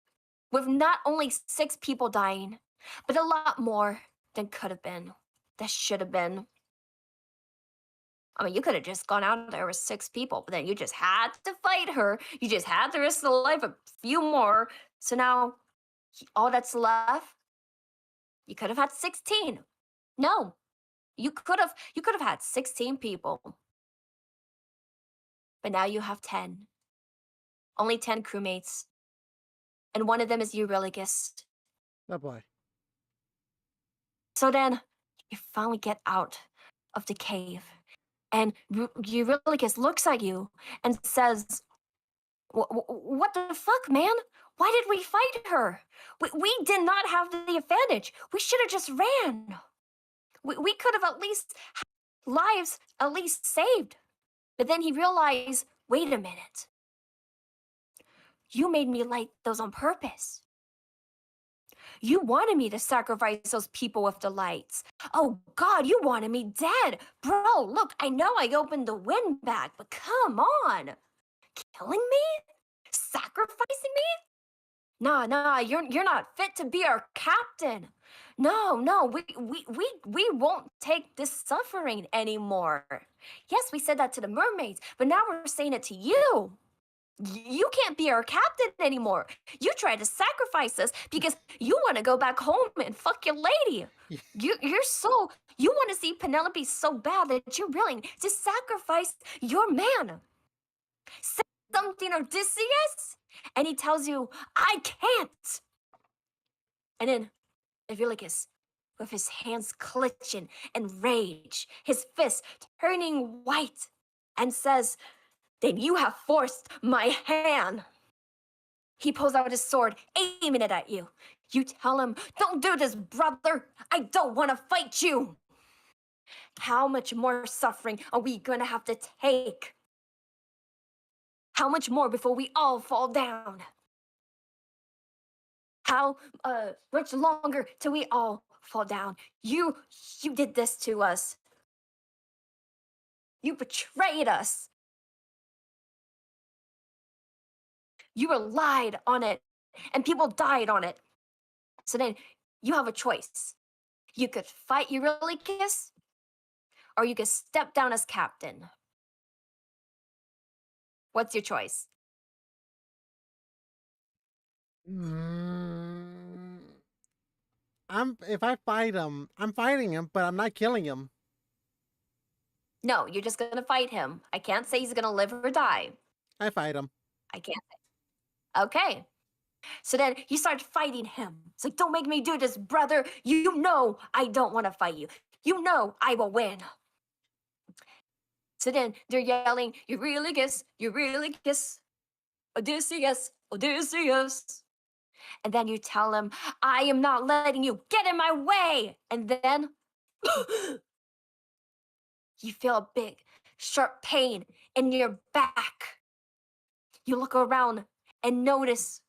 with not only 6 people dying, but a lot more than could have been, that should have been. I mean, you could have just gone out there with 6 people, but then you just had to fight her. You just had to risk the life of a few more. So now, all that's left, you could have had 16. No, you could have had 16 people. But now you have 10. Only 10 crewmates. And one of them is Eurylochus. Oh boy. So then, you finally get out of the cave. And Eurylochus looks at you and says, "What the fuck, man? Why did we fight her? We did not have the advantage. We should have just ran. We could have at least had lives at least saved." But then he realized, wait a minute. You made me light those on purpose. You wanted me to sacrifice those people with the lights. Oh God, you wanted me dead. Bro, look, I know I opened the wind bag, but come on. Killing me? Sacrificing me? Nah, you're not fit to be our captain. No, we won't take this suffering anymore. Yes, we said that to the mermaids, but now we're saying it to you. You can't be our captain anymore. You tried to sacrifice us because you want to go back home and fuck your lady. You want to see Penelope so bad that you're willing to sacrifice your man. Say something, Odysseus, and he tells you, "I can't." And then Eurylochus, with his hands clenching in rage, his fist turning white, and says, "Then you have forced my hand." He pulls out his sword, aiming it at you. You tell him, "Don't do this, brother. I don't want to fight you." How much more suffering are we going to have to take? How much more before we all fall down? How much longer till we all fall down? You did this to us. You betrayed us. You relied on it, and people died on it. So then you have a choice. You could fight Eurylochus, or you could step down as captain. What's your choice? Mm, if I fight him, I'm fighting him, but I'm not killing him. No, you're just gonna fight him. I can't say he's gonna live or die. I fight him. I can't say. Okay. So then you start fighting him. It's like, "Don't make me do this, brother. You know I don't want to fight you. You know I will win." So then they're yelling, "Eurylochus, Eurylochus, Odysseus, Odysseus." And then you tell him, "I am not letting you get in my way." And then you feel a big, sharp pain in your back. You look around and notice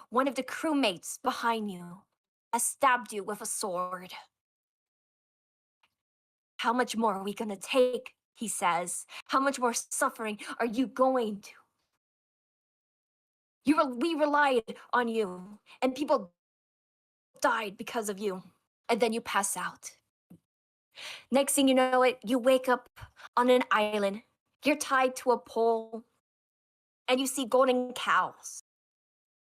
one of the crewmates behind you has stabbed you with a sword. "How much more are we going to take?" he says. "How much more suffering are you going to? We relied on you, and people died because of you." And then you pass out. Next thing you know it, you wake up on an island. You're tied to a pole, and you see golden cows.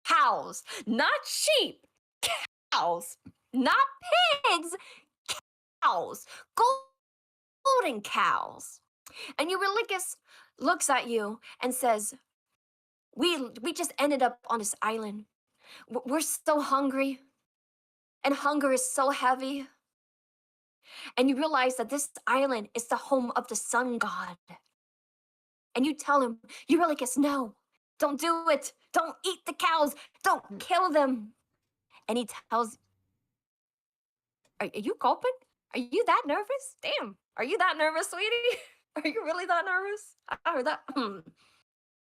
Cows, not sheep. Cows, not pigs. Cows, golden cows. And Eurylochus looks at you and says, we just ended up on this island. We're so hungry, and hunger is so heavy. And you realize that this island is the home of the sun god. And you tell him, Eurylochus, no, don't do it. Don't eat the cows. Don't kill them. And he tells, are you gulping? Are you that nervous? Damn, are you that nervous, sweetie? Are you really that nervous? I heard that.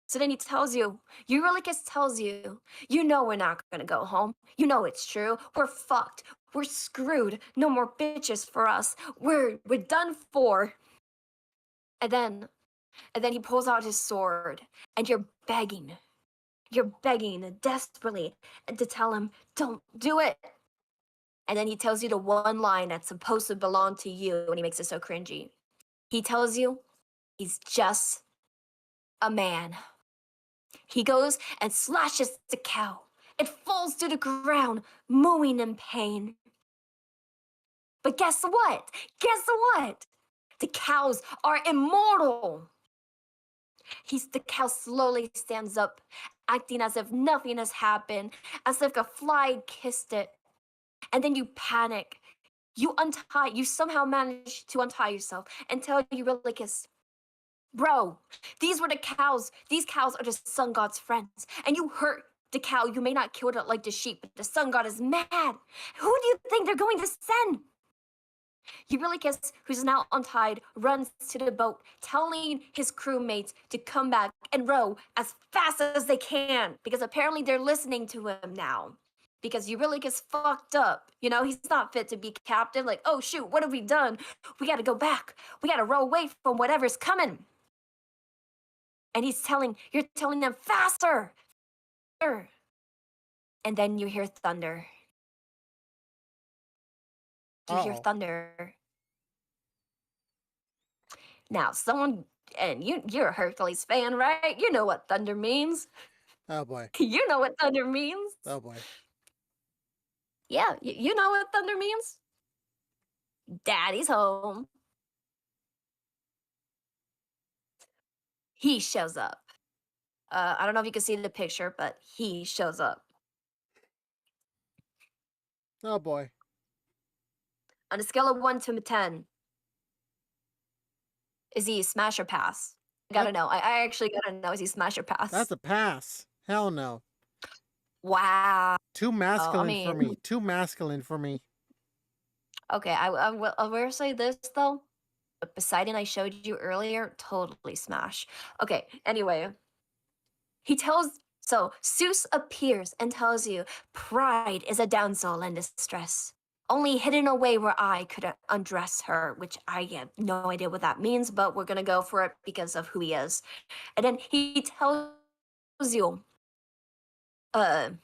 So then he tells you, Eurylochus tells you, you know we're not gonna go home. You know it's true. We're fucked. We're screwed. No more bitches for us. We're done for. And then he pulls out his sword, and you're begging desperately to tell him, don't do it. And then he tells you the one line that's supposed to belong to you, and he makes it so cringy. He tells you he's just a man. He goes and slashes the cow. It falls to the ground, mooing in pain. But guess what? Guess what? The cows are immortal. The cow slowly stands up, acting as if nothing has happened, as if a fly kissed it. And then you panic. You somehow manage to untie yourself and tell Eurylochus, bro, these were the cows. These cows are the sun god's friends. And you hurt the cow. You may not kill it like the sheep, but the sun god is mad. Who do you think they're going to send? Eurylochus, who's now untied, runs to the boat, telling his crewmates to come back and row as fast as they can, because apparently they're listening to him now. Because Eurylochus fucked up. You know, he's not fit to be captain. Like, oh shoot, what have we done? We gotta go back. We gotta row away from whatever's coming. And you're telling them faster. And then you hear thunder. You hear thunder. Now, and you're a Hercules fan, right? You know what thunder means. Oh boy. You know what thunder means. Oh boy. Yeah, you know what thunder means. Daddy's home. He shows up. I don't know if you can see the picture, but he shows up. Oh boy. On a scale of 1 to 10, is he smash or pass? I gotta know. I actually gotta know. Is he smash or pass? That's a pass. Hell no. Wow. Too masculine for mean- me. Too masculine for me. Okay, I will say this though. But Poseidon I showed you earlier, totally smash. Okay, anyway. So Zeus appears and tells you, pride is a damsel in distress, only hidden away where I could undress her, which I have no idea what that means, but we're gonna go for it because of who he is. And then he tells you, oh,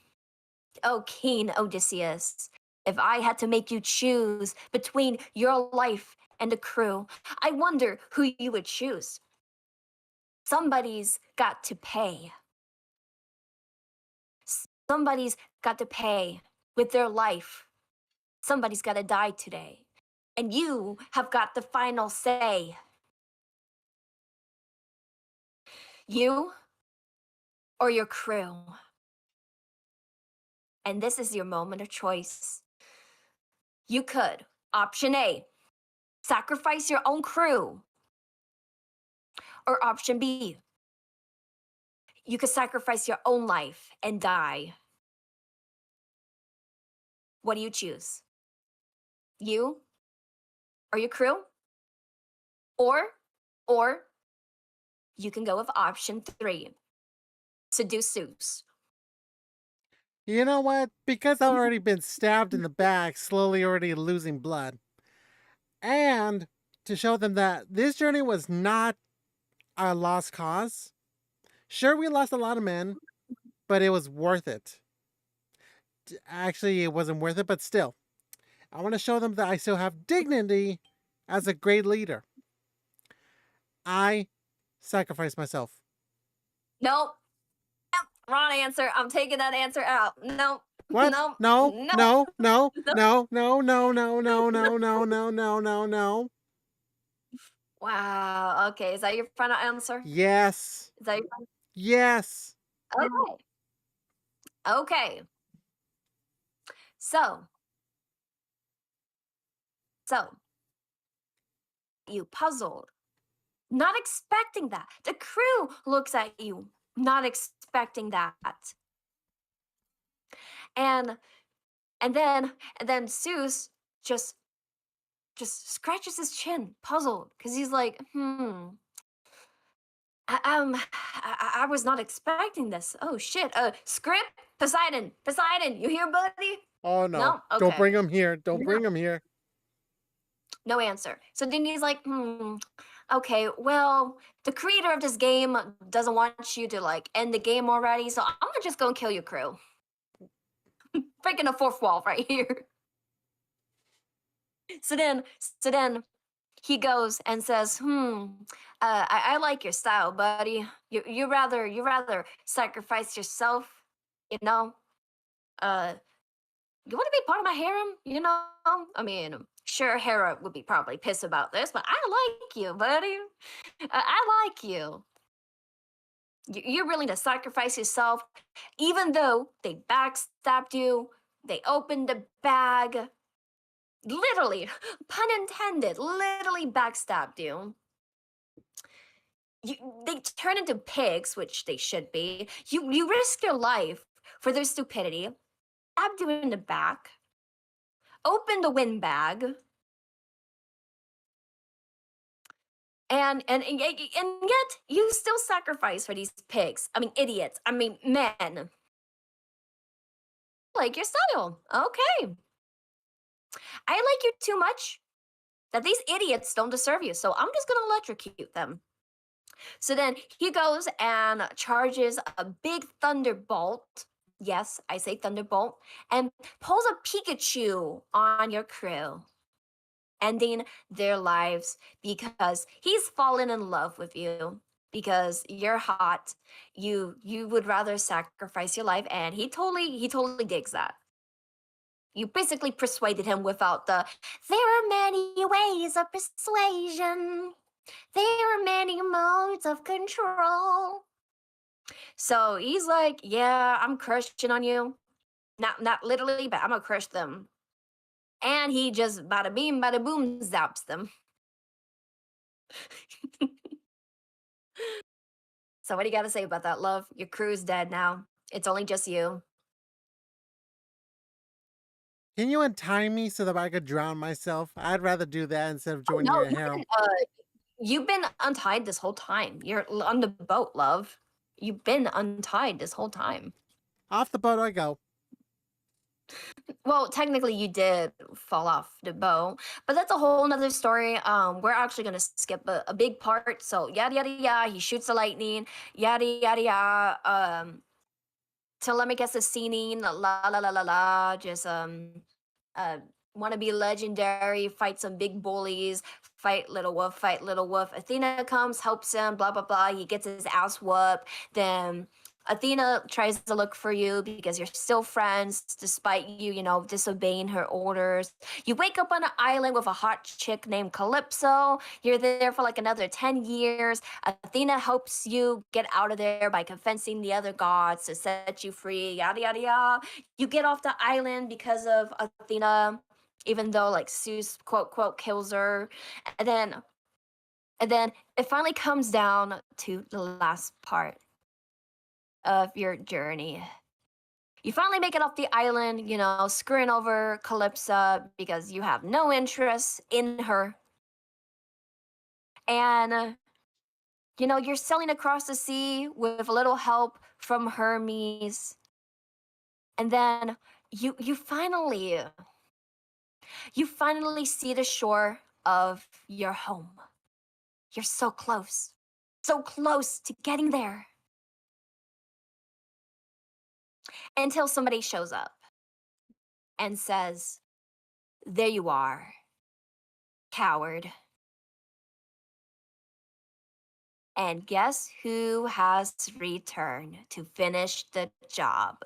King Odysseus, if I had to make you choose between your life and the crew, I wonder who you would choose. Somebody's got to pay. Somebody's got to pay with their life. Somebody's got to die today. And you have got the final say. You or your crew. And this is your moment of choice. You could, option A, sacrifice your own crew. Or option B, you could sacrifice your own life and die. What do you choose? You or your crew? Or you can go with option 3, seduce Zeus. You know what? Because I've already been stabbed in the back, slowly already losing blood. And to show them that this journey was not a lost cause. Sure, we lost a lot of men, but it was worth it. Actually, it wasn't worth it, but still. I want to show them that I still have dignity as a great leader. I sacrifice myself. Nope. Wrong answer. I'm taking that answer out. Nope. What? Nope. No, Nope. no, no, Nope. no, no, no, no, no, no, no, no, no, no, no. Wow. Okay. Is that your final answer? Yes. Is that your final? Yes. Okay. Okay. So, so you puzzled, not expecting that. The crew looks at you, not expecting that. And and then and then Seuss just scratches his chin, puzzled, because he's like, I was not expecting this. Oh shit. Script, Poseidon, you here, buddy? Oh no. No. Don't Okay. bring him here. Don't No, bring him here. no answer. So Dindy's like, okay, well, the creator of this game doesn't want you to like end the game already, so I'm gonna just go and kill your crew. Breaking the fourth wall right here. So then he goes and says, I like your style, buddy. You rather sacrifice yourself, you know? Uh, you want to be part of my harem, you know? I mean, sure, Hera would be probably pissed about this, but I like you, buddy. I like you. You're willing to sacrifice yourself, even though they backstabbed you, they opened the bag, literally, pun intended, literally backstabbed you. They turn into pigs, which they should be. You risk your life for their stupidity, stabbed you in the back, open the windbag, and yet you still sacrifice for these pigs. I mean, idiots. I mean, men. Like your style. Okay. I like you too much that these idiots don't deserve you, so I'm just gonna electrocute them. So then he goes and charges a big thunderbolt. Yes, I say thunderbolt, and pulls a Pikachu on your crew, ending their lives because he's fallen in love with you. Because you're hot, you would rather sacrifice your life, and he totally digs that. You basically persuaded him without the there are many ways of persuasion. There are many modes of control. So he's like, yeah, I'm crushing on you. Not literally, but I'm gonna crush them. And he just bada beam, bada boom, zaps them. So what do you gotta say about that, love? Your crew's dead now. It's only just you. Can you untie me so that I could drown myself? I'd rather do that instead of Oh joining no, your harem. you've been untied this whole time. You're on the boat, love. You've been untied this whole time. Off the boat I go. Well, technically you did fall off the boat, but that's a whole nother story. We're actually gonna skip a big part. So yada yada yada, he shoots the lightning, yada yada yada. Telemachus is singing la la la la la, just uh wanna be legendary, fight some big bullies, fight little wolf, fight little wolf. Athena comes, helps him, blah blah blah. He gets his ass whooped. Then Athena tries to look for you because you're still friends despite you, disobeying her orders. You wake up on an island with a hot chick named Calypso. You're there for like another 10 years. Athena helps you get out of there by convincing the other gods to set you free, yada yada yada. You get off the island because of Athena, even though like Zeus quote quote kills her. And then and then it finally comes down to the last part of your journey. You finally make it off the island, screwing over Calypso because you have no interest in her. And you're sailing across the sea with a little help from Hermes. And then you finally see the shore of your home. You're so close to getting there. Until somebody shows up and says, "There you are, coward." And guess who has returned to finish the job?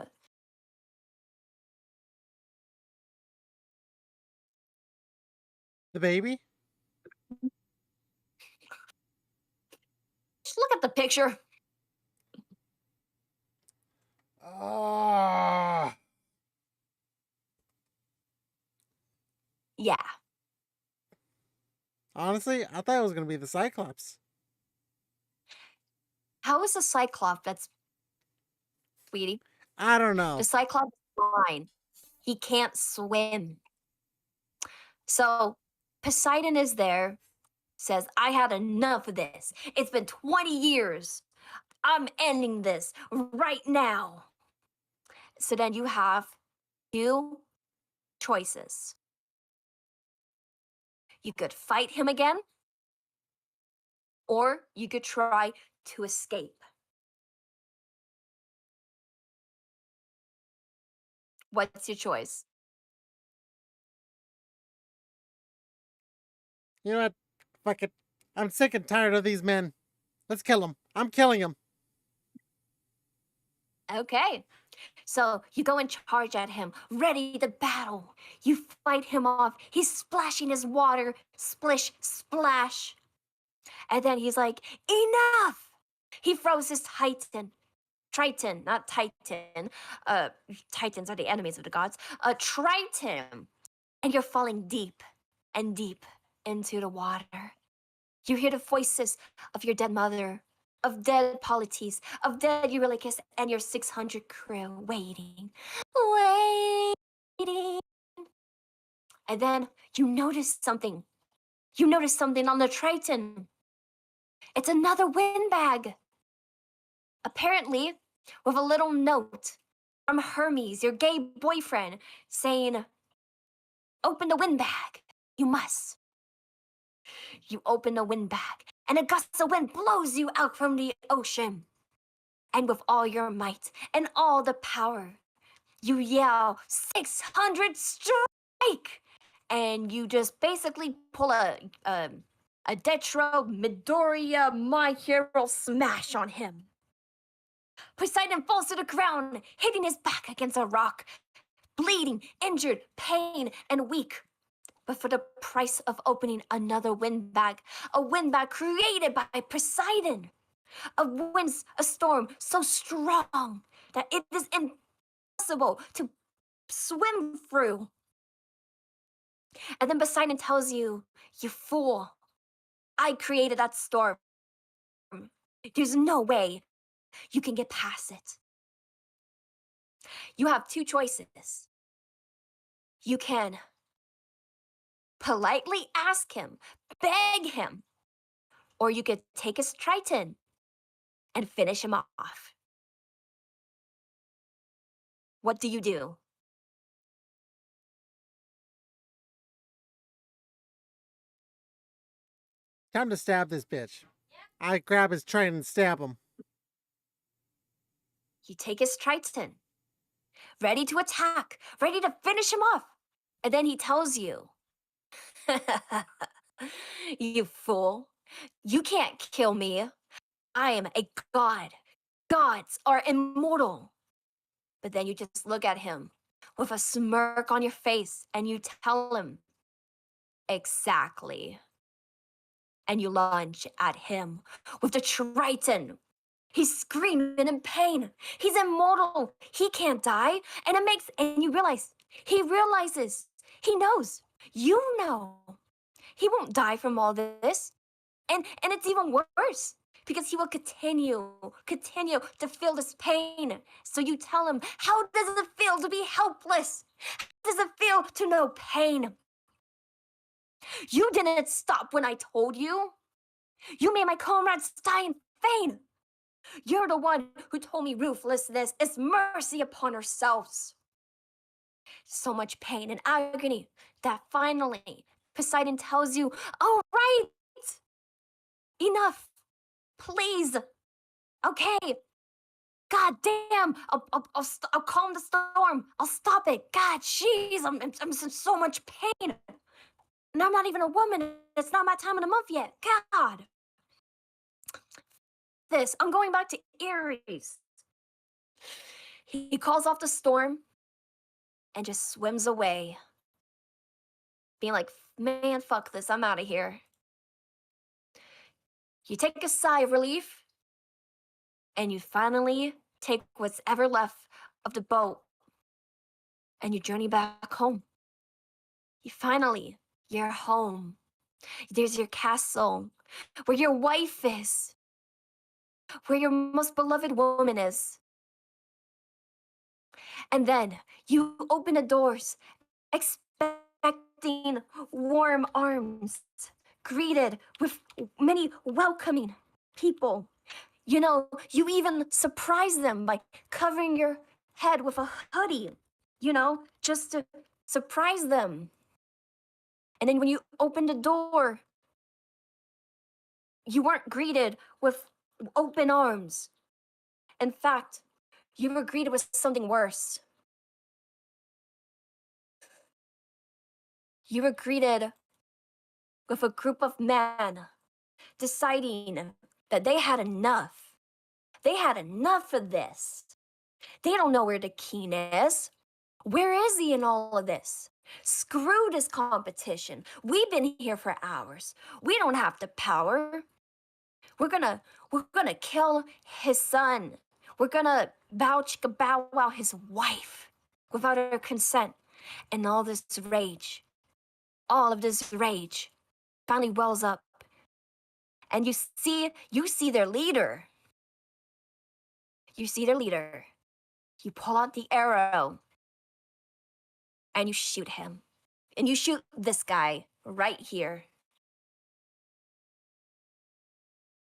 The baby? Just look at the picture. Oh. Yeah. Honestly, I thought it was gonna be the Cyclops. How is a Cyclops that's sweetie? I don't The know. Cyclops is blind. He can't swim. So Poseidon is there, says, I had enough of this. It's been 20 years. I'm ending this right now. So then you have two choices. You could fight him again, or you could try to escape. What's your choice? You know what? Fuck it. I'm sick and tired of these men. Let's kill them. I'm killing them. Okay. So you go and charge at him, ready to battle. You fight him off. He's splashing his water, splish, splash. And then he's like, enough! He throws his Triton, not Titan. Titans are the enemies of the gods. Triton. And you're falling deep and deep into the water. You hear the voices of your dead mother, of dead Polites, of dead Eurylochus, and your 600 crew waiting. Waiting. And then you notice something. You notice something on the Triton. It's another windbag. Apparently, with a little note from Hermes, your gay boyfriend, saying, open the windbag. You must. You open the windbag, and a gust of wind blows you out from the ocean. And with all your might and all the power, you yell, 600 strike! And you just basically pull a Detro Midoriya My Hero smash on him. Poseidon falls to the ground, hitting his back against a rock, bleeding, injured, pain, and weak. But for the price of opening another windbag, a windbag created by Poseidon, a storm so strong that it is impossible to swim through. And then Poseidon tells you, you fool, I created that storm. There's no way you can get past it. You have two choices. You can politely ask him, beg him, or you could take his Triton and finish him off. What do you do? Time to stab this bitch. I grab his train and stab him. You take his Triton, ready to attack, ready to finish him off. And then he tells you, you fool, you can't kill me. I am a god. Gods are immortal. But then you just look at him with a smirk on your face and you tell him, exactly. And you lunge at him with the Triton. He's screaming in pain. He's immortal. He can't die. And you realize, he realizes, he knows, you know, he won't die from all this. And it's even worse because he will continue to feel this pain. So you tell him, how does it feel to be helpless? How does it feel to know pain? You didn't stop when I told you. You made my comrades die in vain. You're the one who told me ruthlessness is mercy upon ourselves. So much pain and agony that finally Poseidon tells you, all right, enough, please. Okay, god damn, I'll calm the storm. I'll stop it. God, jeez, I'm in so much pain. And I'm not even a woman. It's not my time of the month yet. God. this. I'm going back to Aries. He calls off the storm and just swims away, being like, man, fuck this. I'm out of here. You take a sigh of relief and you finally take what's ever left of the boat and you journey back home. You're home. There's your castle, where your wife is, where your most beloved woman is. And then you open the doors, expecting warm arms, greeted with many welcoming people. You know, you even surprise them by covering your head with a hoodie, you know, just to surprise them. And then when you open the door, you weren't greeted with open arms. In fact, you were greeted with something worse. You were greeted with a group of men deciding that they had enough. They had enough of this. They don't know where the king is. Where is he in all of this? Screw this competition. We've been here for hours. We don't have the power. We're gonna kill his son. We're gonna bow chicka bow wow his wife without her consent. And all of this rage finally wells up. And you see their leader. You see their leader. You pull out the arrow and you shoot him. And you shoot this guy right here.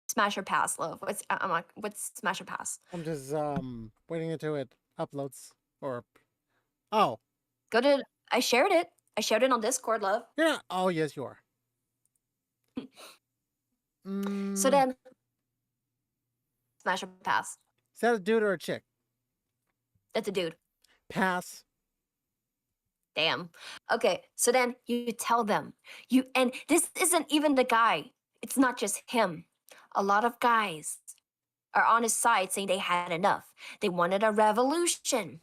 Smash or pass, love. What's smash or pass? I'm just waiting until it uploads. Or oh, I shared it. I shared it on Discord, love. yeah. Oh yes, you are. So then, smash or pass. Is that a dude or a chick? That's a dude. Pass. Damn. Okay, so then you tell them. And this isn't even the guy. It's not just him. A lot of guys are on his side saying they had enough. They wanted a revolution.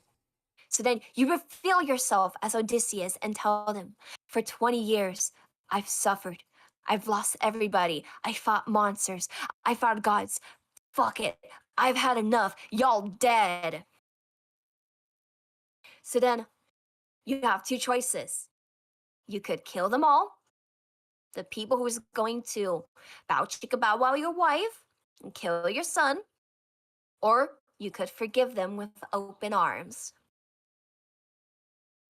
So then you reveal yourself as Odysseus and tell them, for 20 years, I've suffered. I've lost everybody. I fought monsters. I fought gods. Fuck it. I've had enough. Y'all dead. So then you have two choices. You could kill them all, the people who's going to bow chicka bow wow your wife and kill your son, or you could forgive them with open arms.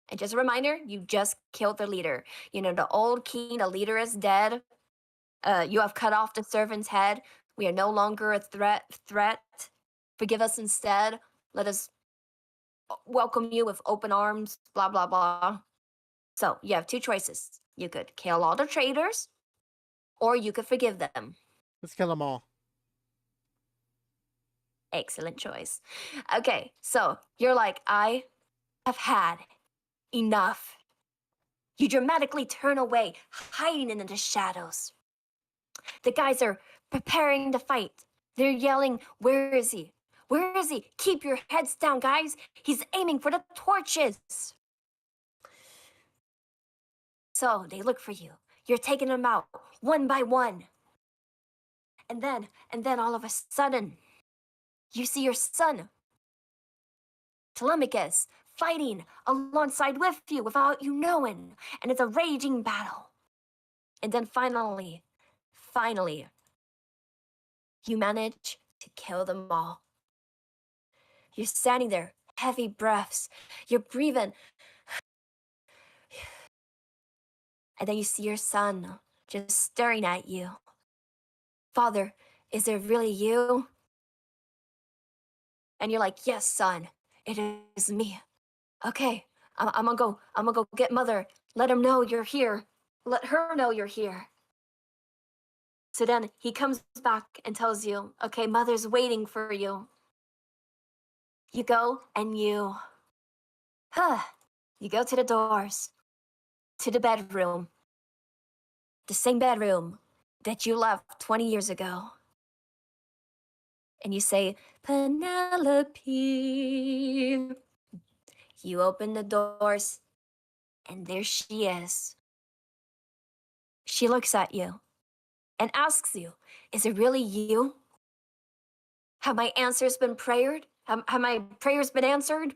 And just a reminder, you just killed the leader. You know, the old king, the leader is dead. You have cut off the servant's head. We are no longer a threat. Forgive us instead. Let us welcome you with open arms, blah, blah, blah. So you have two choices. You could kill all the traitors, or you could forgive them. Let's kill them all. Excellent choice. Okay, so you're like, I have had enough. You dramatically turn away, hiding in the shadows. The guys are preparing to fight. They're yelling, where is he? Where is he? Keep your heads down, guys. He's aiming for the torches. So they look for you. You're taking them out one by one. And then all of a sudden, you see your son, Telemachus, fighting alongside with you without you knowing. And it's a raging battle. And then finally, you manage to kill them all. You're standing there, heavy breaths. You're breathing. And then you see your son just staring at you. Father, is it really you? And you're like, yes, son, it is me. Okay, I'm gonna go get mother. Let him know you're here. Let her know you're here. So then he comes back and tells you, okay, mother's waiting for you. You go and you go to the doors, to the bedroom, the same bedroom that you left 20 years ago. and you say, Penelope. You open the doors, and there she is. She looks at you and asks you, is it really you? Have my answers been prayed? Have my prayers been answered?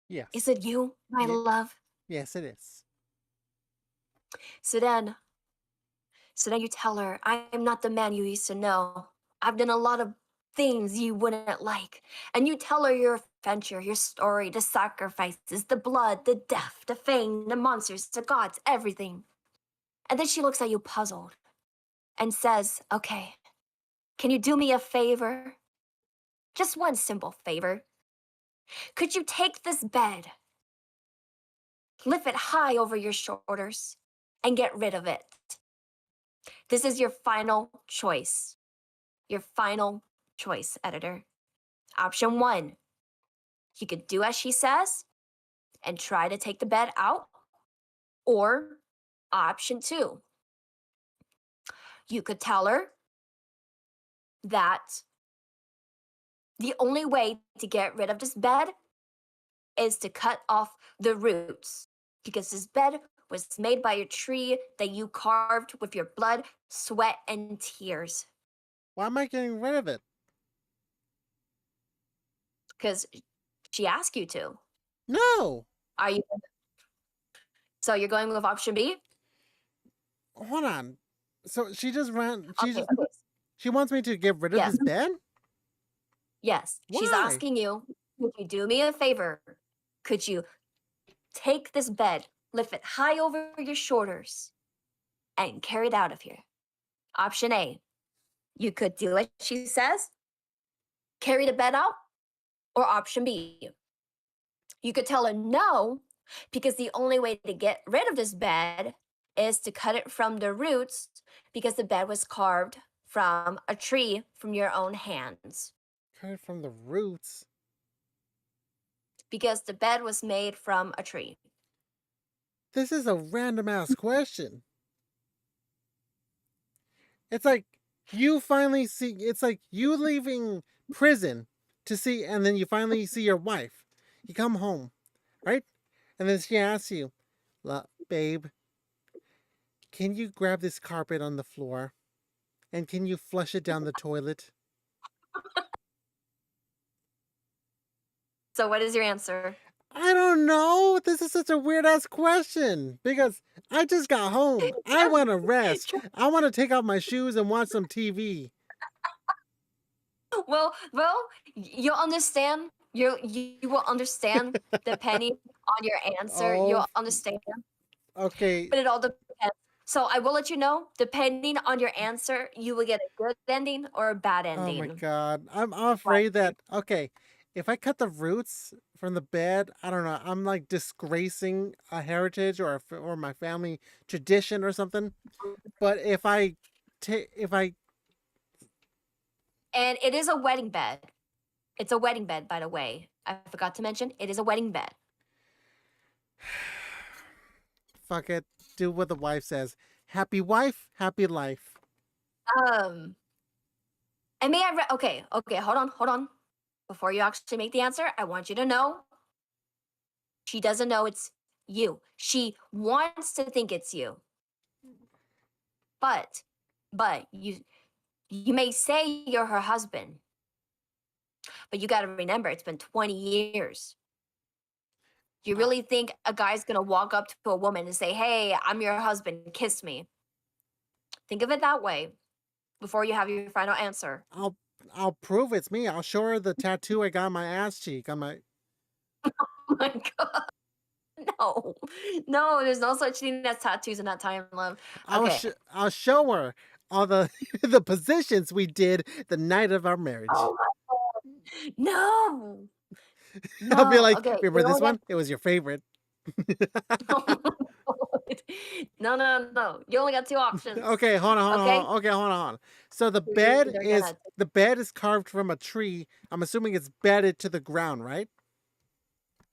Yes. Is it you, my love? Yes, it is. So then you tell her, I'm not the man you used to know. I've done a lot of things you wouldn't like. And you tell her your adventure, your story, the sacrifices, the blood, the death, the fame, the monsters, the gods, everything. And then she looks at you puzzled and says, okay, can you do me a favor? Just one simple favor. Could you take this bed, lift it high over your shoulders, and get rid of it? This is your final choice. Your final choice, editor. Option 1, you could do as she says and try to take the bed out. Or option 2, you could tell her that the only way to get rid of this bed is to cut off the roots, because this bed was made by a tree that you carved with your blood, sweat, and tears. Why am I getting rid of it? Because she asked you to. No. Are you? So you're going with option B? Hold on. So she just ran. Okay. She wants me to get rid of Yes. this bed? Yes. She's Why? asking you, could you do me a favor? Could you take this bed, lift it high over your shoulders, and carry it out of here? Option A, you could do what she says, carry the bed out. Or option B, you could tell her no, because the only way to get rid of this bed is to cut it from the roots, because the bed was carved from a tree from your own hands. Cut it from the roots. Because the bed was made from a tree. This is a random ass question. It's like you finally see. It's like you leaving prison to see, and then you finally see your wife. You come home, right? And then she asks you, babe, can you grab this carpet on the floor? And can you flush it down the toilet? So what is your answer? I don't know. This is such a weird ass question because I just got home. I want to rest. I want to take off my shoes and watch some TV. Well, you'll understand. You will understand depending on your answer. Oh. You'll understand. Okay. But it all depends. So I will let you know, depending on your answer, you will get a good ending or a bad ending. Oh my god. I'm afraid that, okay, if I cut the roots from the bed, I don't know, I'm like disgracing a heritage or my family tradition or something. But if I And it is a wedding bed. It's a wedding bed, by the way. I forgot to mention, it is a wedding bed. fuck it, do what the wife says. Happy wife, happy life. And may I okay, hold on. Before you actually make the answer, I want you to know she doesn't know it's you. She wants to think it's you. But you may say you're her husband. But you got to remember, it's been 20 years. You really think a guy's going to walk up to a woman and say, "Hey, I'm your husband, kiss me"? Think of it that way before you have your final answer. I'll prove it's me. I'll show her the tattoo I got on my ass cheek. On my Oh my god. No, there's no such thing as tattoos in that time, love. Okay. I'll show her all the the positions we did the night of our marriage. Oh my god. No. I'll be No, like, okay. remember You this only one? It was your favorite. No. You only got 2 options. Okay, hold on. Okay? Okay, hold on. So the You're bed either is gonna- the bed is carved from a tree. I'm assuming it's bedded to the ground, right?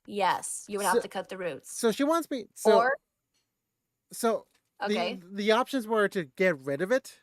Yes, you would So- have to cut the roots. So she wants me. Or So okay. the options were to get rid of it,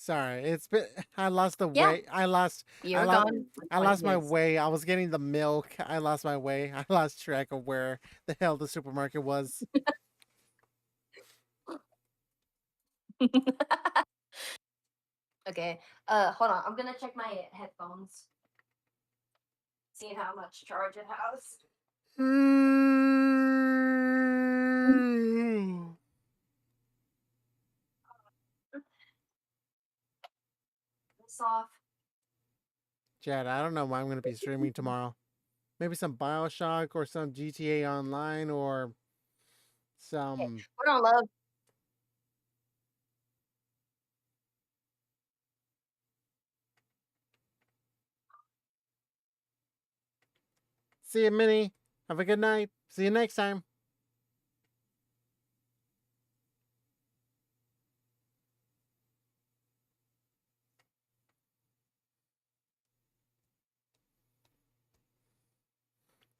Sorry, it's been. I lost the Yeah. way. I lost. You I were lost. gone for I 20 lost my minutes. way. I was getting the milk. I lost my way. I lost track of where the hell the supermarket was. Okay. Hold on. I'm gonna check my headphones. See how much charge it has. This off. Chad, I don't know what I'm going to be streaming tomorrow. Maybe some Bioshock or some GTA Online or some. Hold on, love. See you, Minnie. Have a good night. See you next time.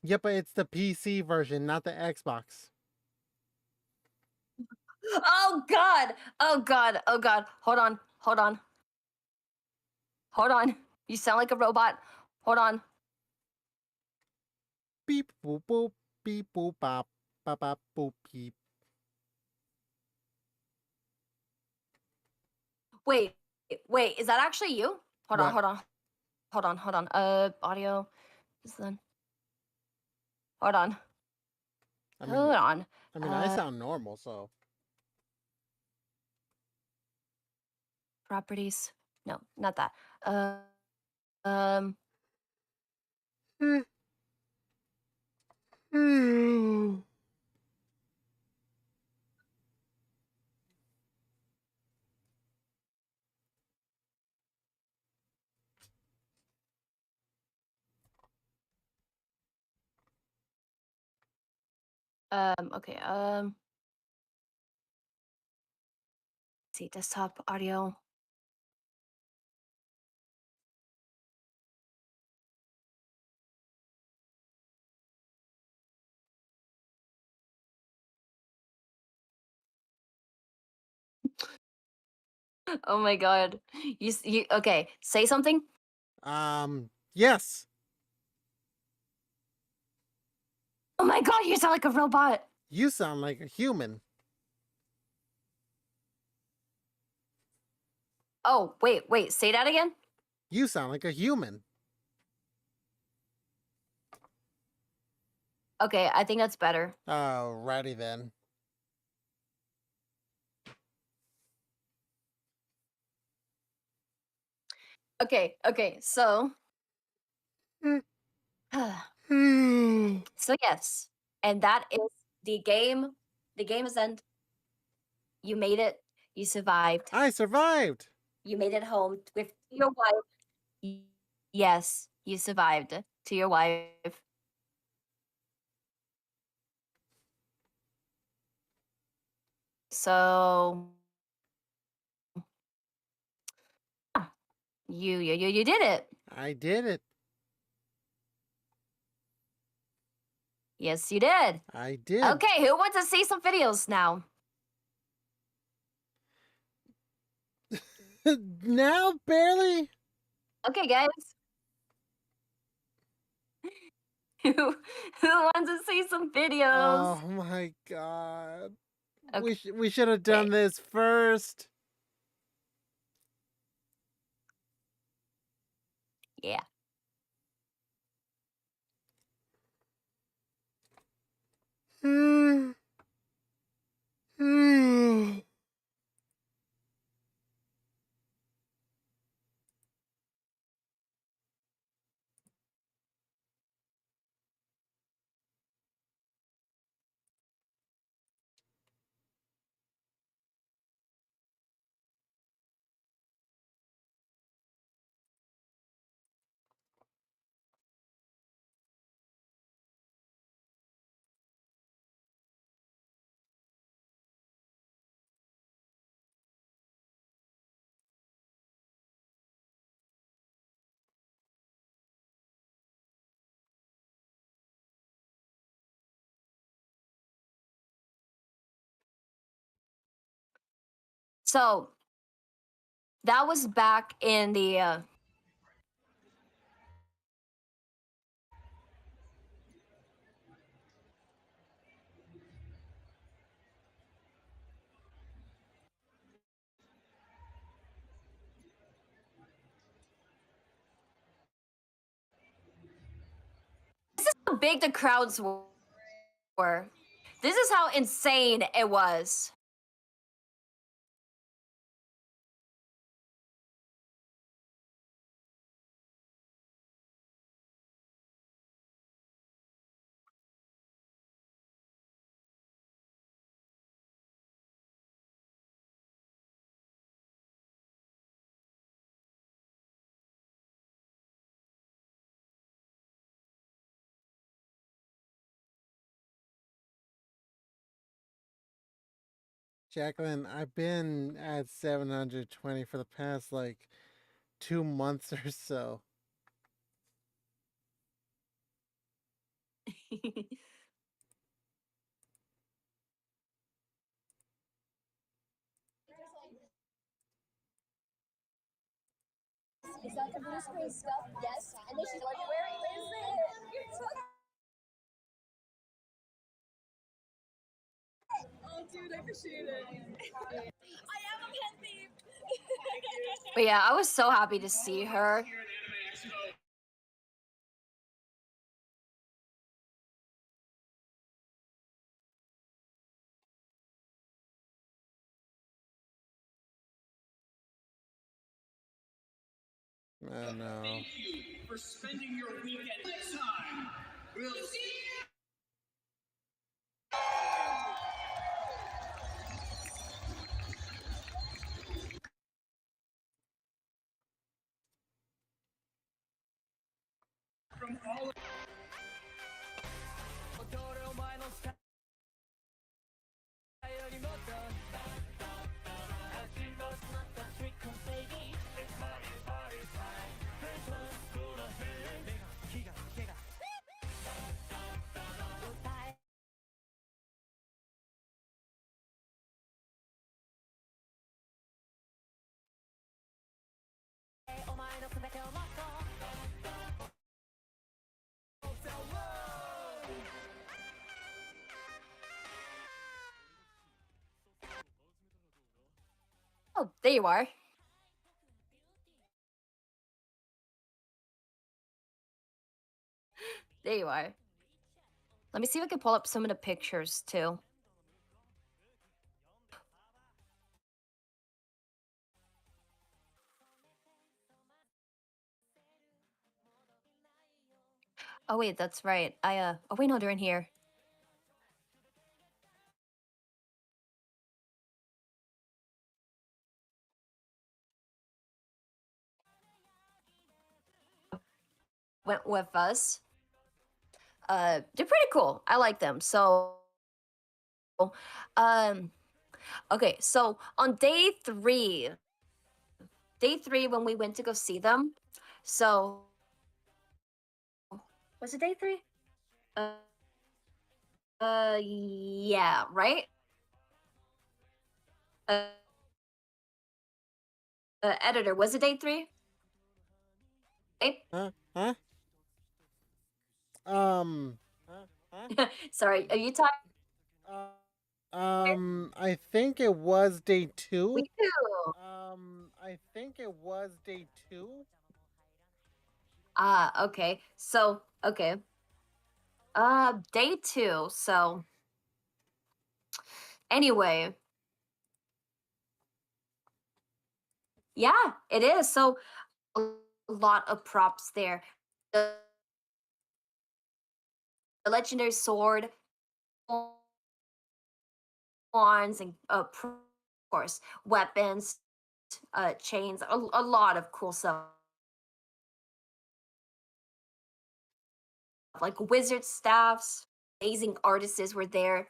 Yeah, but it's the PC version, not the Xbox. Oh God. Oh God. Oh God. Hold on. Hold on. Hold on. You sound like a robot. Hold on. Beep boop boop. Beep boop bop. Bop bop boop beep. Wait. Wait. Is that actually you? Hold on. What? Hold on. Hold on. Hold on. Audio. Listen. Hold on. I mean, Hold on. I sound normal, so. Properties. No, not that. Um. Okay. Let's see. Desktop audio. Oh my God. You. Okay. Say something. Yes. Oh my God. You sound like a robot. You sound like a human. Oh wait. Wait. Say that again. You sound like a human. Okay. I think that's better. Alrighty then. Okay. Okay. So. So yes, and that is the game. The game is end. You made it. You survived. I survived. You made it home with your wife. Yes, you survived to your wife. So ah, you did it. I did it. Yes, you did. I did. Okay, who wants to see some videos now? Now, barely. Okay, guys. Who wants to see some videos? Oh my god. Okay. We should have done this first. Yeah. So That was back in the this is how big the crowds were. This is how insane it was. Jacqueline, I've been at 720 for the past like 2 months or so. Is that the blue screen stuff? Yes. And then she's like, where is it? Oh, dude, I appreciate it. I am a pen thief. But yeah, I was so happy to see her. Oh no. Thank you for spending your weekend. Next time, we'll see you. From all Oh, there you are. There you are. Let me see if I can pull up some of the pictures too. Oh wait, that's right. Oh wait, no, they're in here. Went with us. They're pretty cool. I like them. So, um, okay. So on day three when we went to go see them, so was it day three? Yeah, right. Uh, editor, was it day three? Huh? Huh? Um. Sorry, are you talking? I think it was day We 2. do. I think it was day 2. Ah, okay. So, okay. Day two. So, anyway, yeah, it is. So, a lot of props there. The legendary sword, wands, and of course, weapons, chains, a lot of cool stuff. Like wizard staffs, amazing artists were there.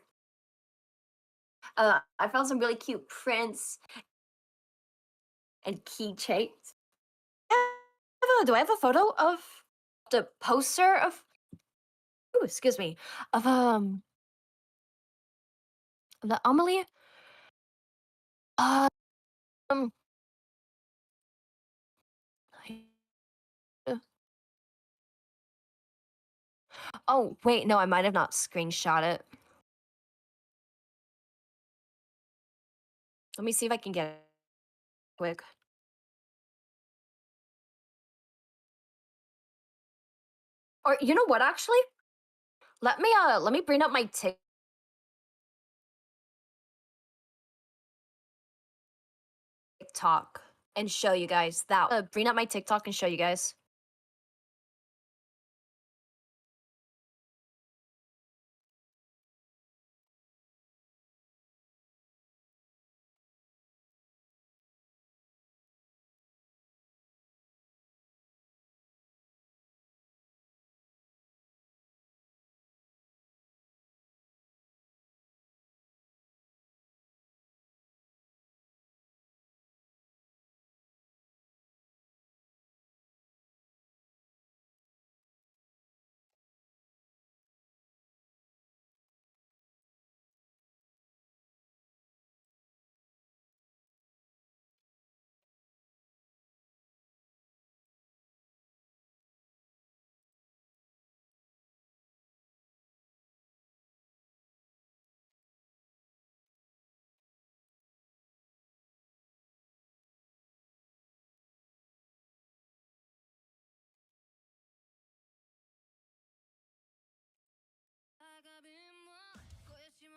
I found some really cute prints and keychains. Do I have a photo of the poster of? Ooh, excuse me, of the Amelie. Um, Oh, wait, no, I might have not screenshot it. Let me see if I can get it quick. Or you know what, actually? Let me bring up my TikTok and show you guys that. Bring up my TikTok and show you guys.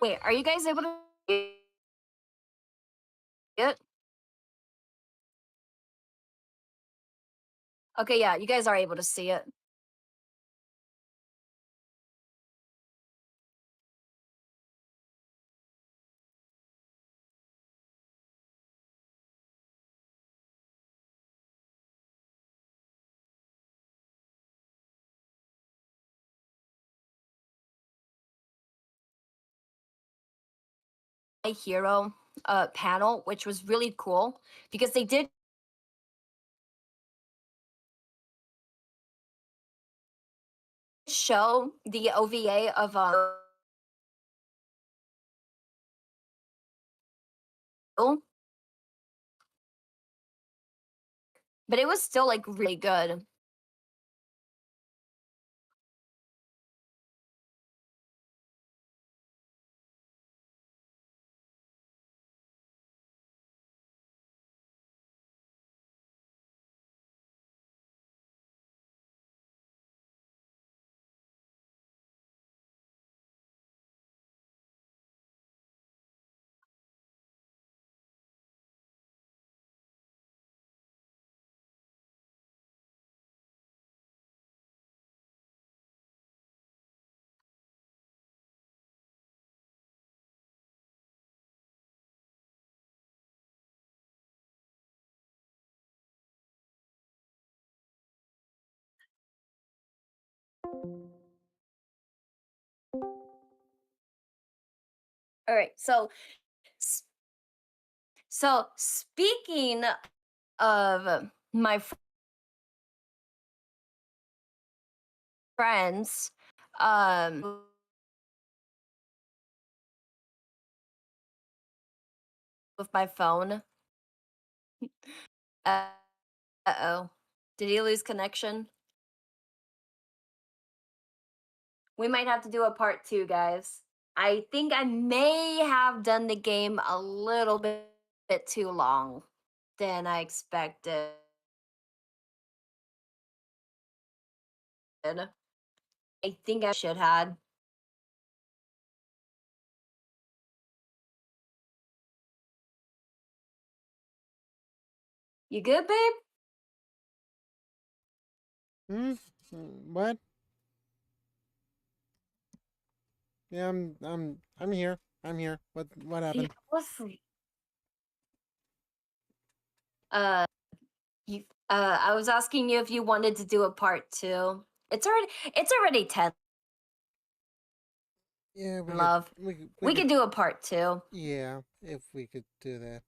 Wait, are you guys able to see it? Okay, yeah, you guys are able to see it. My hero panel, which was really cool because they did show the OVA of but it was still like really good. All right, so speaking of my friends, with my phone. Uh-oh. Did he lose connection? We might have to do a part 2, guys. I think I may have done the game a little bit too long than I expected. I think I should had. You good, babe? Hmm. What? Yeah, I'm here. I'm here. What He happened? was uh I was asking you if you wanted to do a part 2. It's already 10, Yeah, love. We could do a part 2. yeah, if we could do that.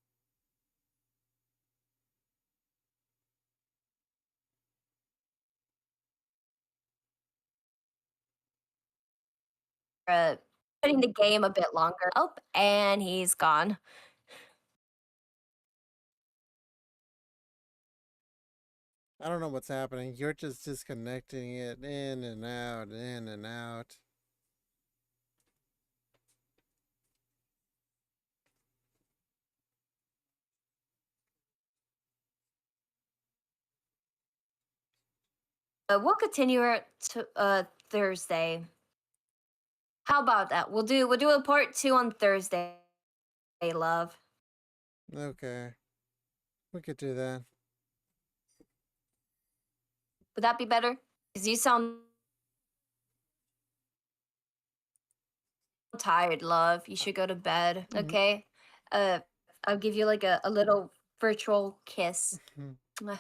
Putting the game a bit longer. Oh, and he's gone. I don't know what's happening. You're just disconnecting it in and out, in and out. We'll continue it to Thursday. How about that? We'll do a part 2 on Thursday, love. Okay. We could do that. Would that be better? Because you sound tired, love. You should go to bed. Okay. I'll give you like a little virtual kiss. Mhm. Mwah.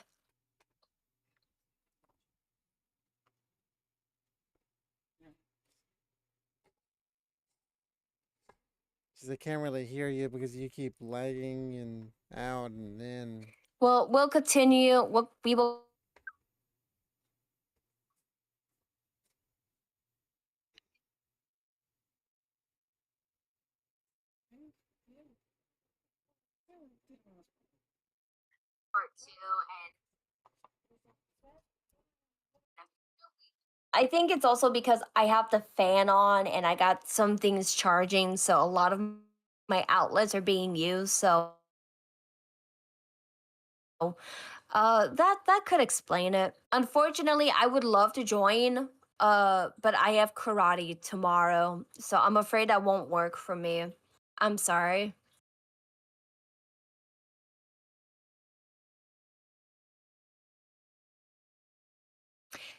Because I can't really hear you because you keep lagging and out and in. Well, we'll continue. We will. Part 2 and I think it's also because I have the fan on and I got some things charging, so a lot of my outlets are being used. So, that could explain it. Unfortunately, I would love to join, but I have karate tomorrow, so I'm afraid that won't work for me. I'm sorry.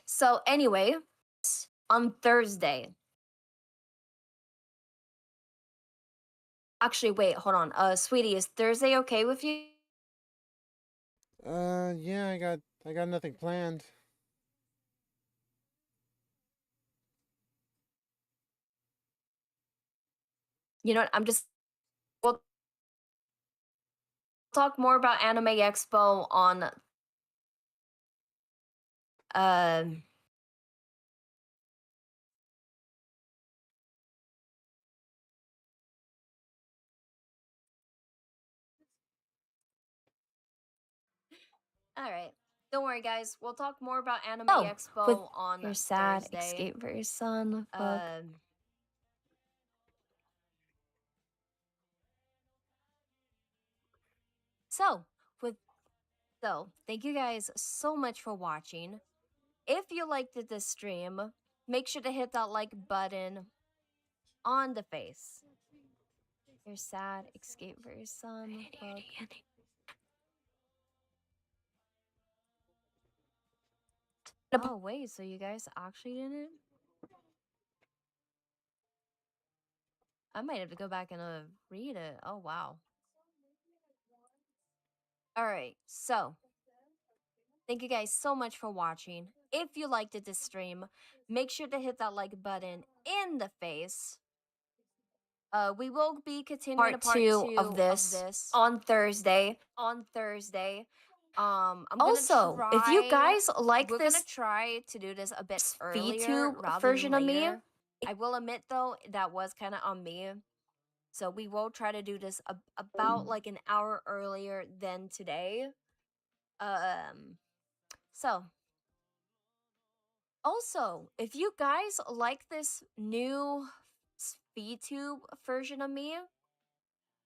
So anyway, on Thursday. Actually, wait, hold on. Sweetie, is Thursday okay with you? Yeah, I got nothing planned. You know what? We'll talk more about Anime Expo on um all right. Don't worry, guys. We'll talk more about Anime Expo on Your sad Thursday. escape for your son. Fuck. So, thank you guys so much for watching. If you liked this stream, make sure to hit that like button on the face. Your sad escape for your son. Fuck. Oh wait, so you guys actually didn't? I might have to go back and read it. Oh wow. All right, so thank you guys so much for watching. If you liked this stream, make sure to hit that like button in the face. We will be continuing part two of this on Thursday. I'm Also, gonna if you guys like we're gonna try to do this a bit earlier VTube version than of me. later. I will admit though that was kind of on me. So we will try to do this about like an hour earlier than today. So also, if you guys like this new VTube version of me,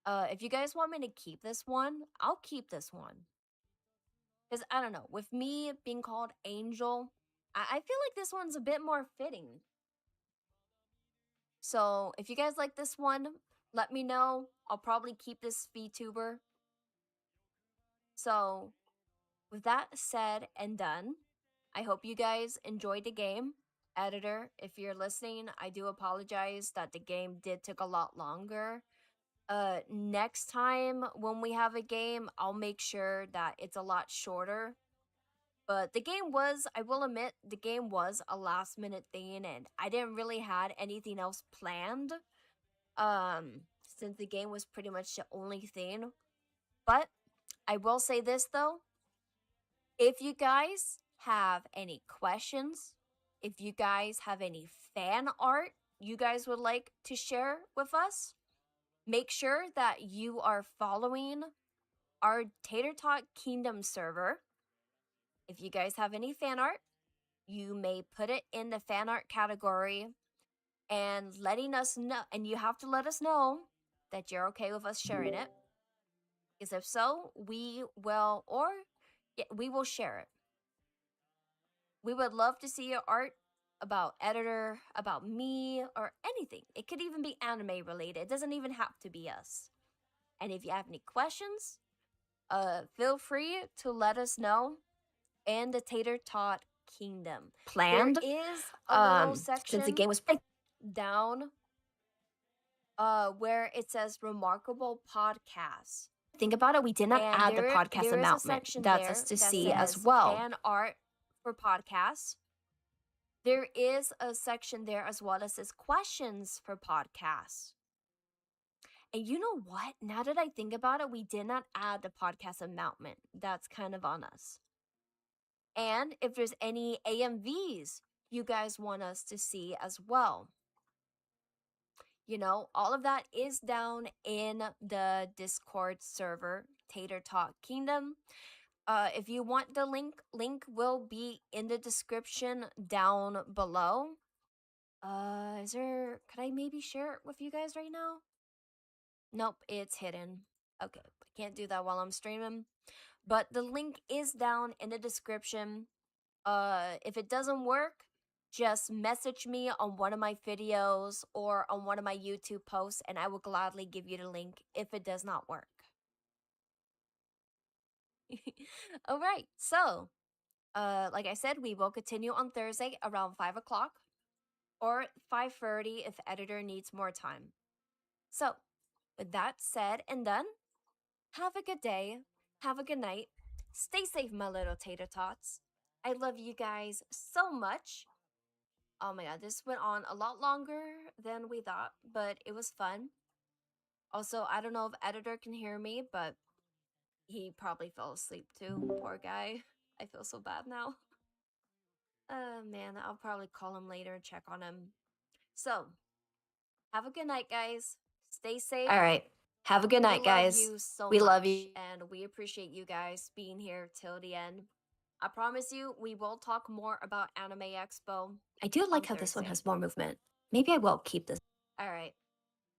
if you guys want me to keep this one, I'll keep this one. Because I don't know, with me being called Angel, I feel like this one's a bit more fitting. So if you guys like this one, let me know. I'll probably keep this VTuber. So with that said and done, I hope you guys enjoyed the game. Editor, if you're listening, I do apologize that the game did take a lot longer. Next time when we have a game, I'll make sure that it's a lot shorter. But the game was, I will admit, the game was a last minute thing and I didn't really had anything else planned. Since the game was pretty much the only thing. But I will say this though, if you guys have any questions, if you guys have any fan art you guys would like to share with us, make sure that you are following our Tater Tot Kingdom server. If you guys have any fan art, you may put it in the fan art category and letting us know. And you have to let us know that you're okay with us sharing it. Because if so, we will, we will share it. We would love to see your art about editor, about me, or anything. It could even be anime related. It doesn't even have to be us. And if you have any questions, feel free to let us know in the Tater Tot Kingdom. Planned. There is a little section since the game was down where it says remarkable podcasts. Think about it, we did not add the podcast announcement. That's us to see as well. Fan art for podcasts. There is a section there as well that says questions for podcasts. And you know what? Now that I think about it, we did not add the podcast announcement. That's kind of on us. And if there's any AMVs you guys want us to see as well, you know, all of that is down in the Discord server, Tater Tot Kingdom. If you want the link will be in the description down below. Could I maybe share it with you guys right now? Nope, it's hidden. Okay, I can't do that while I'm streaming. But the link is down in the description. If it doesn't work, just message me on one of my videos or on one of my YouTube posts, and I will gladly give you the link if it does not work. All right, so, like I said, we will continue on Thursday around 5 o'clock or 5:30 if editor needs more time. So, with that said and done, have a good day, have a good night, stay safe, my little tater tots. I love you guys so much. Oh my god, this went on a lot longer than we thought, but it was fun. Also, I don't know if editor can hear me, but he probably fell asleep too. Poor guy. I feel so bad now. Man, I'll probably call him later and check on him. So, have a good night, guys. Stay safe. All right. Have a good night, guys. We love you so much. We love you. And we appreciate you guys being here till the end. I promise you, we will talk more about Anime Expo. I do like how this one has more movement. Maybe I will keep this. All right.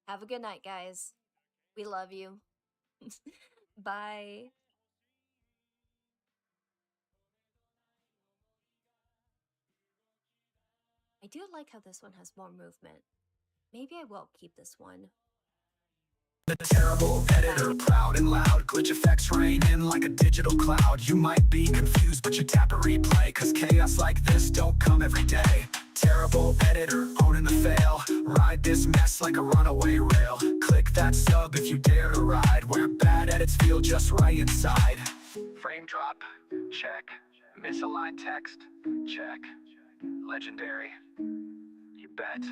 Have a good night, guys. We love you. Bye. I do like how this one has more movement. Maybe I will keep this one. The terrible editor, proud and loud, glitch effects rain in like a digital cloud. You might be confused, but you tap a replay, cause chaos like this don't come every day. Terrible editor, owning the fail, ride this mess like a runaway rail. Click that sub if you dare to ride, where bad edits feel just right inside. Frame drop, check. Misaligned text, check. Legendary, you bet.